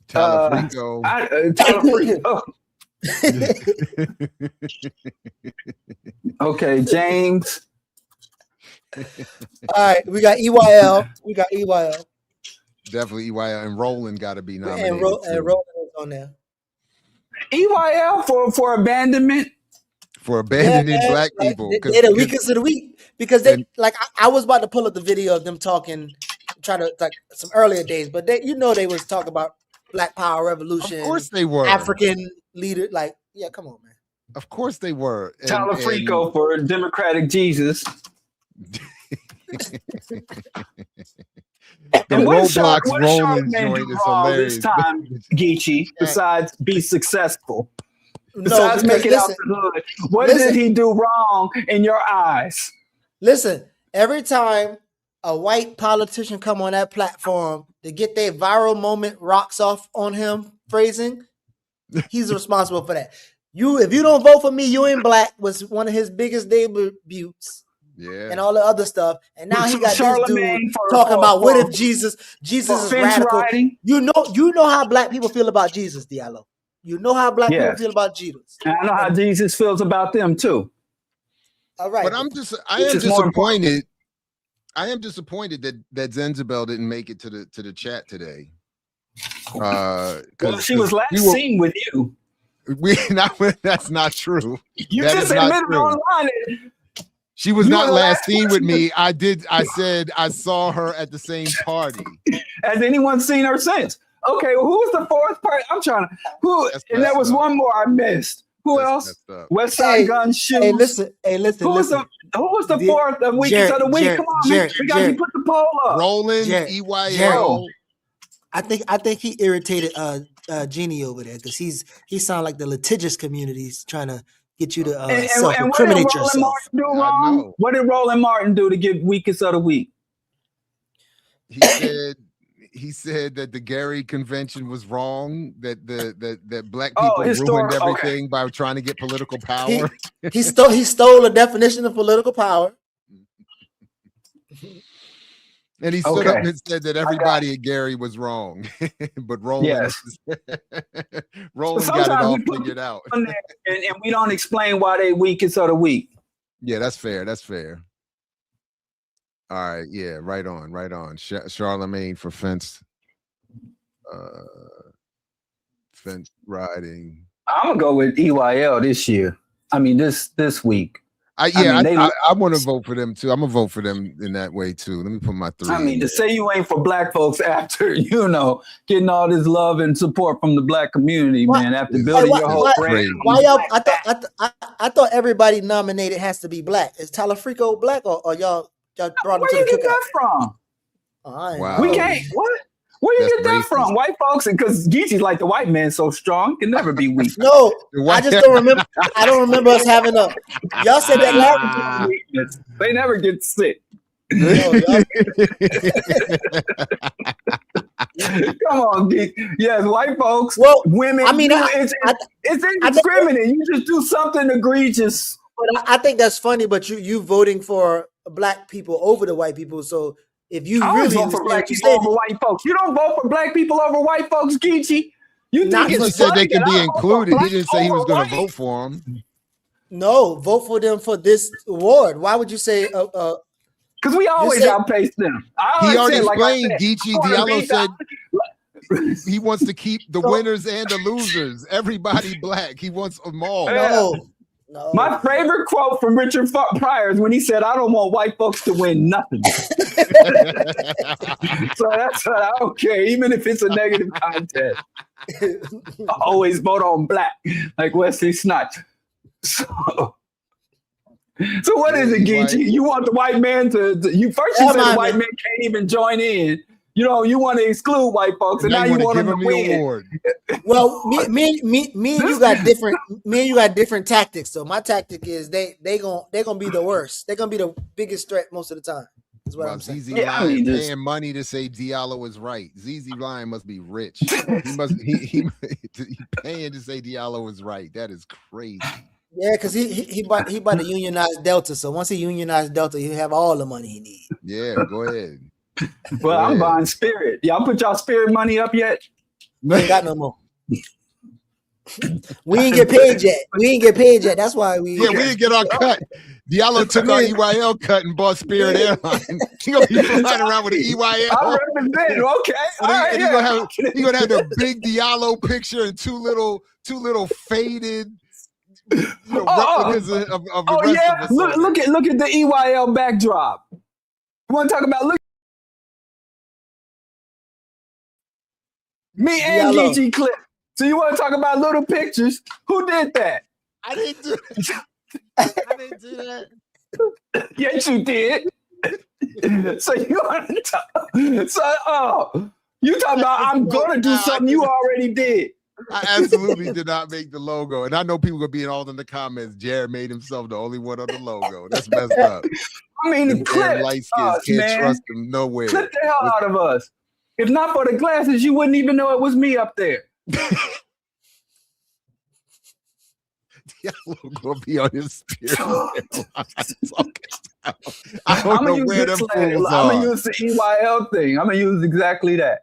Talafrico.
Talafrico. Okay, James.
All right, we got EYL.
Definitely EYL, and Roland got to be nominated.
And Roland is on there.
EYL for abandonment.
For abandoning black people.
They're the weakest of the weak because I was about to pull up the video of them talking, try to like some earlier days, but they was talking about Black Power Revolution.
Of course they were.
African leader, yeah, come on, man.
Of course they were.
Talafrico for Democratic Jesus. And what Roland joint is hilarious. This time, Geechee, besides be successful, besides make it out the hood, what did he do wrong in your eyes?
Listen, every time a white politician come on that platform to get their viral moment rocks off on him, phrasing, he's responsible for that. If you don't vote for me, you ain't black was one of his biggest debuts.
Yeah,
and all the other stuff, and now he got this dude talking about what if Jesus is radical.
Writing.
You know how black people feel about Jesus, Diallo. You know how black people feel about Jesus.
And I know how Jesus feels about them too.
All right,
but I am disappointed. I am disappointed that Zenzabel didn't make it to the chat today.
Well, she was last seen with you.
That's not true.
You just admitted online.
She was not last seen with me. I said I saw her at the same party.
Has anyone seen her since? Okay, well, who was the fourth person? And there was one more I missed. Who else? West Side Gun Shoes.
Hey, listen.
Who was the fourth of weakest of the week? Come on, man. We got to put the poll up.
Roland, EYL.
I think he irritated Jeannie over there because he sounded like the litigious community's trying to get you to self-incriminate yourself.
What did Roland Martin do to get weakest of the week?
He said that the Gary Convention was wrong, that black people ruined everything by trying to get political power.
He stole a definition of political power.
And he stood up and said that everybody at Gary was wrong, but Roland, Roland got it all figured out.
And we don't explain why they weakest of the week.
Yeah, that's fair. That's fair. All right. Yeah, right on. Charlemagne for fence riding.
I'm gonna go with EYL this year. I mean, this week.
I want to vote for them too. I'm gonna vote for them in that way too. Let me put my 3.
I mean, to say you ain't for black folks after getting all this love and support from the black community, man. After building your whole brand.
Why y'all? I thought everybody nominated has to be black. Is Talafrico black or y'all brought him to the cookout?
Where you get that from?
Wow.
We can't. What? Where you get that from? White folks, and because Geechee's like the white man, so strong, can never be weak.
No, I just don't remember. I don't remember us having y'all said that last
weakness. They never get sick.
No,
come on, Geek. Yes, white folks, women.
I mean,
it's indiscriminate. You just do something egregious.
But I think that's funny. But you voting for black people over the white people, so. If you really
vote for black people over white folks, you don't vote for black people over white folks, Geechee.
He said they can be included. He didn't say he was going to vote for them.
No, vote for them for this award. Why would you say?
Because we always outpace them.
He already explained. Geechee Diallo said He wants to keep the winners and the losers. Everybody black. He wants them all.
No.
My favorite quote from Richard Pryor is when he said, "I don't want white folks to win nothing." So that's what I don't care, even if it's a negative contest. I always vote on black, like Wesley Snipes. So what is it, Geechee? You want the white man you first you said the white man can't even join in. You want to exclude white folks, and now you want them to win.
Well, me and you got different tactics. So my tactic is they're gonna be the worst. They're gonna be the biggest threat most of the time. That's what I'm saying.
ZZ Lion paying money to say Diallo is right. ZZ Lion must be rich. He paying to say Diallo is right. That is crazy.
Yeah, because he about to unionize Delta. So once he unionized Delta, he'll have all the money he needs.
Yeah, go ahead.
Well, I'm buying Spirit. Y'all put y'all Spirit money up yet?
We ain't got no more. We ain't get paid yet. That's why we
didn't get our cut. Diallo took our EYL cut and bought Spirit Airlines. He gonna be flying around with an EYL.
I represent. Okay, all right.
He gonna have the big Diallo picture and two little faded. Replicas of the rest of us.
Look at the EYL backdrop. You want to talk about me and GG Clip. So you want to talk about little pictures? Who did that?
I didn't do that.
Yes, you did. So you want to talk? You talking about I'm gonna do something you already did.
I absolutely did not make the logo, and I know people gonna be all in the comments. Jared made himself the only one on the logo. That's messed up.
I mean, Clip
light skins can't trust him nowhere.
Clip the hell out of us. If not for the glasses, you wouldn't even know it was me up there.
Diallo gonna be on his Spirit. I don't know where them fools are.
I'm gonna use the EYL thing. I'm gonna use exactly that.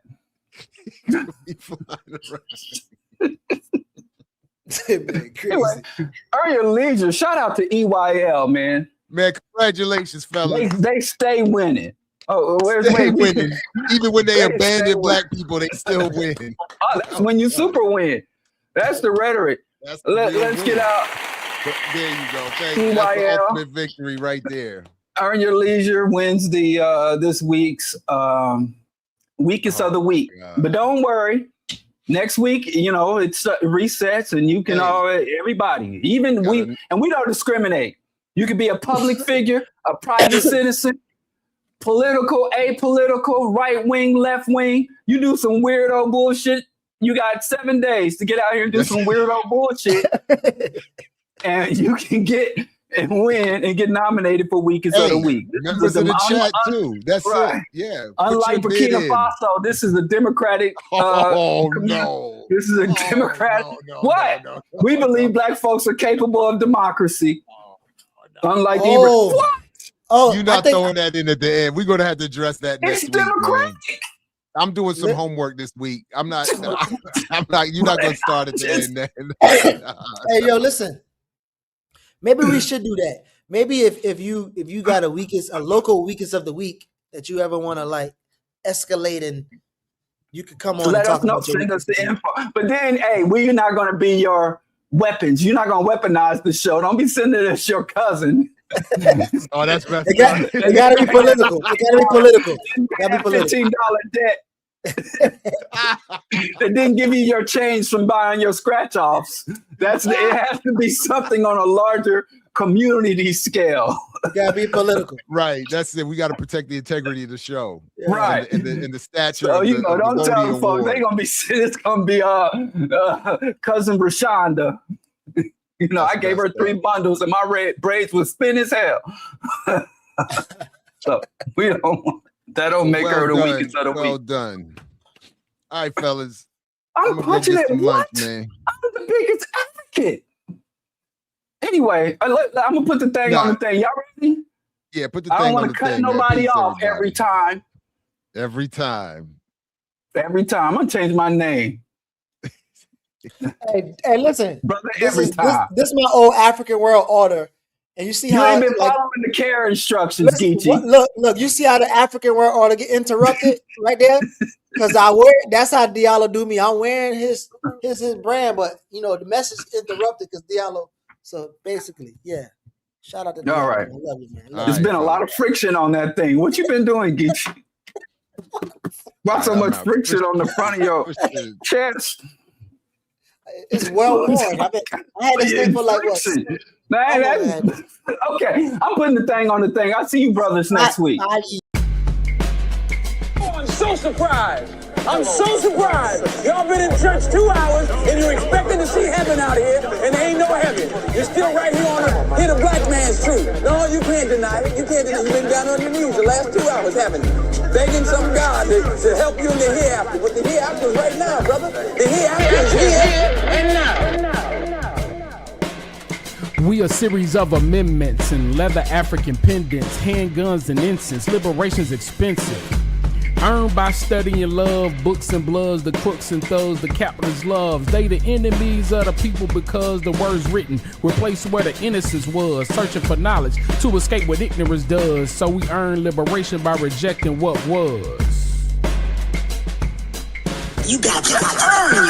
Anyway, earn your leisure. Shout out to EYL, man.
Man, congratulations, fellas.
They stay winning. Oh, where's
winning? Even when they abandon black people, they still win.
That's when you super win. That's the rhetoric. Let's get out.
There you go. Thank you. That's the ultimate victory right there.
Earn Your Leisure wins this week's weakest of the week. God. But don't worry. Next week, it resets, and you can everybody, we don't discriminate. You can be a public figure, a private citizen, political, apolitical, right wing, left wing. You do some weirdo bullshit. You got 7 days to get out here and do some weirdo bullshit, and you can get and win and get nominated for weakest of the week.
Members in the chat too. That's right. Yeah.
Unlike Burkina Faso, this is a democratic.
No.
This is a democratic. We believe black folks are capable of democracy. Unlike
you're not throwing that in at the end. We're gonna have to address that next week. It's democratic. I'm doing some homework this week. I'm not. You're not gonna start at the end.
Hey, yo, listen. Maybe we should do that. Maybe if you got a local weakest of the week that you ever want to like escalate, and you could come on.
Let us know. Send us the info. But then, hey, we're not gonna be your weapons. You're not gonna weaponize the show. Don't be sending us your cousin.
Oh, that's best.
It gotta be political. It gotta be political.
$15 debt. They didn't give you your change from buying your scratch offs. It has to be something on a larger community scale.
It gotta be political.
Right. That's it. We got to protect the integrity of the show.
Right.
And the stature.
So don't tell the folks they're gonna be. It's gonna be cousin Rashonda. I gave her 3 bundles, and my red braids was spin as hell. So we don't. That don't make her the weakest of the week.
Well done. All right, fellas.
I'm punching it. What? Man. I'm the biggest advocate. Anyway, I'm gonna put the thing on the thing. Y'all ready?
Yeah, put the thing on the thing. I don't want to cut
nobody off every time.
Every time.
I'm gonna change my name.
Hey, listen,
brother.
This is my old African world order. And you see
You
how
ain't been
like,
following the care instructions, Geechee.
look, you see how the African word ought to get interrupted right there? Because that's how Diallo do me. I'm wearing his brand, but you know the message interrupted because Diallo. So basically, yeah. Shout out to Diallo.
All right.
I love you, man.
There's been a lot of friction on that thing. What you been doing, Geechee? Why so much friction on the front of your chest?
It's well worn. I had this thing for like what?
Man, okay, I'm putting the thing on the thing. I'll see you brothers next week.
I'm so surprised. I'm so surprised. Y'all been in church 2 hours and you're expecting to see heaven out here, and there ain't no heaven. You're still right here on the black man's truth. No, you can't deny it. You can't deny it. You've been down on your knees the last 2 hours, haven't you? Begging some God to help you in the hereafter. But the hereafter is right now, brother. The hereafter is here and now.
We a series of amendments and leather African pendants, handguns and incense. Liberation's expensive. Earned by studying love, books and bloods, the crooks and thugs, the capitalist loves. They the enemies of the people because the words written replace where the innocence was. Searching for knowledge to escape what ignorance does. So we earn liberation by rejecting what was.
You got to earn